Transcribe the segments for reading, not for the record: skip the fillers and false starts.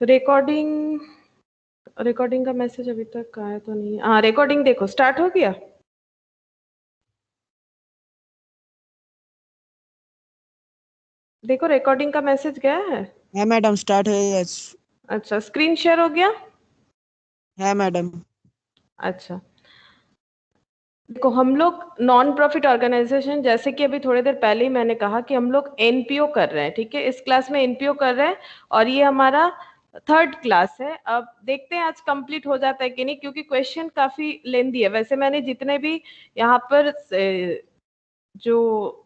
Recording recording का message अभी तक आया तो नहीं। हाँ, रिकॉर्डिंग देखो स्टार्ट हो गया। देखो रिकॉर्डिंग का मैसेज गया है। है मैडम, स्टार्ट है। अच्छा, स्क्रीन शेयर हो गया। है मैडम। अच्छा, देखो हम लोग नॉन प्रॉफिट ऑर्गेनाइजेशन, जैसे कि अभी थोड़ी देर पहले ही मैंने कहा कि हम लोग एनपीओ कर रहे हैं। ठीक है, इस क्लास में एनपीओ कर रहे हैं और ये हमारा थर्ड क्लास है। अब देखते हैं आज कंप्लीट हो जाता है कि नहीं, क्योंकि क्वेश्चन काफी लेंदी है। वैसे मैंने जितने भी यहाँ पर जो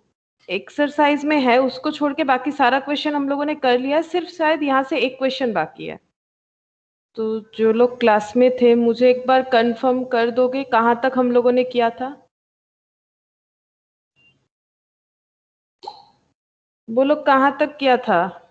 एक्सरसाइज में है उसको छोड़ के बाकी सारा क्वेश्चन हम लोगों ने कर लिया, सिर्फ शायद यहाँ से एक क्वेश्चन बाकी है। तो जो लोग क्लास में थे मुझे एक बार कंफर्म कर दोगे कहाँ तक हम लोगों ने किया था? बोलो कहाँ तक किया था।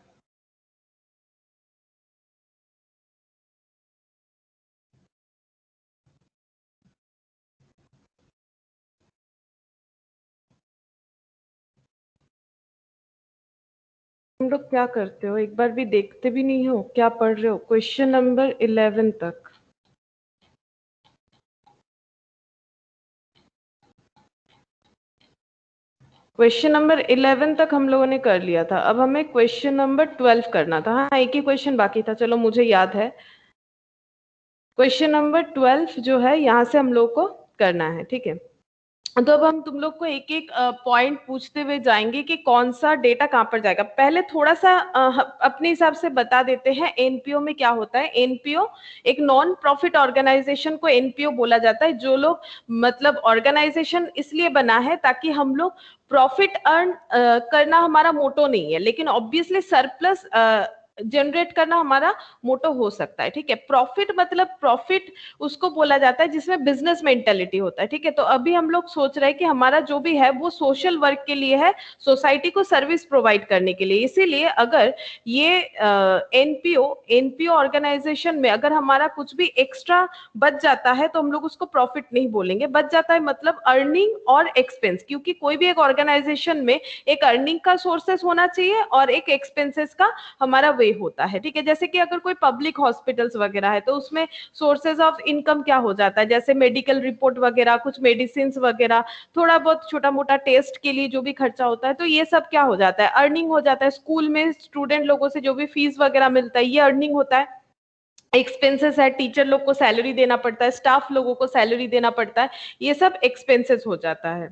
तुम लोग क्या करते हो, एक बार भी देखते भी नहीं हो, क्या पढ़ रहे हो? क्वेश्चन नंबर 11 तक। क्वेश्चन नंबर 11 तक हम लोगों ने कर लिया था। अब हमें क्वेश्चन नंबर 12 करना था। हाँ, एक ही क्वेश्चन बाकी था, चलो मुझे याद है। क्वेश्चन नंबर 12 जो है यहाँ से हम लोग को करना है। ठीक है, तो अब हम तुम लोग को एक एक पॉइंट पूछते हुए जाएंगे कि कौन सा डेटा कहाँ पर जाएगा। पहले थोड़ा सा अपने हिसाब से बता देते हैं एनपीओ में क्या होता है। एनपीओ एक नॉन प्रॉफिट ऑर्गेनाइजेशन को एनपीओ बोला जाता है। जो लोग मतलब ऑर्गेनाइजेशन इसलिए बना है ताकि हम लोग प्रॉफिट अर्न करना हमारा मोटो नहीं है, लेकिन ऑब्वियसली सरप्लस जनरेट करना हमारा मोटो हो सकता है। ठीक है, प्रॉफिट मतलब प्रॉफिट उसको बोला जाता है जिसमें बिजनेस मेंटेलिटी होता है। ठीक है, तो अभी हम लोग सोच रहे हैं कि हमारा जो भी है वो सोशल वर्क के लिए है, सोसाइटी को सर्विस प्रोवाइड करने के लिए। इसीलिए अगर ये एनपीओ ऑर्गेनाइजेशन में अगर हमारा कुछ भी एक्स्ट्रा बच जाता है तो हम लोग उसको प्रॉफिट नहीं बोलेंगे। बच जाता है मतलब अर्निंग और एक्सपेंस, क्योंकि कोई भी एक ऑर्गेनाइजेशन में एक अर्निंग का सोर्सेस होना चाहिए और एक एक्सपेंसेस का हमारा वे होता है। ठीक है, जैसे कि अगर कोई पब्लिक हॉस्पिटल्स वगैरह है तो उसमें सोर्सेज ऑफ इनकम क्या हो जाता है, जैसे मेडिकल रिपोर्ट वगैरह, कुछ मेडिसिन वगैरह, थोड़ा बहुत छोटा मोटा टेस्ट के लिए जो भी खर्चा होता है, तो ये सब क्या हो जाता है, अर्निंग हो जाता है। स्कूल में स्टूडेंट लोगों से जो भी फीस वगैरह मिलता है ये अर्निंग होता है। एक्सपेंसेस है, टीचर लोग को सैलरी देना पड़ता है, स्टाफ लोगों को सैलरी देना पड़ता है, ये सब एक्सपेंसेस हो जाता है।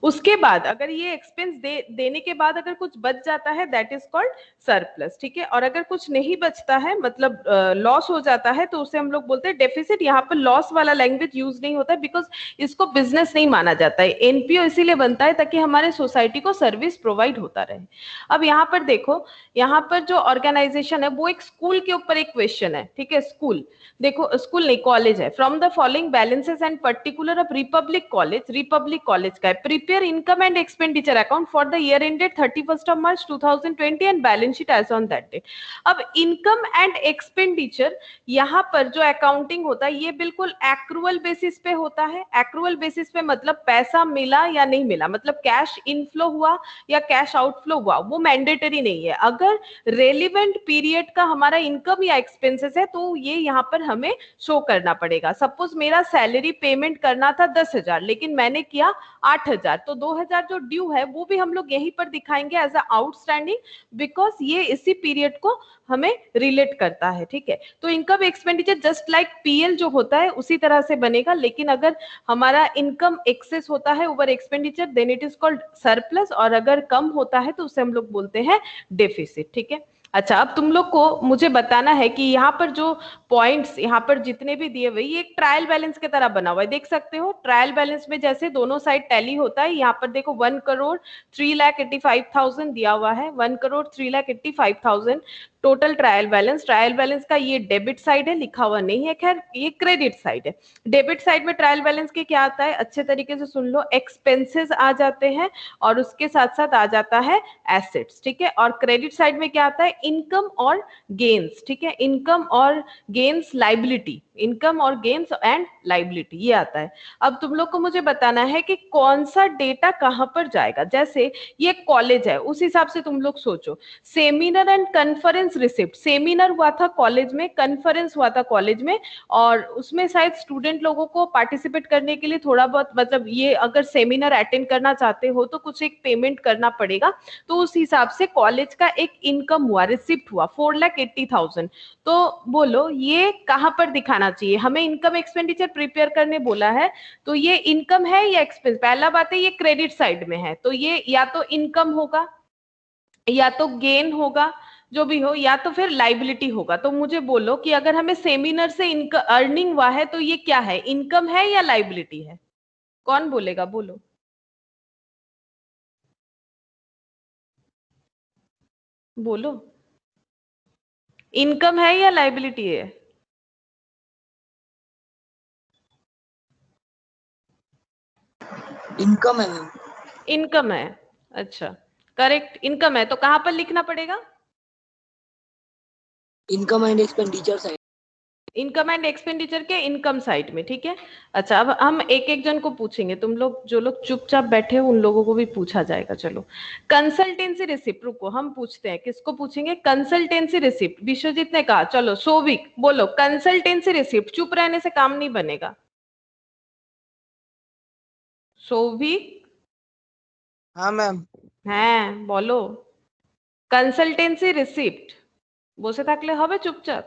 उसके बाद अगर ये एक्सपेंस देने के बाद अगर कुछ बच जाता है दैट इज कॉल्ड सरप्लस। ठीक है, और अगर कुछ नहीं बचता है मतलब लॉस हो जाता है तो उसे हम लोग बोलते हैं डेफिसिट। यहाँ पर लॉस वाला लैंग्वेज यूज नहीं होता है बिकॉज इसको बिजनेस नहीं माना जाता है। एनपीओ इसीलिए बनता है ताकि हमारे सोसाइटी को सर्विस प्रोवाइड होता रहे। अब यहाँ पर देखो, यहाँ पर जो ऑर्गेनाइजेशन है वो एक स्कूल के ऊपर एक क्वेश्चन है। ठीक है, स्कूल देखो, स्कूल नहीं कॉलेज है। From the following balances and particular of republic college का है, prepare income and expenditure account for the year ended 31st of March 2020 and balance sheet as on that date. अब income and expenditure यहाँ पर जो accounting होता है ये बिल्कुल एक्रूअल बेसिस पे होता है। एक्रूअल बेसिस पे मतलब पैसा मिला या नहीं मिला, मतलब कैश इनफ्लो हुआ या कैश आउटफ्लो हुआ, वो मैंडेटरी नहीं है। अगर रेलिवेंट पीरियड का हमारा इनकम या एक्सपेंसेस है तो ये यहाँ पर हमें शो करना पड़ेगा। सपोज मेरा सैलरी पेमेंट करना था 10,000 लेकिन मैंने किया 8,000, तो 2,000 जो ड्यू है वो भी हम लोग यहीं पर दिखाएंगे एज अ आउटस्टैंडिंग, बिकॉज ये इसी पीरियड को हमें रिलेट करता है। ठीक है, तो income expenditure just like PL जो होता है उसी तरह से बनेगा, लेकिन अगर हमारा इनकम एक्सेस होता है over expenditure then it is called surplus, और अगर कम होता है तो उसे हम लोग बोलते हैं डेफिसिट। ठीक है, अच्छा अब तुम लोग को मुझे बताना है कि यहाँ पर जो पॉइंट्स यहाँ पर जितने भी दिए हुए ये एक ट्रायल बैलेंस की तरह बना हुआ है। देख सकते हो ट्रायल बैलेंस में जैसे दोनों साइड टैली होता है, यहाँ पर देखो 1,03,85,000 दिया हुआ है, 1,03,85,000 total trial balance. Trial balance का ये डेबिट साइड है, लिखा हुआ नहीं है, खैर ये क्रेडिट साइड है। डेबिट साइड में ट्रायल बैलेंस के क्या आता है, अच्छे तरीके से सुन लो, एक्सपेंसेस आ जाते हैं और उसके साथ साथ आ जाता है एसेट्स। ठीक है, और क्रेडिट साइड में क्या आता है, इनकम और गेन्स। ठीक है, इनकम और गेन्स, लाइबिलिटी, इनकम और गेन्स एंड लाइबिलिटी ये आता है। अब तुम लोग को मुझे बताना है कि कौन सा डेटा कहां पर जाएगा। जैसे ये कॉलेज है उस हिसाब से तुम लोग सोचो, seminar and conference conference receipt, seminar हुआ था कॉलेज में, कॉन्फ्रेंस हुआ था कॉलेज में, और उसमें शायद स्टूडेंट लोगों को पार्टिसिपेट करने के लिए थोड़ा बहुत, मतलब ये अगर सेमिनार अटेंड करना चाहते हो तो कुछ एक पेमेंट करना पड़ेगा, तो उस हिसाब से कॉलेज का एक इनकम हुआ, रिसिप्ट हुआ 4,80,000। तो बोलो ये कहां पर दिखाना चाहिए? हमें इनकम एक्सपेंडिचर प्रिपेयर करने बोला है, तो ये इनकम है या एक्सपेंस? पहला बात है ये क्रेडिट साइड में है, तो ये या तो इनकम होगा या तो गेन होगा, जो भी हो, या तो फिर लाइबिलिटी होगा। तो मुझे बोलो कि अगर हमें सेमिनार से इनकम अर्निंग हुआ है तो ये क्या है, इनकम है या लाइबिलिटी है? कौन बोलेगा, बोलो। बोलो, इनकम है या लाइबिलिटी है? इनकम है मैम। इनकम है, अच्छा करेक्ट, इनकम है। तो कहां पर लिखना पड़ेगा? Income and expenditure side. Income and expenditure के इनकम साइड में, ठीक है। अच्छा, अब हम एक एक जन को पूछेंगे, तुम लोग जो लोग चुपचाप बैठे हो उन लोगों को भी पूछा जाएगा। चलो, कंसल्टेंसी रिसिप्ट, रुको हम पूछते हैं, किसको पूछेंगे? Consultancy receipt. विश्वजीत ने कहा, चलो सोविक बोलो कंसल्टेंसी रिसिप्ट, चुप रहने से काम नहीं बनेगा। सोविक, हाँ मैम। হ্যাঁ বলো, কনসালটেন্সি রিসিপ্ট। বসে থাকলে হবে চুপচাপ?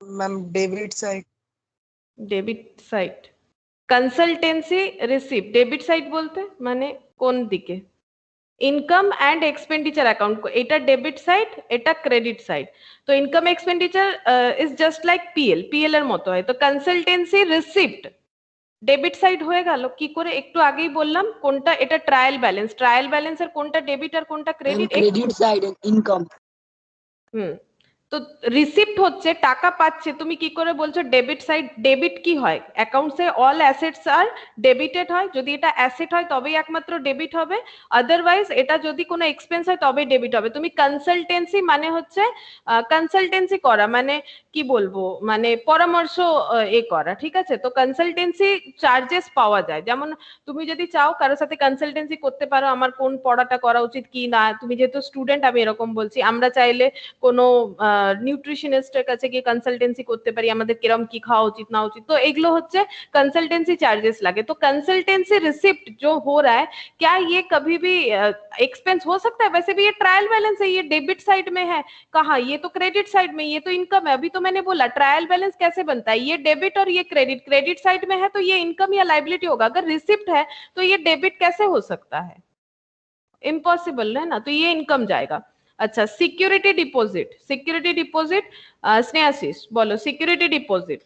Ma'am debit side. Debit side, consultancy receipt debit side বলতে মানে কোন দিকে? ইনকাম অ্যান্ড এক্সপেন্ডিচার অ্যাকাউন্ট, এটা ডেবিট সাইড, এটা ক্রেডিট সাইড। তো income expenditure is just like PL, PL এর মতো হয়। তো কনসালটেন্সি রিসিপ্ট ডেবিট সাইড হয়ে গেল কি করে? একটু আগেই বললাম কোনটা, এটা ট্রায়াল ব্যালেন্স, ট্রায়াল ব্যালেন্সের কোনটা ডেবিট আর কোনটা ma'am credit? Credit side income. হুম, তো রিসিপ্ট হচ্ছে টাকা পাচ্ছে, তুমি কি করে বলছো ডেবিট সাইড? ডেবিট কি হয়, অ্যাকাউন্টসে অল অ্যাসেটস আর ডেবিটেড হয়, যদি এটা অ্যাসেট হয় তবেই একমাত্র ডেবিট হবে, আদারওয়াইজ এটা যদি কোনো এক্সপেন্স হয় তবে ডেবিট হবে। তুমি কনসালটেন্সি মানে হচ্ছে কনসালটেন্সি করা, মানে কি বলবো, মানে পরামর্শ এ করা, ঠিক আছে। তো কনসালটেন্সি চার্জেস পাওয়া যায়, যেমন তুমি যদি চাও কারোর সাথে কনসালটেন্সি করতে পারো, আমার কোন পড়াটা করা উচিত কি না, তুমি যেহেতু স্টুডেন্ট আমি এরকম বলছি, আমরা চাইলে কোনো নিউট্রিশনিস্টের কাছে গিয়ে কনসালটেন্সি করতে পারি, আমাদের কিরম কি খাওয়া উচিত না উচিত, তো এগুলো হচ্ছে कंसल्टेंसी चार्जेस लगे। तो कंसल्टेंसी रिसिप्ट जो हो रहा है, क्या ये कभी भी एक्सपेंस हो सकता है? वैसे भी ये ट्रायल बैलेंस है, ये डेबिट साइड में है। कहा, ये तो क्रेडिट साइड में, ये तो इनकम है। अभी तो मैंने बोला ट्रायल बैलेंस कैसे बनता है, ये डेबिट और ये क्रेडिट, क्रेडिट साइड में है तो ये इनकम या लाइबिलिटी होगा। अगर रिसिप्ट है तो ये डेबिट कैसे हो सकता है? इम्पॉसिबल है ना, तो ये इनकम जाएगा। अच्छा, security deposit, security deposit Snehashish बोलो, सिक्योरिटी डिपॉजिट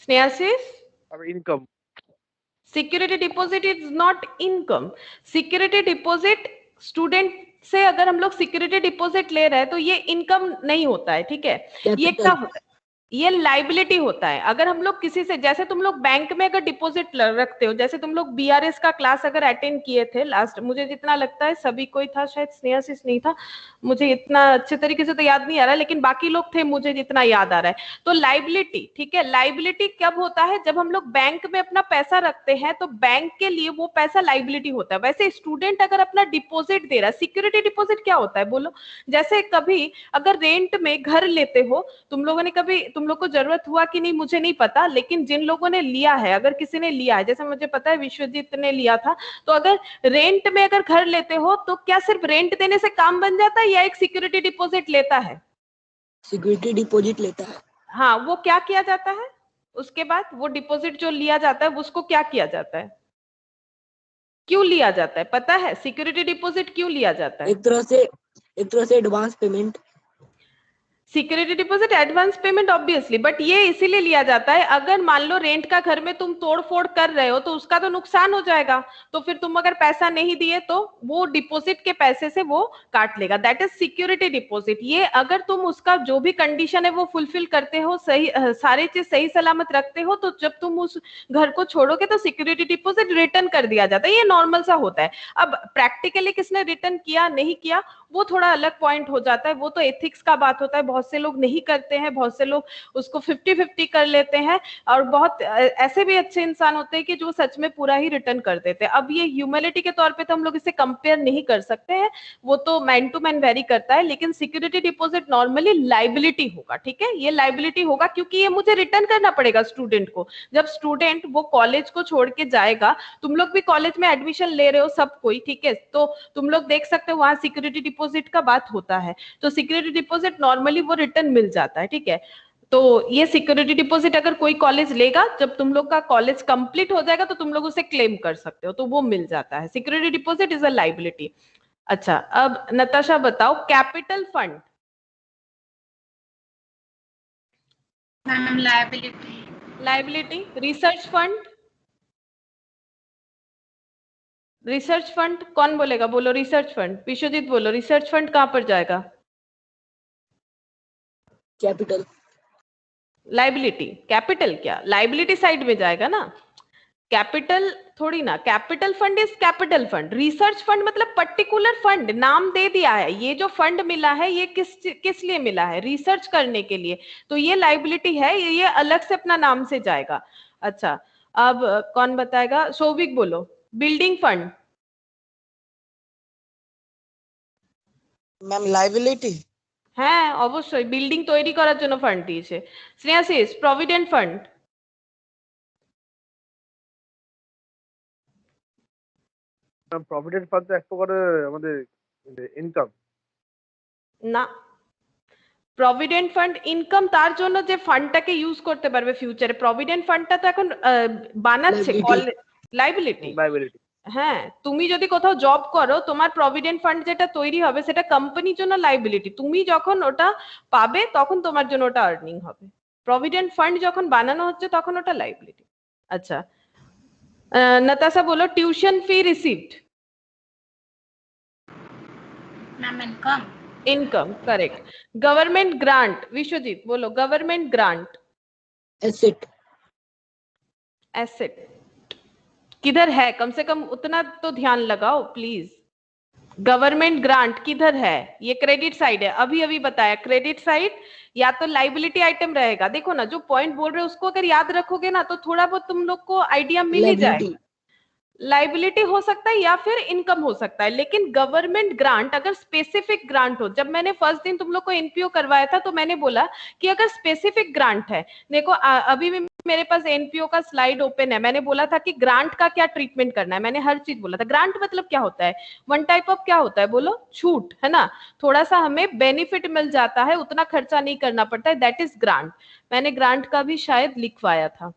स्नेहाशीष। अब income. Security deposit is not income. Security deposit student से अगर हम लोग सिक्योरिटी डिपॉजिट ले रहे हैं तो ये इनकम नहीं होता है, ठीक है। ये क्या होता है? ये लाइबिलिटी होता है। अगर हम लोग किसी से, जैसे तुम लोग बैंक में अगर डिपॉजिट रखते हो, जैसे तुम लोग बीआरएस का क्लास अगर अटेंड किए थे लास्ट, मुझे जितना लगता है सभी कोई था, शायद स्नेहाशीष नहीं था, मुझे इतना अच्छे तरीके से तो याद नहीं आ रहा है, लेकिन बाकी लोग थे, मुझे जितना याद आ रहा है। तो लाइबिलिटी, ठीक है, लाइबिलिटी कब होता है? जब हम लोग बैंक में अपना पैसा रखते हैं तो बैंक के लिए वो पैसा लाइबिलिटी होता है। वैसे स्टूडेंट अगर अपना डिपॉजिट दे रहा है, सिक्योरिटी डिपॉजिट क्या होता है बोलो? जैसे कभी अगर रेंट में घर लेते हो, तुम लोगों ने कभी, तुम लोग को जरूरत हुआ कि नहीं मुझे नहीं पता, लेकिन जिन लोगों ने लिया है, अगर किसी ने लिया है, जैसे मुझे पता है विश्वजीत ने लिया था, तो अगर रेंट में अगर घर लेते हो तो क्या सिर्फ रेंट देने से काम बन जाता है या एक सिक्योरिटी डिपॉजिट लेता है? सिक्योरिटी डिपॉजिट लेता है। हाँ, वो क्या किया जाता है उसके बाद? वो डिपॉजिट जो लिया जाता है उसको क्या किया जाता है, क्यों लिया जाता है पता है? सिक्योरिटी डिपॉजिट क्यों लिया जाता है? एक तरह से advance payment. Security deposit advance payment obviously, but ये इसीलिए लिया जाता है अगर मान लो रेंट का घर में तुम तोड़ फोड़ कर रहे हो तो उसका तो नुकसान हो जाएगा, तो फिर तुम अगर पैसा नहीं दिए तो वो डिपॉजिट के पैसे से वो काट लेगा, दैट इज सिक्योरिटी डिपॉजिट। ये अगर तुम उसका जो भी कंडीशन है वो फुलफिल करते हो, सही सारी चीज सही सलामत रखते हो, तो जब तुम उस घर को छोड़ोगे तो सिक्योरिटी डिपॉजिट रिटर्न कर दिया जाता है, ये नॉर्मल सा होता है। अब प्रैक्टिकली किसने रिटर्न किया नहीं किया वो थोड़ा अलग पॉइंट हो जाता है, वो तो एथिक्स का बात होता है, बहुत बहुत से लोग नहीं करते हैं, बहुत से लोग उसको 50-50 कर लेते हैं, और बहुत ऐसे भी अच्छे इंसान होते हैं कि जो सच में पूरा ही रिटर्न कर देते हैं। अब ये ह्यूमिलिटी के तौर पे तो हम लोग इसे कंपेयर नहीं कर सकते हैं, वो तो मैन टू मैन वेरी करता है, लेकिन सिक्योरिटी डिपॉजिट नॉर्मली लाइबिलिटी होगा, ठीक है, ये लाइबिलिटी होगा क्योंकि ये मुझे रिटर्न करना पड़ेगा स्टूडेंट को। जब स्टूडेंट वो कॉलेज को छोड़ के जाएगा, तुम लोग भी कॉलेज में एडमिशन ले रहे हो सब कोई, ठीक है, तो तुम लोग देख सकते हो वहां सिक्योरिटी डिपॉजिट का बात होता है, तो सिक्योरिटी डिपॉजिट नॉर्मली वो रिटर्न मिल जाता है, ठीक है। तो ये सिक्योरिटी डिपॉजिट अगर कोई कॉलेज लेगा, जब तुम लोग का कॉलेज कंप्लीट हो जाएगा तो तुम लोग उसे क्लेम कर सकते हो, तो वो मिल जाता है। Security deposit is a liability. अच्छा, अब नताशा बताओ capital fund. Ma'am liability. Liability. Research fund. Research fund कौन बोलेगा, बोलो रिसर्च फंड। विश्वजीत बोलो, रिसर्च फंड कहां पर जाएगा? कैपिटल। लाइबिलिटी। कैपिटल क्या, लाइबिलिटी साइड में जाएगा ना, कैपिटल थोड़ी ना। Capital fund is capital fund. Research fund मतलब पर्टिकुलर फंड, नाम दे दिया है, ये जो फंड मिला है ये किस लिए मिला है, रिसर्च करने के लिए, तो ये लाइबिलिटी है, ये अलग से अपना नाम से जाएगा। अच्छा, अब कौन बताएगा? सौविक बोलो। Building fund. Ma'am liability. হ্যাঁ অবশ্যই, বিল্ডিং তৈরি করার জন্য ফান্ড দিয়েছে। Snehashis, provident fund. Provident fund তো এক প্রকারের আমাদের ইনকাম না, প্রভিডেন্ট ফান্ড ইনকাম তার জন্য যে ফান্ডটাকে ইউজ করতে পারবে ফিউচারে। প্রভিডেন্ট ফান্ডটা তো এখন বানাচ্ছে লাইবিলিটি। লাইবিলিটি। হ্যাঁ, তুমি যদি কোথাও জব করো, তোমার প্রভিডেন্ট ফান্ড যেটা তৈরি হবে সেটা কোম্পানির জন্য লাইবিলিটি, তুমি যখন ওটা পাবে তখন তোমার জন্য ওটা আর্নিং হবে। প্রভিডেন্ট ফান্ড যখন বানানো হচ্ছে তখন ওটা লাইবিলিটি। আচ্ছা, नताशा बोलो tuition fee received. Ma'am income. Income correct. Government grant. Biswajit बोलो गवर्नमेंट ग्रांट। एसेट। एसेट किधर है, कम से कम उतना तो ध्यान लगाओ प्लीज। गवर्नमेंट ग्रांट किधर है? ये क्रेडिट साइड है, अभी अभी बताया क्रेडिट साइड या तो लाइबिलिटी आइटम रहेगा। देखो ना, जो पॉइंट बोल रहे हो उसको अगर याद रखोगे ना तो थोड़ा बहुत तुम लोग को आइडिया मिल ही जाए। लाइबिलिटी हो सकता है या फिर इनकम हो सकता है, लेकिन गवर्नमेंट ग्रांट अगर स्पेसिफिक ग्रांट हो, जब मैंने फर्स्ट दिन तुम लोग को एनपीओ करवाया था तो मैंने बोला कि अगर स्पेसिफिक ग्रांट है, देखो अभी भी मेरे पास एनपीओ का स्लाइड ओपन है, मैंने बोला था कि ग्रांट का क्या ट्रीटमेंट करना है, मैंने हर चीज बोला था। ग्रांट मतलब क्या होता है? वन टाइप ऑफ क्या होता है बोलो? छूट, है ना, थोड़ा सा हमें बेनिफिट मिल जाता है, उतना खर्चा नहीं करना पड़ता है, दैट इज ग्रांट। मैंने ग्रांट का भी शायद लिखवाया था।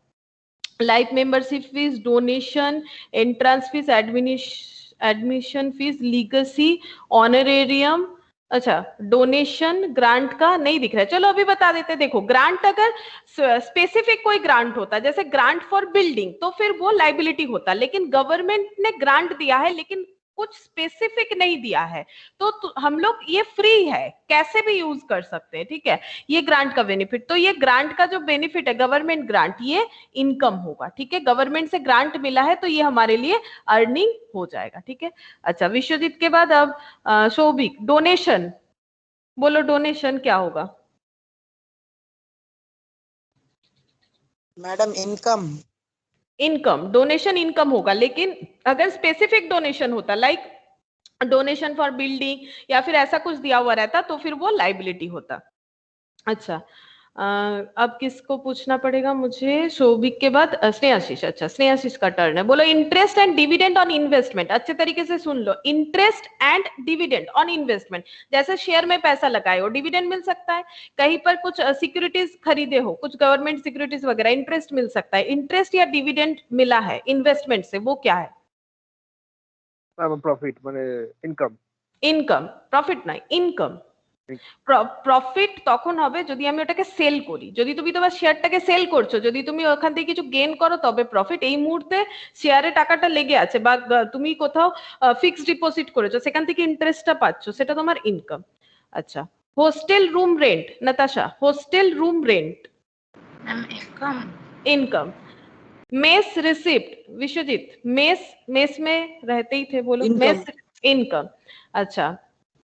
Life membership fees, donation, entrance fees, admission fees, legacy, honorarium. अच्छा, डोनेशन ग्रांट का नहीं दिख रहा है, चलो अभी बता देते हैं। देखो, ग्रांट अगर स्पेसिफिक कोई ग्रांट होता, जैसे ग्रांट फॉर बिल्डिंग, तो फिर वो लाइबिलिटी होता, लेकिन गवर्नमेंट ने ग्रांट दिया है लेकिन कुछ स्पेसिफिक नहीं दिया है, तो हम लोग ये फ्री है, कैसे भी यूज कर सकते हैं, ठीक है, ये ग्रांट का बेनिफिट। तो ये ग्रांट का जो बेनिफिट है गवर्नमेंट ग्रांट, ये इनकम होगा, ठीक है, गवर्नमेंट से ग्रांट मिला है तो ये हमारे लिए अर्निंग हो जाएगा, ठीक है। अच्छा, विश्वजीत के बाद अब शोभिक। डोनेशन बोलो, डोनेशन क्या होगा? Madam income. Income, donation income होगा, लेकिन अगर स्पेसिफिक डोनेशन होता, लाइक डोनेशन फॉर बिल्डिंग या फिर ऐसा कुछ दिया हुआ रहता, तो फिर वो लाइबिलिटी होता। अच्छा, अब किसको पूछना पड़ेगा मुझे? शोभिक के बाद स्नेहाशीष। अच्छा, स्नेहाशीष का टर्न है, बोलो interest and dividend on investment. अच्छे तरीके से सुन लो, interest and dividend on investment. जैसे शेयर में पैसा लगाए हो, डिविडेंड मिल सकता है, कहीं पर कुछ सिक्योरिटीज खरीदे हो, कुछ गवर्नमेंट सिक्योरिटीज वगैरह, इंटरेस्ट मिल सकता है। इंटरेस्ट या डिविडेंड मिला है इन्वेस्टमेंट से, वो क्या है? প্রফিট মানে ইনকাম। ইনকাম, প্রফিট নাই, ইনকাম। প্রফিট তখন হবে যদি আমি ওটাকে সেল করি, যদি তুমি তোমার শেয়ারটাকে সেল করছো, যদি তুমি ওখান থেকে কিছু গেইন করো তবে প্রফিট। এই মুহূর্তে শেয়ারে টাকাটা লেগে আছে বা তুমি কোথাও ফিক্সড ডিপোজিট করেছো, সেখান থেকে ইন্টারেস্টটা পাচ্ছো, সেটা তোমার ইনকাম। আচ্ছা, hostel room rent. Natasha, hostel room rent. Ma'am income. Income. Mess receipt. Biswajit, mess, mess में रहते ही थे, बोलो Income. Mess, income. अच्छा,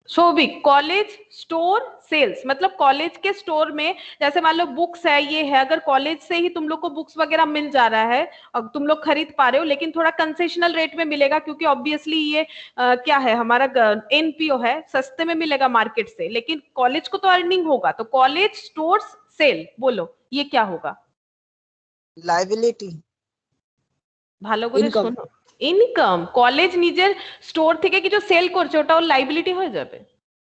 शोभिक, कॉलेज स्टोर सेल्स, मतलब कॉलेज के स्टोर में जैसे मान लो बुक्स है, ये है, अगर कॉलेज से ही तुम लोग को बुक्स वगैरह मिल जा रहा है और तुम लोग खरीद पा रहे हो, लेकिन थोड़ा कंसेशनल रेट में मिलेगा क्योंकि ऑब्वियसली ये क्या है, हमारा एनपीओ है, सस्ते में मिलेगा मार्केट से, लेकिन कॉलेज को तो अर्निंग होगा, तो कॉलेज स्टोर्स सेल, बोलो ये क्या होगा? লাইবিলিটি, ভালো করে Income. শোনো, ইনকাম। কলেজ নিজের স্টোর থেকে কিছু সেল করছে, ওটা ওর লাইবিলিটি হয়ে যাবে?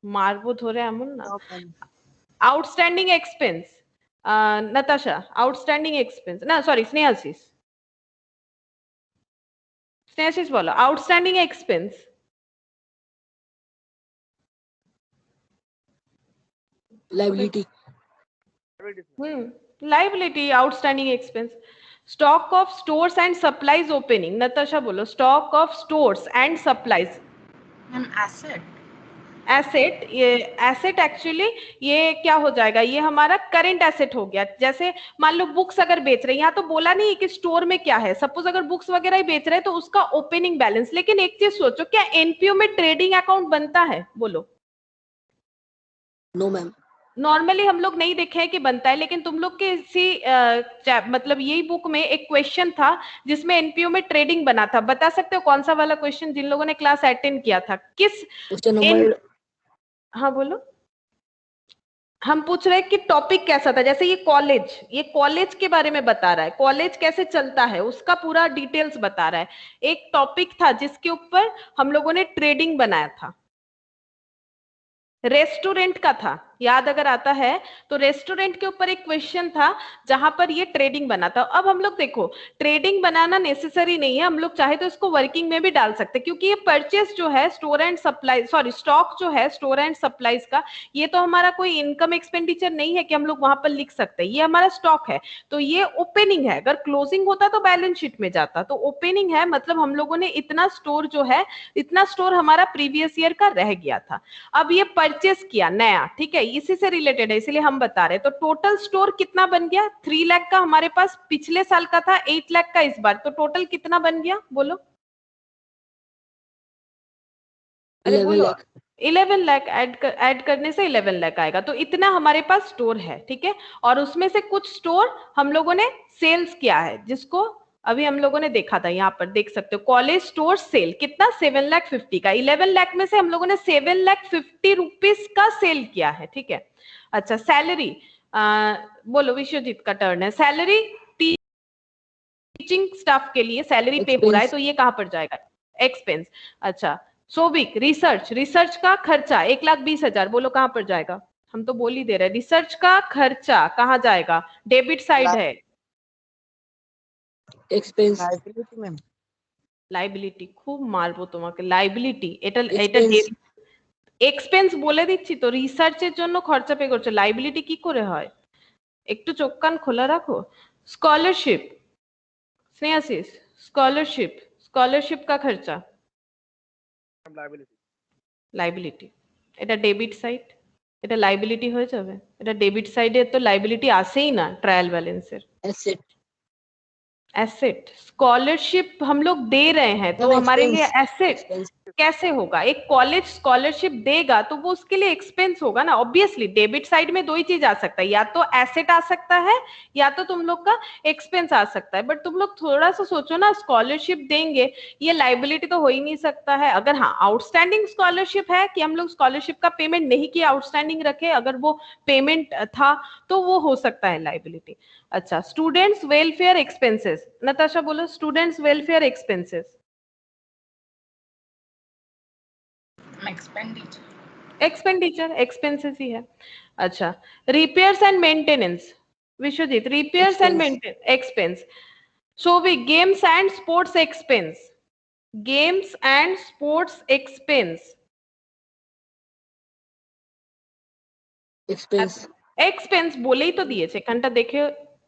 মারবো ধরে এমন না। No ma'am, outstanding expense, Natasha, outstanding expense, না সরি স্নেহাশিস, স্নেহাশিস বলো outstanding expense. liability, liability, outstanding expense. Stock of stores and supplies opening, Natasha बोलो stock of stores and supplies. Ma'am asset. Asset, ये एसेट एक्चुअली ये क्या हो जाएगा, ये हमारा करंट एसेट हो गया। जैसे मान लो बुक्स अगर बेच रहे हैं, यहाँ तो बोला नहीं कि स्टोर में क्या है, सपोज अगर बुक्स वगैरह ही बेच रहे हैं तो उसका ओपनिंग बैलेंस। लेकिन एक चीज सोचो, क्या एनपीओ में ट्रेडिंग अकाउंट बनता है? बोलो। no ma'am, नॉर्मली हम लोग नहीं देखे हैं कि बनता है, लेकिन तुम लोग के इसी मतलब यही बुक में एक क्वेश्चन था जिसमें एनपीओ में ट्रेडिंग बना था। बता सकते हो कौन सा वाला क्वेश्चन, जिन लोगों ने क्लास अटेंड किया था? किस क्वेश्चन नंबर, हाँ बोलो। हम पूछ रहे हैं कि टॉपिक कैसा था, जैसे ये कॉलेज के बारे में बता रहा है, कॉलेज कैसे चलता है उसका पूरा डिटेल्स बता रहा है। एक टॉपिक था जिसके ऊपर हम लोगों ने ट्रेडिंग बनाया था, रेस्टोरेंट का था, याद अगर आता है तो रेस्टोरेंट के ऊपर एक क्वेश्चन था जहां पर ये ट्रेडिंग बना था। अब हम लोग देखो, ट्रेडिंग बनाना नेसेसरी नहीं है, हम लोग चाहे तो इसको वर्किंग में भी डाल सकते हैं, क्योंकि ये परचेस जो है store and supply, sorry stock जो है स्टोर एंड सप्लाईज का, ये तो हमारा कोई इनकम एक्सपेंडिचर नहीं है कि हम लोग वहां पर लिख सकते हैं, ये हमारा स्टॉक है। तो ये ओपनिंग है, अगर क्लोजिंग होता तो बैलेंस शीट में जाता, तो ओपनिंग है, मतलब हम लोगों ने इतना स्टोर जो है, इतना स्टोर हमारा प्रीवियस ईयर का रह गया था, अब ये परचेस किया नया, ठीक है, इसी से रिलेटेड है इसलिए हम बता रहे हैं। तो टोटल स्टोर कितना बन गया? 3 लाख का हमारे पास पिछले साल का था, 8 लाख का इस बार, तो टोटल कितना बन गया बोलो? अरे 11 बोलो। लाख, 11 लाख ऐड करने से 11 लाख आएगा, तो इतना हमारे पास स्टोर है, ठीक है। और उसमें से कुछ स्टोर हम लोगों ने सेल्स किया है, जिसको अभी हम लोगों ने देखा था, यहाँ पर देख सकते हो कॉलेज स्टोर सेल कितना, 7,50,000 का। 11 लाख में से हम लोगों ने 7,50,000 रुपीस का सेल किया है, ठीक है। अच्छा, सैलरी, बोलो विश्वजीत का टर्न है। सैलरी टीचिंग स्टाफ के लिए सैलरी पे हो रहा है, तो ये कहाँ पर जाएगा? एक्सपेंस। अच्छा, शोभिक, रिसर्च का खर्चा 1,20,000, बोलो कहाँ पर जाएगा? हम तो बोल ही दे रहे हैं, रिसर्च का खर्चा कहाँ जाएगा? डेबिट साइड है। expense, লাইবিলিটি ম্যাম, লাইবিলিটি, খুব মারবো তোমাকে। লাইবিলিটি, এটা expense, এক্সপেন্স বলে দিচ্ছি তো, রিসার্চের জন্য খরচা পে করছো, লাইবিলিটি কি করে হয়? একটু চোখ কান খোলা রাখো। স্কলারशिप, স্নেহাশিস, স্কলারशिप का खर्चा লাইবিলিটি, এটা ডেবিট সাইড, এটা লাইবিলিটি হয়ে যাবে, এটা ডেবিট সাইডে তো লাইবিলিটি আসেই না ট্রায়াল ব্যালেন্সের। asset, एसेट, स्कॉलरशिप हम लोग दे रहे हैं तो हमारे लिए एसेट expense, कैसे होगा? एक कॉलेज स्कॉलरशिप देगा तो वो उसके लिए एक्सपेंस होगा ना, ऑब्वियसली। डेबिट साइड में दो ही चीज आ सकता है, या तो एसेट आ सकता है या तो तुम लोग का एक्सपेंस आ सकता है। बट तुम लोग थोड़ा सा सोचो ना, स्कॉलरशिप देंगे, ये लाइबिलिटी तो हो ही नहीं सकता है। अगर हाँ आउटस्टैंडिंग स्कॉलरशिप है कि हम लोग स्कॉलरशिप का पेमेंट नहीं किया, आउटस्टैंडिंग रखे, अगर वो पेमेंट था तो वो हो सकता है लाइबिलिटी। अच्छा, स्टूडेंट्स वेलफेयर एक्सपेंसेस, नताशा बोलो students welfare expenses. Expenditure, expenses ही है। अच्छा, repairs and maintenance, Biswajit, repairs and maintenance expense. Shobhik, games and sports expense, games and sports expense, expense, expense বলেই তো দিয়েছে, এখানটা দেখে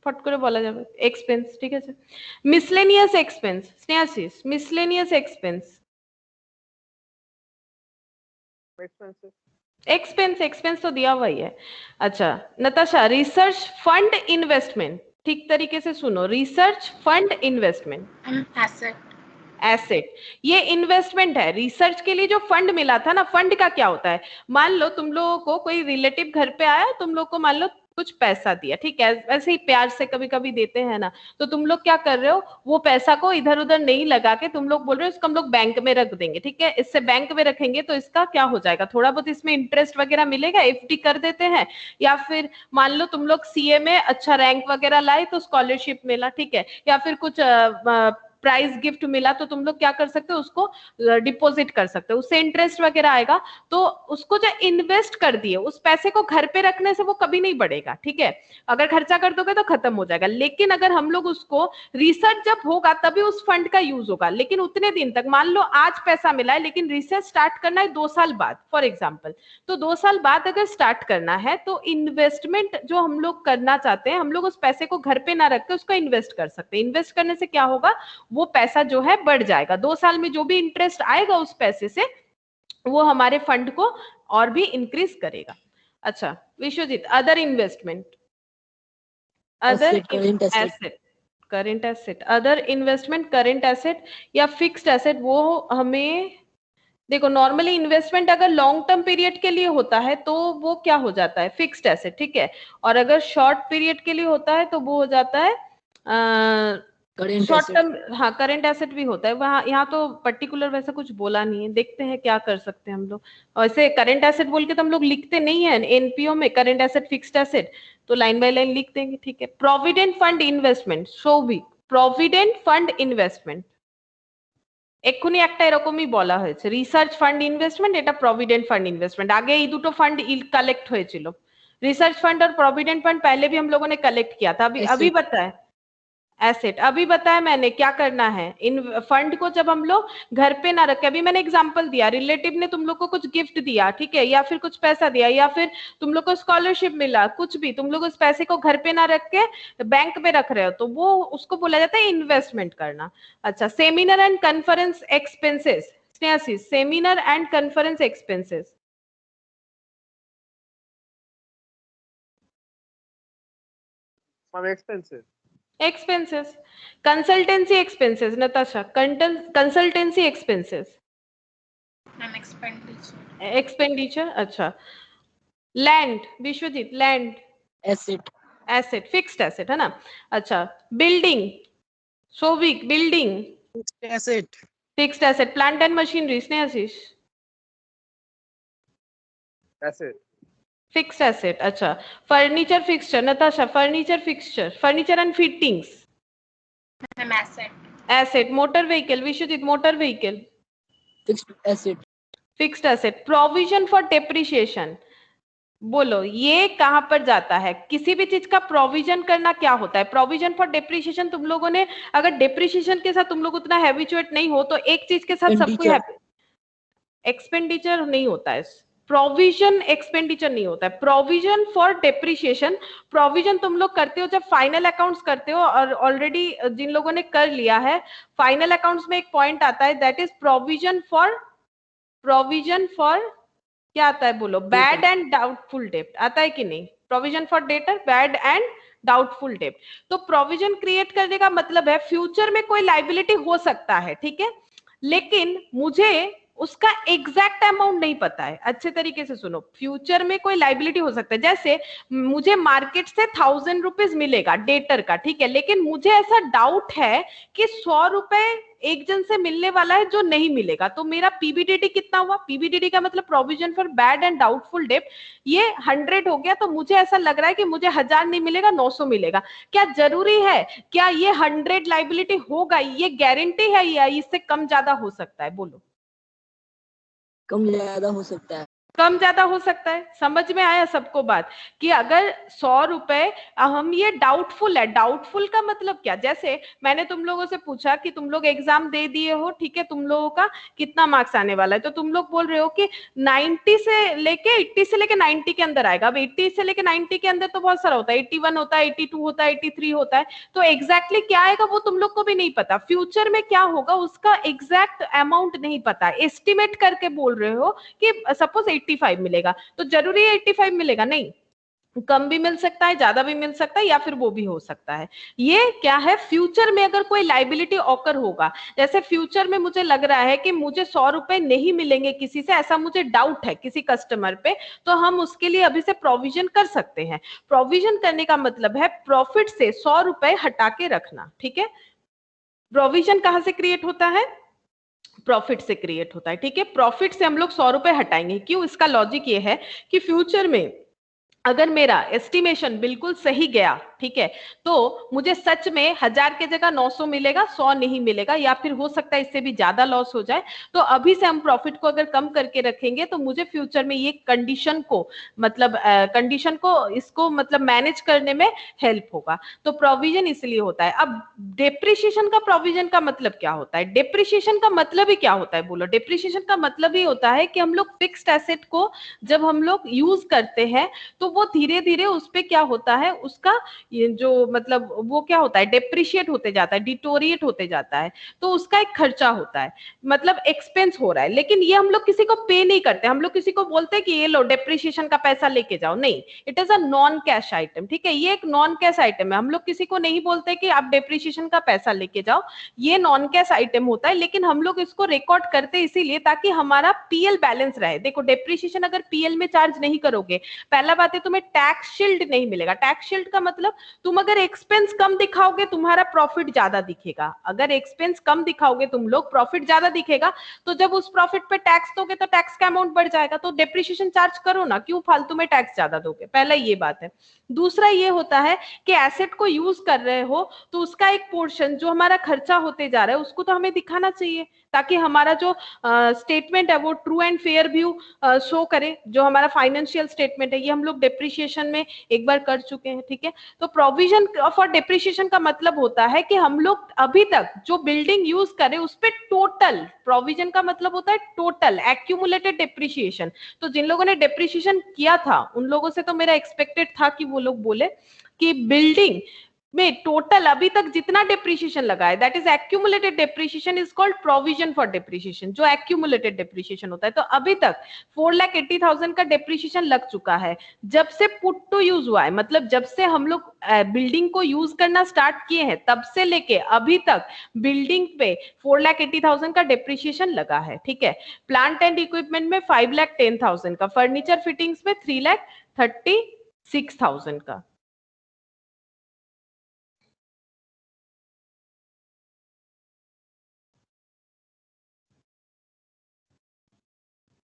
ফট করে বলা যাবে এক্সপেন্স, ঠিক আছে। Miscellaneous expense, Snehashis, miscellaneous expense, expense तो दिया हुआ ही है। अच्छा नताशा, रिसर्च फंड इन्वेस्टमेंट, ठीक तरीके से सुनो, research fund investment, asset, asset. ये इन्वेस्टमेंट है। रिसर्च के लिए जो फंड मिला था ना, फंड का क्या होता है, मान लो तुम लोगों को कोई रिलेटिव घर पे आया, तुम लोग को मान लो कुछ पैसा दिया, ठीक है, ऐसे ही प्यार से कभी कभी देते हैं ना, तो तुम लोग क्या कर रहे हो, वो पैसा को इधर उधर नहीं लगा के तुम लोग बोल रहे हो इसको हम लोग बैंक में रख देंगे, ठीक है, इससे बैंक में रखेंगे तो इसका क्या हो जाएगा, थोड़ा बहुत इसमें इंटरेस्ट वगैरह मिलेगा, एफडी कर देते हैं। या फिर मान लो तुम लोग सीए में अच्छा रैंक वगैरह लाए तो स्कॉलरशिप मिला, ठीक है, या फिर कुछ प्राइज गिफ्ट मिला तो तुम लोग क्या कर सकते हो, उसको डिपॉजिट कर सकते हो, उससे इंटरेस्ट वगैरह आएगा। तो उसको जो इन्वेस्ट कर दिए, उस पैसे को घर पे रखने से वो कभी नहीं बढ़ेगा, ठीक है, अगर खर्चा कर दोगे तो खत्म हो जाएगा। लेकिन अगर हम लोग उसको, रिसर्च जब होगा तभी उस फंड का यूज होगा, लेकिन उतने दिन तक, मान लो आज पैसा मिला है लेकिन रिसर्च स्टार्ट करना है 2 साल बाद फॉर एग्जाम्पल, तो 2 साल बाद अगर स्टार्ट करना है तो इन्वेस्टमेंट जो हम लोग करना चाहते हैं, हम लोग उस पैसे को घर पे ना रख के उसको इन्वेस्ट कर सकते हैं। इन्वेस्ट करने से क्या होगा, वो पैसा जो है बढ़ जाएगा, 2 साल में जो भी इंटरेस्ट आएगा उस पैसे से वो हमारे फंड को और भी इंक्रीज करेगा। अच्छा Biswajit, other investment, other current asset, asset, current asset, other investment, current asset या फिक्स्ड एसेट, वो हमें देखो, नॉर्मली इन्वेस्टमेंट अगर लॉन्ग टर्म पीरियड के लिए होता है तो वो क्या हो जाता है, फिक्स्ड एसेट, ठीक है, और अगर शॉर्ट पीरियड के लिए होता है तो वो हो जाता है करंट शॉर्ट एसेट, टर्म। हाँ, करंट एसेट भी होता है वहाँ, यहाँ तो पर्टिकुलर वैसा कुछ बोला नहीं है, देखते हैं क्या कर सकते हैं हम लोग। वैसे करंट एसेट बोल के तो हम लोग लिखते नहीं है एनपीओ में, करंट एसेट फिक्स्ड एसेट, तो लाइन बाय लाइन लिख देंगे, ठीक है। Provident fund investment, Souvik, provident fund investment এক্ষুনি একটা এরকমই বলা হয়েছে, রিসার্চ ফান্ড ইনভেস্টমেন্ট, এটা প্রভিডেंट फंड इन्वेस्टमेंट। आगे ये দুটো फंड कलेक्ट হয়েছিল, रिसर्च फंड और प्रोविडेंट फंड पहले भी हम लोगों ने कलेक्ट किया था। अभी बताया एसेट, अभी बताया मैंने क्या करना है, इन फंड को जब हम लोग घर पे ना रखे, अभी मैंने एग्जांपल दिया, रिलेटिव ने तुम लोग को कुछ गिफ्ट दिया, ठीक है, या फिर कुछ पैसा दिया, या फिर तुम लोग को स्कॉलरशिप मिला, कुछ भी, तुम लोग उस पैसे को घर पे ना रख के बैंक में रख रहे हो, तो वो उसको बोला जाता है इन्वेस्टमेंट करना। अच्छा, seminar and conference expenses, Snehashish, seminar and conference expenses, some expenses, expenses, consultancy expenses, Natasha, consultancy expenses, An expenditure. expenditure, अच्छा, land, Biswajit, land, asset, asset, fixed asset है ना, अच्छा, building, Soubhik, building, Fixed asset. fixed asset, plant and machinery, Snehashish, asset, fixed asset, अच्छा, furniture fixture, Natasha, furniture fixture, furniture and fittings, An asset. asset, motor vehicle, Biswajit, motor vehicle, fixed asset, fixed asset, provision for depreciation, बोलो ये कहां पर जाता है, किसी भी चीज का प्रोविजन करना क्या होता है, प्रोविजन फॉर डेप्रिसिएशन, तुम लोगों ने अगर डेप्रिसिएशन के साथ तुम लोग उतना हैबिचुएट नहीं हो तो एक चीज के साथ सबको एक्सपेंडिचर नहीं होता है, प्रोविजन एक्सपेंडिचर नहीं होता है, प्रोविजन फॉर डेप्रिसिएशन, प्रोविजन तुम लोग करते हो जब फाइनल अकाउंट्स करते हो, और ऑलरेडी जिन लोगों ने कर लिया है फाइनल अकाउंट्स में एक पॉइंट आता है, दैट इज प्रोविजन फॉर क्या आता है बोलो, बैड एंड डाउटफुल डेब्ट, आता है कि नहीं, provision for debtor, bad and doubtful डेब्ट। तो प्रोविजन क्रिएट करने का मतलब है फ्यूचर में कोई लाइबिलिटी हो सकता है, ठीक है, लेकिन मुझे उसका एग्जैक्ट अमाउंट नहीं पता है, अच्छे तरीके से सुनो, फ्यूचर में कोई लाइबिलिटी हो सकता है, जैसे मुझे मार्केट से 1000 रुपीज मिलेगा डेटर का, ठीक है, लेकिन मुझे ऐसा डाउट है कि 100 रुपए एक जन से मिलने वाला है जो नहीं मिलेगा, तो मेरा पीबीडीटी कितना हुआ, पीबीडीटी का मतलब provision for bad and doubtful डेब्ट, ये 100 हो गया, तो मुझे ऐसा लग रहा है कि मुझे 1000 नहीं मिलेगा, 900 मिलेगा, क्या जरूरी है, क्या ये 100 लाइबिलिटी होगा, ये गारंटी है या इससे कम ज्यादा हो सकता है, बोलो, कम ज्यादा हो सकता है, कम ज्यादा हो सकता है, समझ में आया सबको बात, कि अगर 100 रुपए, हम ये डाउटफुल है, डाउटफुल का मतलब क्या, जैसे मैंने तुम लोगों से पूछा कि तुम लोग एग्जाम दे दिए हो, ठीक है, तुम लोगों का कितना मार्क्स आने वाला है, तो तुम लोग बोल रहे हो कि 80 से लेके 90 के अंदर आएगा। अब 80 से लेके 90 के अंदर तो बहुत सारा होता है, 81 होता है, 82 होता है, 83 होता है, तो एग्जैक्टली क्या आएगा वो तुम लोग को भी नहीं पता, फ्यूचर में क्या होगा उसका एग्जैक्ट अमाउंट नहीं पता, एस्टिमेट करके बोल रहे हो कि सपोज 85 मिलेगा, तो जरूरी है 85 मिलेगा, नहीं, कम भी मिल सकता है, ज्यादा भी मिल सकता है, या फिर वो भी हो सकता है। ये क्या है, फ्यूचर में अगर कोई लाइबिलिटी ऑकर होगा, जैसे फ्यूचर में मुझे लग रहा है कि मुझे 100 रुपए नहीं मिलेंगे किसी से, ऐसा मुझे डाउट है किसी कस्टमर पे, तो हम उसके लिए अभी से प्रोविजन कर सकते हैं। प्रोविजन करने का मतलब है प्रॉफिट से 100 रुपए हटा के रखना, ठीक है। प्रोविजन कहां से क्रिएट होता है, प्रॉफिट से क्रिएट होता है, ठीक है। प्रॉफिट से हम लोग 100 रुपए हटाएंगे, क्यों, इसका लॉजिक ये है कि फ्यूचर में अगर मेरा एस्टिमेशन बिल्कुल सही गया, ठीक है, तो मुझे सच में 1000 के जगह 900 मिलेगा, 100 नहीं मिलेगा, या फिर हो सकता है इससे भी ज्यादा लॉस हो जाए। तो अभी से हम प्रॉफिट को अगर कम करके रखेंगे तो मुझे फ्यूचर में ये कंडीशन को इसको मतलब मैनेज करने में हेल्प होगा। तो प्रोविजन इसलिए होता है। अब डेप्रिसिएशन का प्रोविजन का मतलब क्या होता है, डेप्रिसिएशन का मतलब ही क्या होता है बोलो। डेप्रिसिएशन का मतलब ही होता है कि हम लोग फिक्स्ड एसेट को जब हम लोग यूज करते हैं तो वो धीरे धीरे उस पे क्या होता है, उसका ये जो मतलब वो क्या होता है, डेप्रिशिएट होते जाता है, डिटोरिएट होते जाता है, तो उसका एक खर्चा होता है, मतलब एक्सपेंस हो रहा है। लेकिन ये हम लोग किसी को पे नहीं करते, हम लोग किसी को बोलते हैं कि ये लो डेप्रिशिएशन का पैसा लेके जाओ, नहीं, it is a non cash item, ठीक है। ये एक नॉन कैश आइटम है, हम लोग किसी को नहीं बोलते कि आप डेप्रिशिएशन का पैसा लेके जाओ, ये नॉन कैश आइटम होता है। लेकिन हम लोग इसको रिकॉर्ड करते इसीलिए ताकि हमारा पीएल बैलेंस रहे। देखो डेप्रिशिएशन अगर पीएल में चार्ज नहीं करोगे, पहला बात है तुम्हें टैक्स शील्ड नहीं मिलेगा। टैक्स शील्ड का मतलब तुम अगर एक्सपेंस कम दिखाओगे तुम्हारा प्रॉफिट ज्यादा दिखेगा, अगर एक्सपेंस कम दिखाओगे तुम लोग प्रॉफिट ज्यादा दिखेगा, तो जब उस प्रॉफिट पे टैक्स दोगे तो टैक्स का अमाउंट बढ़ जाएगा। तो डेप्रिसिएशन चार्ज करो ना, क्यों फालतू में टैक्स ज्यादा दोगे, पहला ये बात है। दूसरा ये होता है कि एसेट को यूज कर रहे हो तो उसका एक पोर्शन जो हमारा खर्चा होते जा रहा है उसको तो हमें दिखाना चाहिए, ताकि हमारा जो स्टेटमेंट है वो true and fair view show करे। जो हमारा फाइनेंशियल स्टेटमेंट है ये हम लोग डेप्रिसिएशन में एक बार कर चुके हैं, ठीक है। तो प्रोविजन फॉर डेप्रिसिएशन का मतलब होता है कि हम लोग अभी तक जो बिल्डिंग यूज करें उस पे टोटल, प्रोविजन का मतलब होता है टोटल एक्यूमुलेटेड डेप्रिसिएशन। तो जिन लोगों ने डेप्रिसिएशन किया था उन लोगों से तो मेरा एक्सपेक्टेड था कि वो लोग बोले कि बिल्डिंग में टोटल अभी तक जितना डेप्रिसिएशन लगा है that is accumulated depreciation is called provision for depreciation, जो एक्यूमुलेटेड डेप्रिसिएशन होता है। तो अभी तक 4,80,000 का डेप्रिसिएशन लग चुका है जब से पुट टू यूज हुआ है, मतलब जब से हम लोग बिल्डिंग को यूज करना स्टार्ट किए हैं तब से लेके अभी तक बिल्डिंग पे 4,80,000 का डेप्रिसिएशन लगा है, ठीक है। प्लांट एंड इक्विपमेंट में 5,10,000 का, फर्नीचर फिटिंग्स में 3,36,000 का।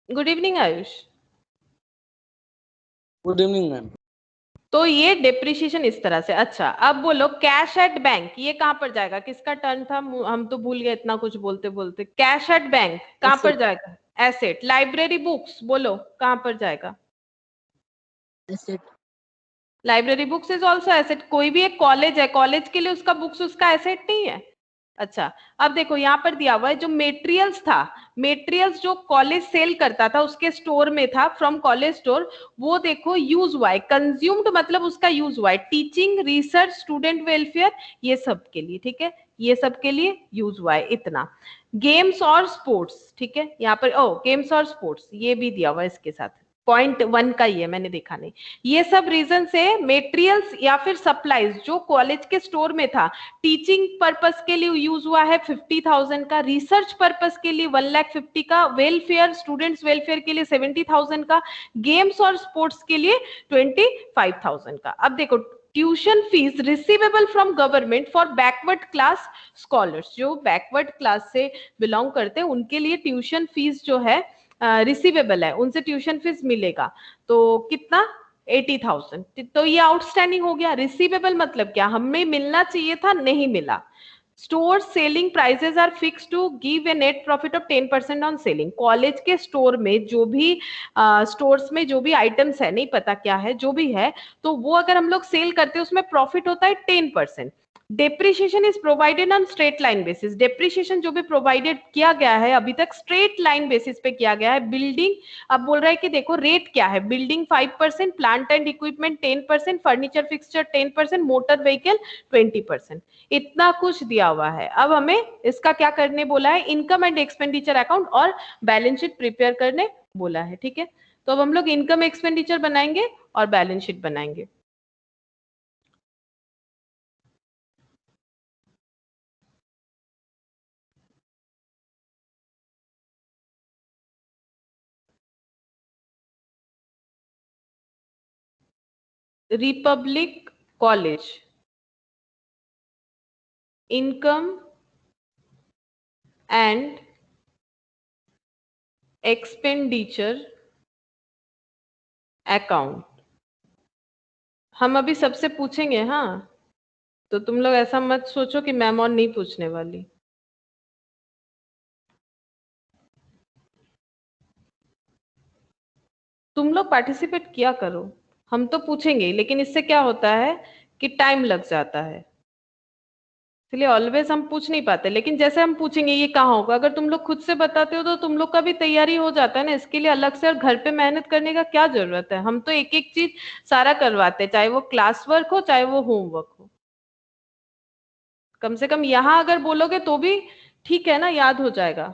Good evening Ayush. Good evening ma'am. तो ये डेप्रिसिएशन इस तरह से। अच्छा अब बोलो कैश एट बैंक, ये कहां पर जाएगा, किसका टर्न था, हम तो भूल गए इतना कुछ बोलते बोलते। कैश एट बैंक कहां पर जाएगा, एसेट। लाइब्रेरी बुक्स बोलो कहां पर जाएगा, asset. Library books is also asset. कोई भी एक कॉलेज है, कॉलेज के लिए उसका बुक्स उसका एसेट नहीं है। अच्छा अब देखो यहाँ पर दिया हुआ है जो मेटेरियल्स था, मेटेरियल्स जो कॉलेज सेल करता था उसके स्टोर में था, फ्रॉम कॉलेज स्टोर, वो देखो यूज हुआ है, कंज्यूम्ड मतलब उसका यूज हुआ है टीचिंग, रिसर्च, स्टूडेंट वेलफेयर, ये सब के लिए, ठीक है, ये सब के लिए यूज हुआ है इतना। गेम्स और स्पोर्ट्स, ठीक है, यहाँ पर गेम्स और स्पोर्ट्स ये भी दिया हुआ है इसके साथ, पॉइंट 1 का ये मैंने देखा नहीं। ये सब रीजन से मेटेरियल्स या फिर सप्लाईज जो कॉलेज के स्टोर में था, टीचिंग पर्पस के लिए यूज हुआ है 50,000 का, रिसर्च पर्पस के लिए 1,50,000 का, वेलफेयर, स्टूडेंट्स वेलफेयर के लिए 70,000 का, गेम्स और स्पोर्ट्स के लिए 25,000 का। अब देखो tuition fees receivable from government for backward class scholars, जो बैकवर्ड क्लास से बिलोंग करते हैं उनके लिए ट्यूशन फीस जो है रिसीवेबल है, उनसे ट्यूशन फीस मिलेगा। तो कितना, 80,000। तो ये आउटस्टैंडिंग हो गया। रिसीवेबल मतलब क्या, हमें मिलना चाहिए था नहीं मिला। Store selling prices are fix to give a net profit of 10% on selling. College के स्टोर में जो भी स्टोर्स में जो भी आइटम्स है, नहीं पता क्या है, जो भी है, तो वो अगर हम लोग सेल करते हैं उसमें प्रॉफिट होता है 10%। Depreciation is provided on straight line basis. Depreciation जो भी प्रोवाइडेड किया गया है अभी तक स्ट्रेट लाइन बेसिस पे किया गया है। बिल्डिंग अब बोल रहा है कि देखो रेट क्या है, building 5%, plant and equipment 10%, furniture fixture 10%, motor vehicle 20%, इतना कुछ दिया हुआ है। अब हमें इसका क्या करने बोला है, इनकम एंड एक्सपेंडिचर अकाउंट और बैलेंस शीट प्रिपेयर करने बोला है, ठीक है। तो अब हम लोग इनकम एक्सपेंडिचर बनाएंगे और बैलेंस शीट बनाएंगे। Republic college, income and expenditure account. हम अभी सबसे पूछेंगे, हाँ, तो तुम लोग ऐसा मत सोचो कि मैम और नहीं पूछने वाली। तुम लोग पार्टिसिपेट किया करो, हम तो पूछेंगे, लेकिन इससे क्या होता है कि टाइम लग जाता है, इसलिए ऑलवेज हम पूछ नहीं पाते। लेकिन जैसे हम पूछेंगे ये कहाँ होगा, अगर तुम लोग खुद से बताते हो तो तुम लोग का भी तैयारी हो जाता है ना, इसके लिए अलग से और घर पे मेहनत करने का क्या जरूरत है। हम तो एक एक चीज सारा करवाते हैं, चाहे वो क्लास वर्क हो चाहे वो होमवर्क हो। कम से कम यहाँ अगर बोलोगे तो भी ठीक है ना, याद हो जाएगा।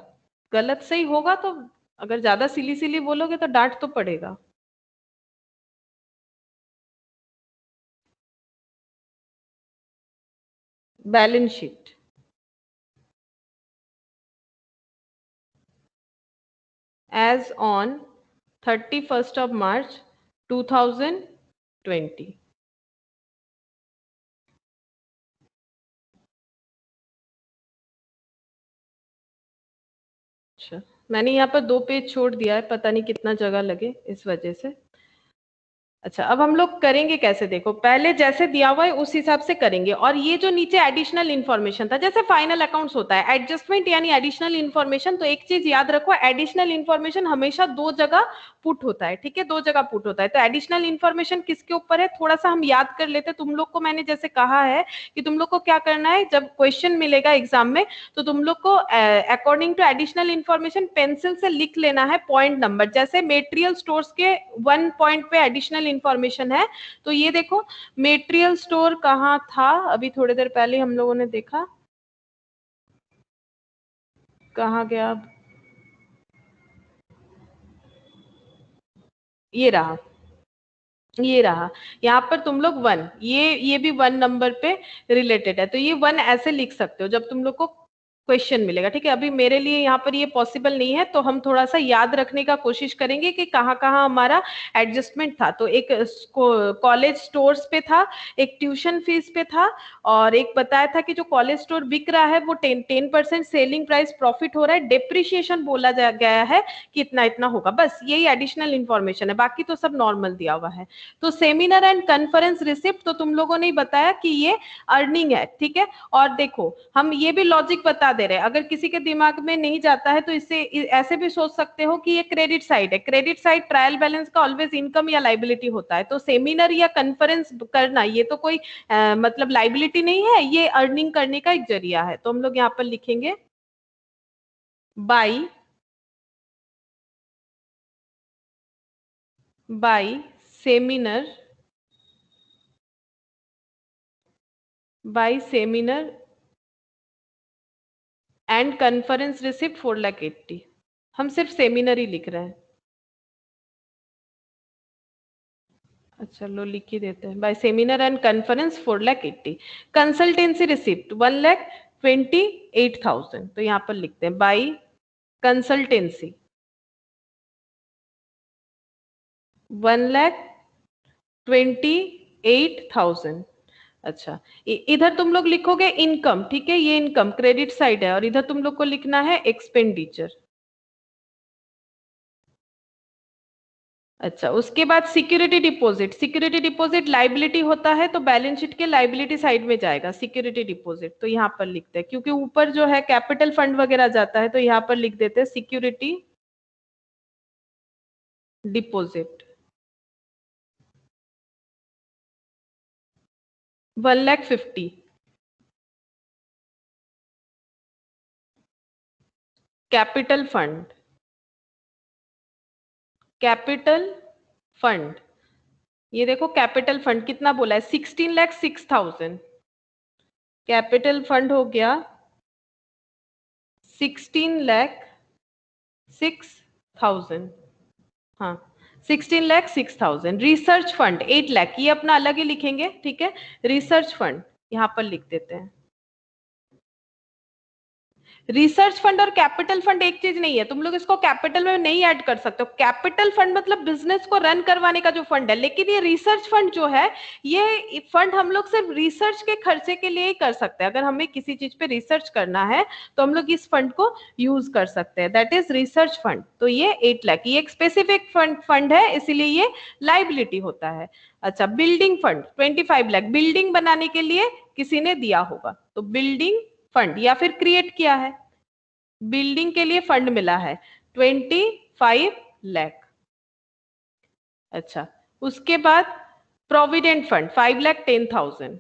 गलत सही होगा तो अगर ज्यादा सिली सिली बोलोगे तो डांट तो पड़ेगा। Balance sheet as on 31st of March 2020। अच्छा, मैंने यहाँ पर 2 पेज छोड़ दिया है, पता नहीं कितना जगह लगे इस वजह से। अच्छा, अब हम लोग करेंगे कैसे, देखो पहले जैसे दिया हुआ है उस हिसाब से करेंगे। और ये जो नीचे एडिशनल इन्फॉर्मेशन था, जैसे फाइनल अकाउंट्स होता है एडजस्टमेंट यानी एडिशनल इन्फॉर्मेशन, तो एक चीज याद रखो, एडिशनल इन्फॉर्मेशन हमेशा 2 जगह पुट होता है, ठीक है, 2 जगह पुट होता है। तो एडिशनल इन्फॉर्मेशन किसके ऊपर है, थोड़ा सा हम याद कर लेते हैं। तुम लोग को मैंने जैसे कहा है कि तुम लोग को क्या करना है, जब क्वेश्चन मिलेगा एग्जाम में तो तुम लोग को according to additional information pencil से लिख लेना है पॉइंट नंबर। जैसे मेटेरियल स्टोर्स के 1 पॉइंट पे एडिशनल इन्फॉर्मेशन है, तो ये देखो मेटेरियल स्टोर कहाँ था, अभी थोड़ी देर पहले हम लोगों ने देखा, कहाँ गया, ये रहा, ये रहा। यहाँ पर तुम लोग 1, ये भी 1 नंबर पे रिलेटेड है, तो ये 1 ऐसे लिख सकते हो जब तुम लोग को क्वेश्चन मिलेगा, ठीक है। अभी मेरे लिए यहाँ पर ये पॉसिबल नहीं है, तो हम थोड़ा सा याद रखने का कोशिश करेंगे कि कहाँ कहाँ हमारा एडजस्टमेंट था। तो एक कॉलेज स्टोर्स पे था, एक ट्यूशन फीस पे था, और एक बताया था कि जो कॉलेज स्टोर बिक रहा है वो 10% सेलिंग प्राइस प्रॉफिट हो रहा है, डेप्रिशिएशन बोला गया है कि इतना इतना होगा, बस यही एडिशनल इन्फॉर्मेशन है, बाकी तो सब नॉर्मल दिया हुआ है। तो सेमिनार एंड कॉन्फ्रेंस रिसिप्ट तो तुम लोगों ने बताया कि ये अर्निंग है, ठीक है। और देखो हम ये भी लॉजिक बता दे रहे हैं, अगर किसी के दिमाग में नहीं जाता है तो इससे ऐसे भी सोच सकते हो कि ये क्रेडिट साइड है, क्रेडिट साइड ट्रायल बैलेंस का ऑलवेज इनकम या लाइबिलिटी होता है। तो सेमिनार या कॉन्फ्रेंस करना ये तो कोई मतलब लाइबिलिटी नहीं है, ये अर्निंग करने का एक जरिया है। तो हम लोग यहाँ पर लिखेंगे by seminar and conference receipt 4,80,000। हम सिर्फ सेमिनार ही लिख रहे हैं। अच्छा लो लिख ही देते हैं, by seminar and conference 4,80,000। Consultancy receipt 1,28,000, तो यहाँ पर लिखते हैं बाय कंसल्टेंसी 1,28,000। अच्छा, इधर तुम लोग लिखोगे इनकम, ठीक है, ये इनकम क्रेडिट साइड है, और इधर तुम लोग को लिखना है एक्सपेंडिचर। अच्छा, उसके बाद security deposit, security deposit liability होता है, तो बैलेंस शीट के लाइबिलिटी साइड में जाएगा सिक्योरिटी डिपॉजिट, तो यहाँ पर लिखते हैं, क्योंकि ऊपर जो है कैपिटल फंड वगैरह जाता है, तो यहाँ पर लिख देते हैं security deposit 1,50,000। Capital fund, capital fund, ये देखो कैपिटल फंड कितना बोला है, 16,06,000। कैपिटल फंड हो गया 16,06,000। हाँ, 16 लाख 6,000। रिसर्च फंड 8 लाख, ये अपना अलग ही लिखेंगे, ठीक है। रिसर्च फंड यहाँ पर लिख देते हैं। रिसर्च फंड और कैपिटल फंड एक चीज नहीं है, तुम लोग इसको कैपिटल में नहीं ऐड कर सकते हो। कैपिटल फंड मतलब बिजनेस को रन करवाने का जो फंड है, लेकिन ये रिसर्च फंड जो है, ये फंड हम लोग सिर्फ रिसर्च के खर्चे के लिए ही कर सकते हैं। अगर हमें किसी चीज पे रिसर्च करना है तो हम लोग इस फंड को यूज कर सकते हैं, दैट इज रिसर्च फंड। तो ये 8 लाख, ये एक स्पेसिफिक फंड है, इसीलिए ये लाइबिलिटी होता है। अच्छा, बिल्डिंग फंड 25 लाख, बिल्डिंग बनाने के लिए किसी ने दिया होगा, तो बिल्डिंग फंड, या फिर क्रिएट किया है, बिल्डिंग के लिए फंड मिला है 25 लाख। अच्छा, उसके बाद प्रोविडेंट फंड 5,10,000,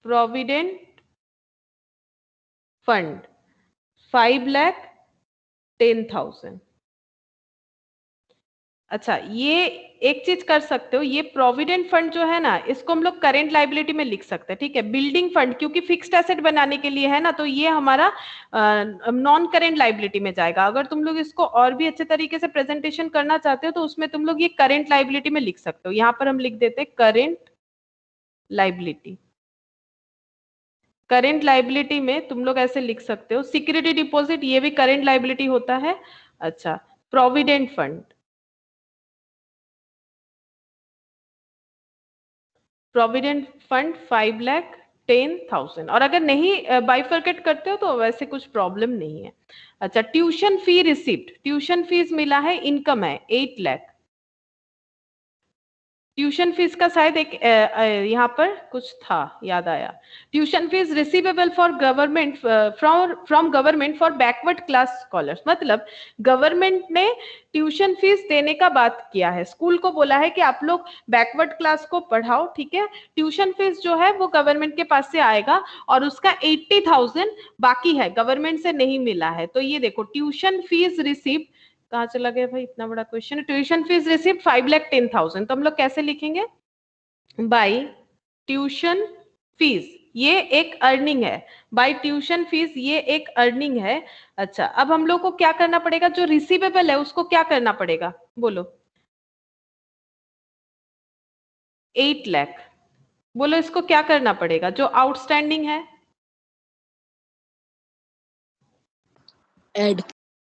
प्रोविडेंट फंड 5,10,000। अच्छा, ये एक चीज कर सकते हो, ये प्रोविडेंट फंड जो है ना, इसको हम लोग करेंट लाइबिलिटी में लिख सकते हैं, ठीक है। बिल्डिंग फंड क्योंकि फिक्स्ड एसेट बनाने के लिए है ना, तो ये हमारा नॉन करेंट लाइबिलिटी में जाएगा। अगर तुम लोग इसको और भी अच्छे तरीके से प्रेजेंटेशन करना चाहते हो तो उसमें तुम लोग ये करेंट लाइबिलिटी में लिख सकते हो। यहाँ पर हम लिख देते हैं करेंट लाइबिलिटी। करेंट लाइबिलिटी में तुम लोग ऐसे लिख सकते हो, सिक्योरिटी डिपॉजिट, ये भी करेंट लाइबिलिटी होता है। अच्छा, प्रोविडेंट फंड, प्रोविडेंट फंड 5,10,000। और अगर नहीं बाइफरकेट करते हो तो वैसे कुछ प्रॉब्लम नहीं है। अच्छा, tuition fee receipt, tuition fees मिला है, इनकम है 8 लाख। ट्यूशन फीस का शायद एक यहाँ पर कुछ था, याद आया। Tuition fees receivable for government from government for backward class scholars, मतलब गवर्नमेंट ने ट्यूशन फीस देने का बात किया है, स्कूल को बोला है कि आप लोग बैकवर्ड क्लास को पढ़ाओ, ठीक है। ट्यूशन फीस जो है वो गवर्नमेंट के पास से आएगा और उसका 80,000 बाकी है, गवर्नमेंट से नहीं मिला है। तो ये देखो, ट्यूशन फीस रिसीव्ड, कहाँ चला गया भाई, इतना बड़ा क्वेश्चन है। ट्यूशन फीस रिसीव्ड 5,10,000, तो हम लोग कैसे लिखेंगे, बाई ट्यूशन फीस, ये एक अर्निंग है, बाई ट्यूशन फीस ये एक अर्निंग है। अच्छा, अब हम लोग को क्या करना पड़ेगा, जो रिसीवेबल है उसको क्या करना पड़ेगा, बोलो। 8 लाख, बोलो इसको क्या करना पड़ेगा, जो आउटस्टैंडिंग है, ऐड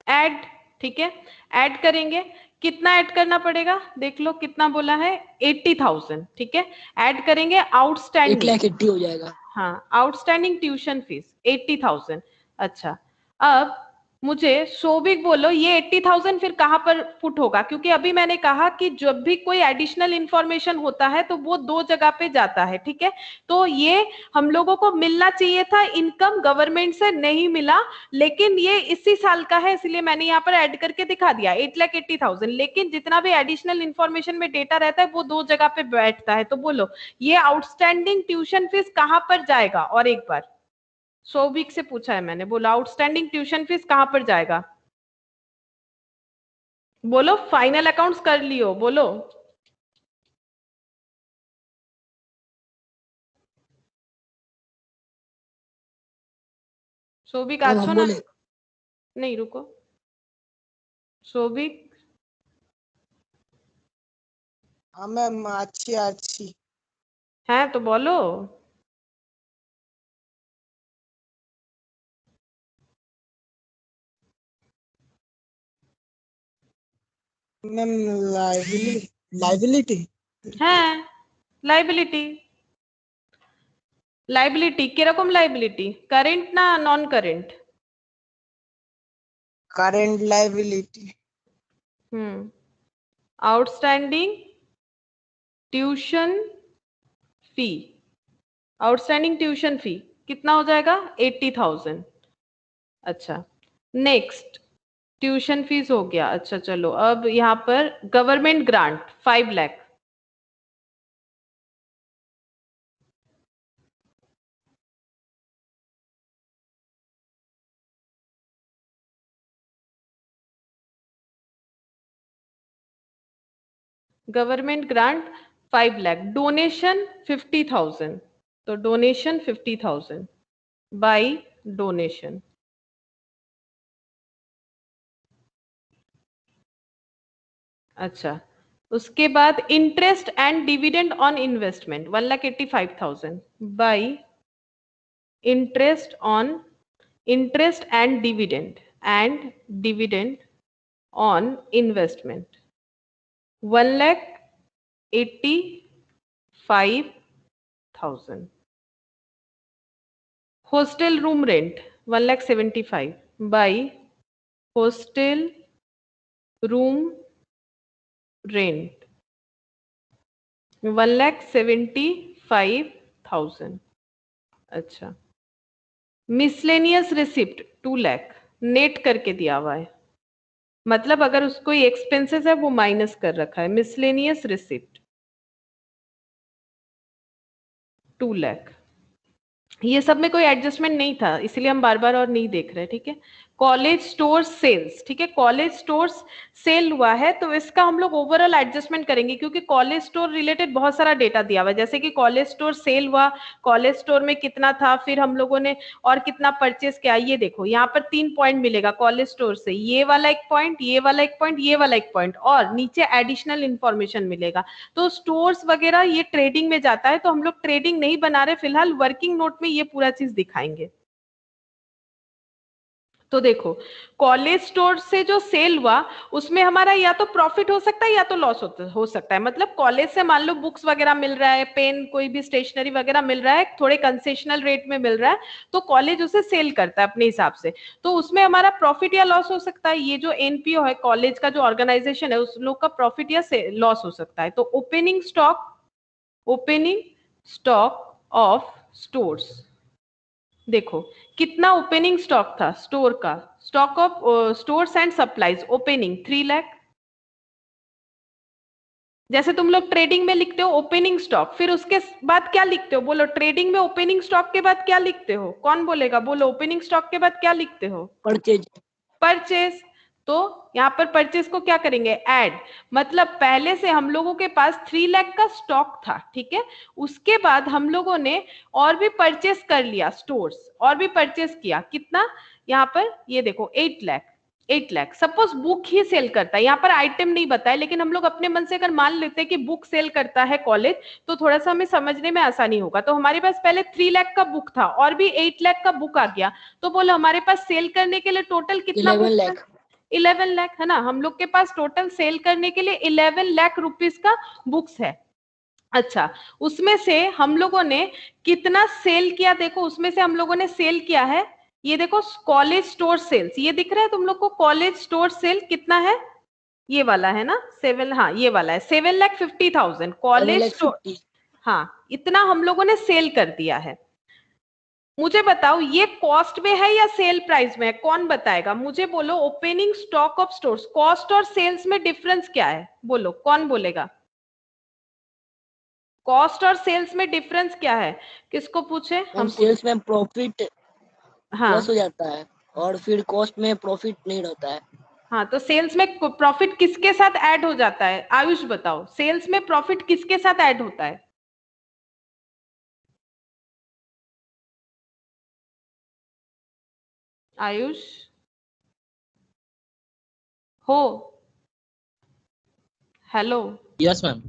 ऐड, ठीक है। ऐड करेंगे, कितना ऐड करना पड़ेगा, देख लो कितना बोला है, 80,000, ठीक है। ऐड करेंगे 8 लाख आउटस्टैंडिंग, 80 हो जाएगा। हाँ, आउटस्टैंडिंग ट्यूशन फीस 80,000। अच्छा, अब मुझे शोभिक बोलो ये 80,000 फिर कहां पर पुट होगा, क्योंकि अभी मैंने कहा कि जब भी कोई एडिशनल इंफॉर्मेशन होता है तो वो दो जगह पे जाता है, ठीक है। तो ये हम लोगों को मिलना चाहिए था, इनकम गवर्नमेंट से नहीं मिला, लेकिन ये इसी साल का है, इसलिए मैंने यहाँ पर ऐड करके दिखा दिया 8,80,000। लेकिन जितना भी एडिशनल इंफॉर्मेशन में डेटा रहता है वो दो जगह पे बैठता है। तो बोलो ये आउटस्टैंडिंग ट्यूशन फीस कहां पर जाएगा, और एक बार सौभिक से पूछा है मैंने, बोला आउटस्टैंडिंग ट्यूशन फीस कहां पर जाएगा, बोलो। फाइनल अकाउंट्स कर लियो, बोलो। सौभिक आज हम सुना, बोले नहीं रुको, सौभिक हाँ मैम, अच्छी अच्छी। है तो बोलो। मैम लाइबिलिटी है लाइबिलिटी, लाइबिलिटी किरकम लाइबिलिटी, करेंट ना non current, current liability outstanding tuition fee, outstanding tuition fee कितना हो जाएगा, 80,000। अच्छा, नेक्स्ट ट्यूशन फीस हो गया। अच्छा चलो, अब यहाँ पर government grant 5 lakh, government grant 5 lakh, donation 50,000, तो डोनेशन 50,000 बाई डोनेशन, अच्छा, उसके बाद interest and dividend on investment 1,85,000 by interest and dividend on investment 1,85,000. Hostel room rent 1,75,000 by hostel room rent 1,75,000. अच्छा, मिसलेनियस रिसिप्ट 2 लाख नेट करके दिया हुआ है, मतलब अगर उसको एक्सपेंसेस है वो माइनस कर रखा है. Miscellaneous receipt 2 lakh. ये सब में कोई एडजस्टमेंट नहीं था, इसलिए हम बार बार और नहीं देख रहे. ठीक है, कॉलेज स्टोर सेल्स. ठीक है, कॉलेज स्टोर्स सेल हुआ है तो इसका हम लोग ओवरऑल एडजस्टमेंट करेंगे, क्योंकि कॉलेज स्टोर रिलेटेड बहुत सारा डेटा दिया हुआ है, जैसे कि कॉलेज स्टोर सेल हुआ, कॉलेज स्टोर में कितना था, फिर हम लोगों ने और कितना परचेस किया. ये देखो यहाँ पर 3 पॉइंट मिलेगा कॉलेज स्टोर से, ये वाला एक पॉइंट, ये वाला एक पॉइंट, ये वाला एक पॉइंट, और नीचे एडिशनल इंफॉर्मेशन मिलेगा. तो स्टोर्स वगैरह ये ट्रेडिंग में जाता है, तो हम लोग ट्रेडिंग नहीं बना रहे फिलहाल, वर्किंग नोट में ये पूरा चीज दिखाएंगे. तो देखो, कॉलेज स्टोर से जो सेल हुआ उसमें हमारा या तो प्रॉफिट हो सकता है या तो लॉस हो सकता है. मतलब कॉलेज से मान लो बुक्स वगैरह मिल रहा है, पेन, कोई भी स्टेशनरी वगैरह मिल रहा है, थोड़े कंसेशनल रेट में मिल रहा है, तो कॉलेज उसे सेल करता है अपने हिसाब से, तो उसमें हमारा प्रॉफिट या लॉस हो सकता है. ये जो एनपीओ है, कॉलेज का जो ऑर्गेनाइजेशन है, उस लोग का प्रॉफिट या लॉस हो सकता है. तो ओपनिंग स्टॉक ऑफ स्टोर्स, देखो कितना ओपनिंग स्टॉक था स्टोर का, stock of stores and supplies opening 3 lakh. जैसे तुम लोग ट्रेडिंग में लिखते हो ओपनिंग स्टॉक, फिर उसके बाद क्या लिखते हो, बोलो. ट्रेडिंग में ओपनिंग स्टॉक के बाद क्या लिखते हो, कौन बोलेगा, बोलो. ओपनिंग स्टॉक के बाद क्या लिखते हो, परचेज. तो यहाँ पर परचेज को क्या करेंगे, ऐड. मतलब पहले से हम लोगों के पास 3 लाख का स्टॉक था. ठीक है, उसके बाद हम लोगों ने और भी परचेस कर लिया, स्टोर्स और भी परचेस किया. कितना, यहाँ पर ये देखो 8 लाख. सपोज बुक ही सेल करता है, यहाँ पर आइटम नहीं बताया, लेकिन हम लोग अपने मन से अगर मान लेते हैं कि बुक सेल करता है कॉलेज, तो थोड़ा सा हमें समझने में आसानी होगा. तो हमारे पास पहले 3 लाख का बुक था और भी 8 लाख का बुक आ गया, तो बोलो हमारे पास सेल करने के लिए टोटल कितना, 11 लाख. 11 लाख है ना. हम लोग के पास टोटल सेल करने के लिए 11 लाख रुपीस का बुक्स है. अच्छा, उसमें से हम लोगों ने कितना सेल किया, देखो उसमें से हम लोगों ने सेल किया है, ये देखो कॉलेज स्टोर सेल्स, ये दिख रहा है तुम लोग को. कॉलेज स्टोर सेल कितना है, ये वाला है ना 7, हाँ ये वाला है 7,50,000 कॉलेज स्टोर. हाँ, इतना हम लोगों ने सेल कर दिया है. मुझे बताओ ये कॉस्ट में है या सेल प्राइस में है, कौन बताएगा मुझे, बोलो. Opening stock of stores, cost और सेल्स में डिफरेंस क्या है, बोलो, कौन बोलेगा. कॉस्ट और सेल्स में डिफरेंस क्या है, किसको पूछे, हम सेल्स में प्रॉफिट हाँ लॉस हो जाता है और फिर कॉस्ट में प्रॉफिट नहीं रहता है. हाँ, तो सेल्स में प्रॉफिट किसके साथ ऐड हो जाता है, आयुष बताओ. सेल्स में प्रॉफिट किसके साथ ऐड होता है, आयुष हो, हेलो. Yes ma'am.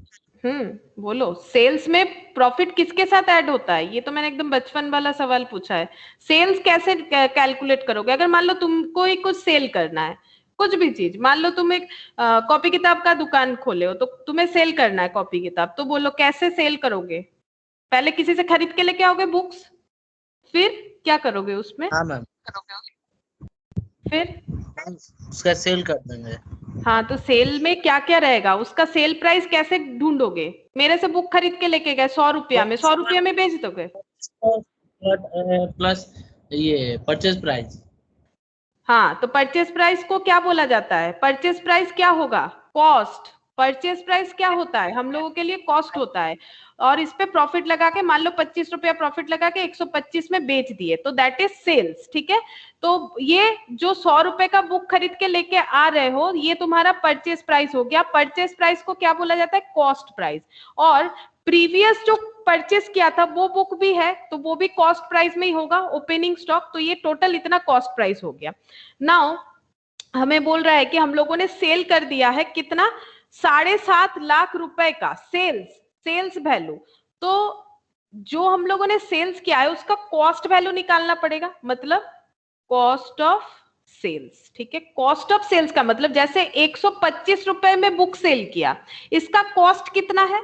बोलो. सेल्स में प्रॉफिट किसके साथ ऐड होता है, ये तो मैंने एकदम बचपन वाला सवाल पूछा है. सेल्स कैसे कैलकुलेट करोगे, अगर मान लो तुमको ही कुछ सेल करना है, कुछ भी चीज, मान लो तुम एक कॉपी किताब का दुकान खोले हो, तो तुम्हें सेल करना है कॉपी किताब, तो बोलो कैसे सेल करोगे, पहले किसी से खरीद के लेके आओगे बुक्स, फिर क्या करोगे उसमें, हाँ मैम, फिर उसका सेल कर देंगे. हाँ, तो सेल में क्या क्या रहेगा, उसका सेल प्राइस कैसे ढूंढोगे, मेरे से बुक खरीद के लेके गए 100 रुपया में, 100 रुपया में बेच दोगे, प्लस ये परचेज प्राइस. हाँ, तो परचेस प्राइस को क्या बोला जाता है, परचेस प्राइस क्या होगा, कॉस्ट. परचेस प्राइस क्या होता है, हम लोगों के लिए कॉस्ट होता है, और इस पे प्रॉफिट लगा के, मान लो 25 रुपया प्रॉफिट लगा के 125 में बेच दिए, तो दैट इज सेल्स. ठीक है, तो ये जो 100 रुपए का बुक खरीद के लेके आ रहे हो, ये तुम्हारा परचेस प्राइस हो गया. परचेस प्राइस को क्या बोला जाता है, कॉस्ट प्राइस. और प्रीवियस जो परचेस किया था वो बुक भी है, तो वो भी कॉस्ट प्राइस में ही होगा, ओपनिंग स्टॉक. तो ये टोटल इतना कॉस्ट प्राइस हो गया. नाउ हमें बोल रहा है कि हम लोगों ने सेल कर दिया है कितना, 7.5 लाख रुपए का सेल्स वैल्यू, तो जो हम लोगों ने सेल्स किया है उसका कॉस्ट वैल्यू निकालना पड़ेगा, मतलब कॉस्ट ऑफ सेल्स। ठीक है, कॉस्ट ऑफ सेल्स का मतलब जैसे 125 रुपए में बुक सेल किया, इसका कॉस्ट कितना है?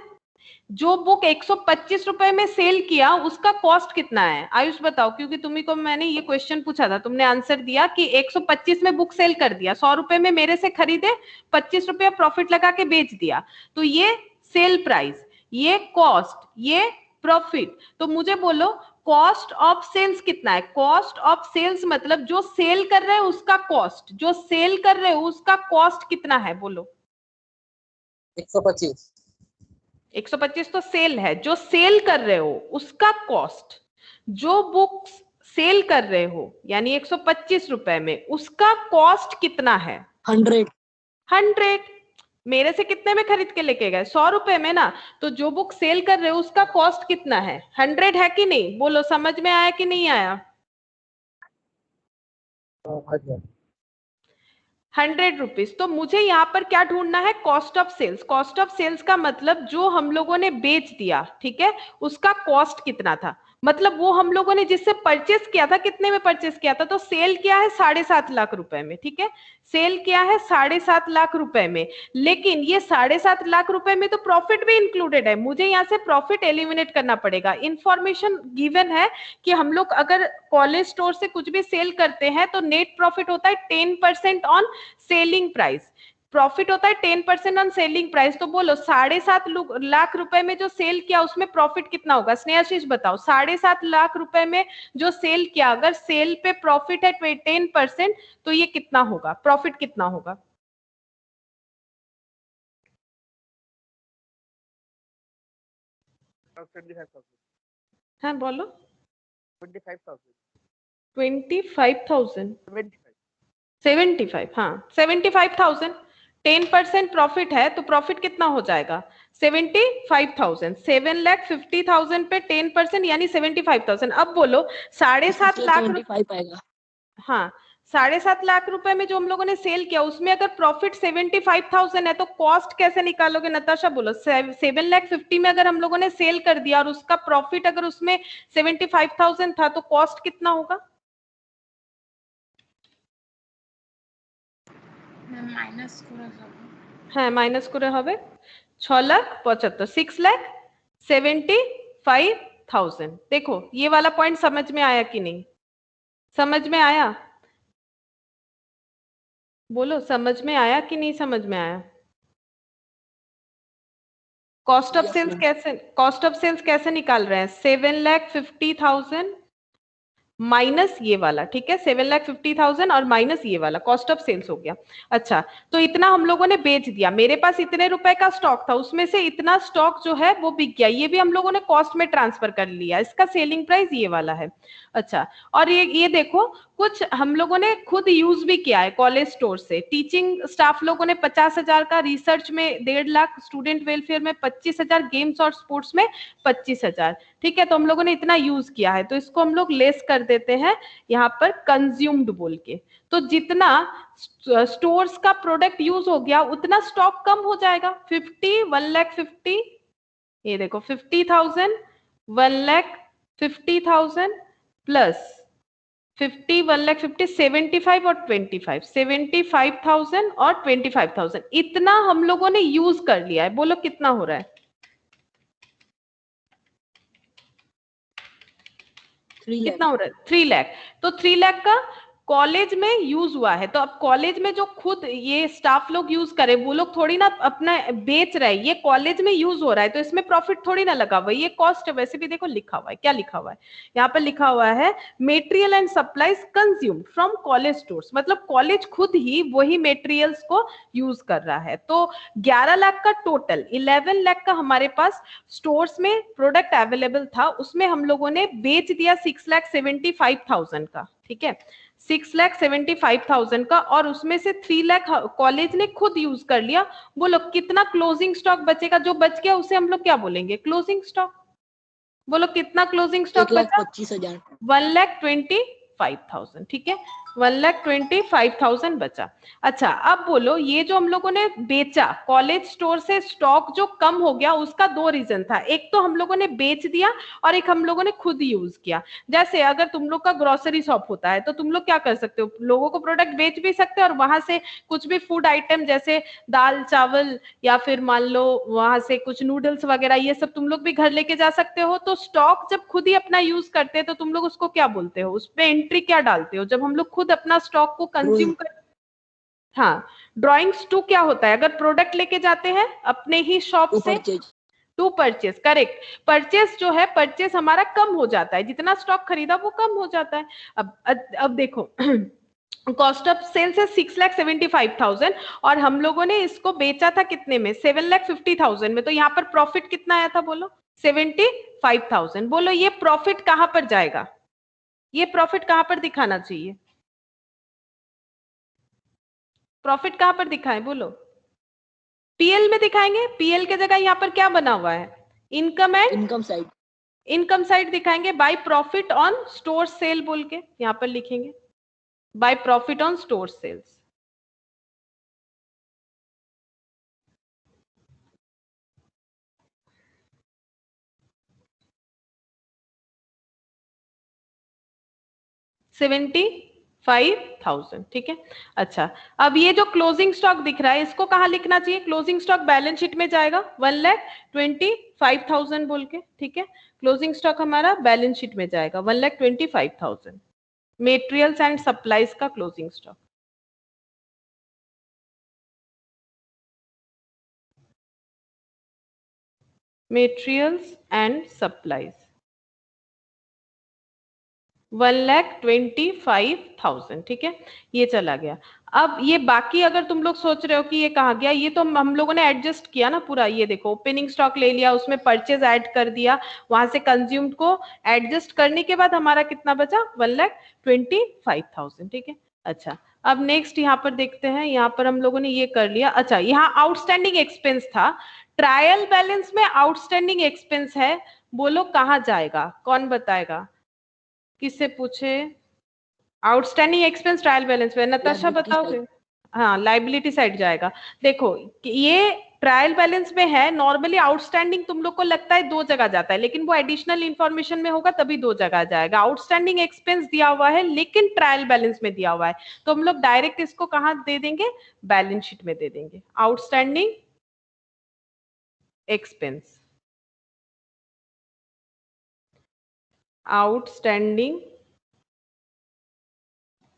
जो बुक 125 रुपए में सेल किया उसका कॉस्ट कितना है? आयुष बताओ, क्योंकि तुम्ही को मैंने ये क्वेश्चन पूछा था, तुमने आंसर दिया कि 125 में बुक सेल कर दिया, 100 रुपए में मेरे से खरीदे, 25 रुपया प्रॉफिट लगा के बेच दिया, तो ये सेल प्राइस, ये कॉस्ट, ये प्रॉफिट। तो मुझे बोलो कॉस्ट ऑफ सेल्स कितना है? कॉस्ट ऑफ सेल्स मतलब जो सेल कर रहे हो उसका कॉस्ट, जो सेल कर रहे हो उसका कॉस्ट कितना है? बोलो। 125। 125 तो सेल है, जो सेल कर रहे हो उसका कॉस्ट, जो बुक सेल कर रहे हो यानी 125 रुपए में, उसका कॉस्ट कितना है? 100। मेरे से कितने में खरीद के लेके गए? 100 रुपए में ना, तो जो बुक सेल कर रहे हो उसका कॉस्ट कितना है? 100 है कि नहीं? बोलो, समझ में आया कि नहीं आया? 100 रुपीज। तो मुझे यहाँ पर क्या ढूंढना है? Cost of sales. Cost of sales का मतलब जो हम लोगों ने बेच दिया, ठीक है, उसका कॉस्ट कितना था, मतलब वो हम लोगों ने जिससे परचेस किया था कितने में परचेस किया था? तो सेल किया है 7.5 लाख रुपए में, ठीक है, सेल किया है 7.5 लाख रुपए में, लेकिन ये 7.5 लाख रुपए में तो प्रॉफिट भी इंक्लूडेड है, मुझे यहाँ से प्रॉफिट एलिमिनेट करना पड़ेगा। इंफॉर्मेशन गिवन है कि हम लोग अगर कॉलेज स्टोर से कुछ भी सेल करते हैं तो नेट प्रॉफिट होता है 10% ऑन सेलिंग प्राइस, प्रॉफिट होता है 10% ऑन सेलिंग प्राइस। तो बोलो 7.5 लाख रुपए में जो सेल किया उसमें प्रॉफिट कितना होगा? स्नेहाशीष बताओ, 7.5 लाख रुपए में जो सेल किया, अगर सेल पे प्रॉफिट है 10%, तो ये कितना होगा? प्रॉफिट कितना होगा? हाँ बोलो। 25,000 75, हाँ 75,000। 10% प्रॉफिट है तो प्रॉफिट कितना हो जाएगा? 75,000। 7,50,000 पे 10% यानी 75,000। अब बोलो 7.5 लाख आएगा। हाँ 7.5 लाख रुपए में जो हम लोगों ने सेल किया उसमें अगर प्रॉफिट 75,000 है तो कॉस्ट कैसे निकालोगे? नताशा बोलो। 7,50,000 में अगर हम लोगों ने सेल कर दिया और उसका प्रॉफिट अगर उसमें 75,000 था तो कॉस्ट कितना होगा? माइनस করে যাব। হ্যাঁ মাইনাস করে হবে 6,75,000, 6,75,000। देखो ये वाला पॉइंट समझ में आया कि नहीं? समझ में आया? बोलो समझ में आया कि नहीं समझ में आया? कॉस्ट ऑफ सेल्स कैसे निकाल रहे हैं? 7,50,000 माइनस ये वाला, ठीक है, 7,50,000 और माइनस ये वाला कॉस्ट ऑफ सेल्स हो गया। अच्छा, तो इतना हम लोगों ने बेच दिया, मेरे पास इतने रुपए का स्टॉक था, उसमें से इतना स्टॉक जो है वो बिक गया, ये भी हम लोगों ने कॉस्ट में ट्रांसफर कर लिया, इसका सेलिंग प्राइस ये वाला है। अच्छा, और ये देखो कुछ हम लोगों ने खुद यूज भी किया है कॉलेज स्टोर से। टीचिंग स्टाफ लोगों ने 50,000 का, रिसर्च में 1.5 लाख, स्टूडेंट वेलफेयर में 25,000, गेम्स और स्पोर्ट्स में 25,000। ठीक है, तो हम लोगों ने इतना यूज किया है, तो इसको हम लोग लेस कर देते हैं यहाँ पर कंज्यूम्ड बोल के। तो जितना स्टोर्स का प्रोडक्ट यूज हो गया उतना स्टॉक कम हो जाएगा। 50, 1,50,000, ये देखो 50,000, 1,50,000 प्लस 50, 1,50,000, 75 और 25, 75,000 और 25,000, इतना हम लोगों ने यूज कर लिया है। बोलो कितना हो रहा है? 3 कितना हो रहा है? 3 लाख। तो 3 लाख का कॉलेज में यूज हुआ है, तो अब कॉलेज में जो खुद ये स्टाफ लोग यूज करे वो लोग थोड़ी ना अपना बेच रहे हैं, ये कॉलेज में यूज हो रहा है, तो इसमें प्रॉफिट थोड़ी ना लगा हुआ है, ये कॉस्ट है। वैसे भी देखो लिखा हुआ है, क्या लिखा हुआ है यहाँ पर? लिखा हुआ है material and supplies consumed from college stores, मतलब कॉलेज खुद ही वही मेटेरियल्स को यूज कर रहा है। तो 11 लाख का टोटल, 11 लाख का हमारे पास स्टोर्स में प्रोडक्ट अवेलेबल था, उसमें हम लोगों ने बेच दिया 6,75,000 का, ठीक है, 6,75,000 का, और उसमें से 3 लाख कॉलेज ने खुद यूज कर लिया। बोलो कितना क्लोजिंग स्टॉक बचेगा? जो बच गया उसे हम लोग क्या बोलेंगे? Closing stock. बोलो कितना क्लोजिंग स्टॉक बचा? 1,25,000। 1,25,000, ठीक है, 1,25,000 बचा। अच्छा अब बोलो, ये जो हम लोगों ने बेचा कॉलेज स्टोर से स्टॉक जो कम हो गया, उसका दो रीजन था। एक तो हम लोगों ने बेच दिया और एक हम लोगों ने खुद यूज किया। जैसे अगर तुम लोग का ग्रोसरी शॉप होता है तो तुम लोग क्या कर सकते हो, लोगों को प्रोडक्ट बेच भी सकते हो और वहां से कुछ भी फूड आइटम जैसे दाल चावल या फिर मान लो वहां से कुछ नूडल्स वगैरह ये सब तुम लोग भी घर लेके जा सकते हो। तो स्टॉक जब खुद ही अपना यूज करते हैं तो तुम लोग उसको क्या बोलते हो, उस पे एंट्री क्या डालते हो जब हम लोग खुद अपना स्टॉक को कंज्यूम कर। हाँ, ड्रॉइंग्स टू क्या होता है, अगर प्रोडक्ट लेके जाते हैं अपने ही शॉप टू से, purchase. To purchase, correct. Purchase जो है, परचेस हमारा कम हो जाता है, जितना स्टॉक खरीदा वो कम हो जाता है। अब देखो कॉस्ट ऑफ सेल्स है 6,75,000 और हम लोगों ने इसको बेचा था कितने में, 7,50,000 में। तो यहाँ पर प्रॉफिट कितना आया था बोलो, 75,000। बोलो ये प्रॉफिट कहां पर जाएगा, ये प्रॉफिट कहां पर दिखाना चाहिए, प्रॉफिट कहां पर दिखाएं बोलो, पीएल में दिखाएंगे। पीएल के जगह यहाँ पर क्या बना हुआ है, income and income side. Income side दिखाएंगे। By profit on store sale बोल के यहाँ पर लिखेंगे, by profit on store sales. $75,000, ठीक है। अच्छा अब ये जो क्लोजिंग स्टॉक दिख रहा है इसको कहाँ लिखना चाहिए, क्लोजिंग स्टॉक बैलेंस शीट में जाएगा 1,25,000 बोल के, ठीक है। क्लोजिंग स्टॉक हमारा बैलेंस शीट में जाएगा 1,25,000, मेटेरियल्स एंड सप्लाईज का closing stock. Materials and supplies 1,25,000, ठीक है, ये चला गया। अब ये बाकी अगर तुम लोग सोच रहे हो कि ये कहाँ गया, ये तो हम लोगों ने एडजस्ट किया ना पूरा। ये देखो ओपनिंग स्टॉक ले लिया, उसमें परचेज ऐड कर दिया, वहां से कंज्यूम्ड को एडजस्ट करने के बाद हमारा कितना बचा, 1,25,000, ठीक है। अच्छा अब नेक्स्ट यहाँ पर देखते हैं, यहाँ पर हम लोगों ने ये कर लिया। अच्छा यहाँ आउटस्टैंडिंग एक्सपेंस था, ट्रायल बैलेंस में आउटस्टैंडिंग एक्सपेंस है, बोलो कहाँ जाएगा, कौन बताएगा, किससे पूछे, आउटस्टैंडिंग एक्सपेंस ट्रायल बैलेंस में, नताशा Liability बताओगे। side। हाँ लाइबिलिटी साइड जाएगा। देखो ये ट्रायल बैलेंस में है, नॉर्मली आउटस्टैंडिंग तुम लोग को लगता है दो जगह जाता है, लेकिन वो एडिशनल इंफॉर्मेशन में होगा तभी दो जगह जाएगा। आउटस्टैंडिंग एक्सपेंस दिया हुआ है लेकिन ट्रायल बैलेंस में दिया हुआ है, तो हम लोग डायरेक्ट इसको कहाँ दे देंगे, बैलेंस शीट में दे देंगे, आउटस्टैंडिंग एक्सपेंस, आउटस्टैंडिंग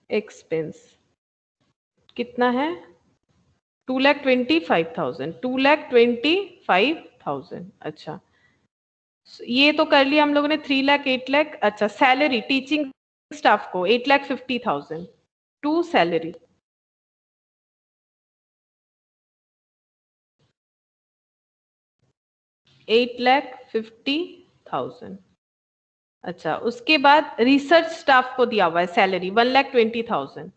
एक्सपेंस कितना है, 2,25,000, 2,25,000। अच्छा ये तो कर लिया हम लोगों ने, 3 लाख 8 लाख। अच्छा सैलरी टीचिंग स्टाफ को 8,50,000 टू सैलरी, $8,50,000। अच्छा उसके बाद रिसर्च स्टाफ को दिया हुआ है salary 1,20,000,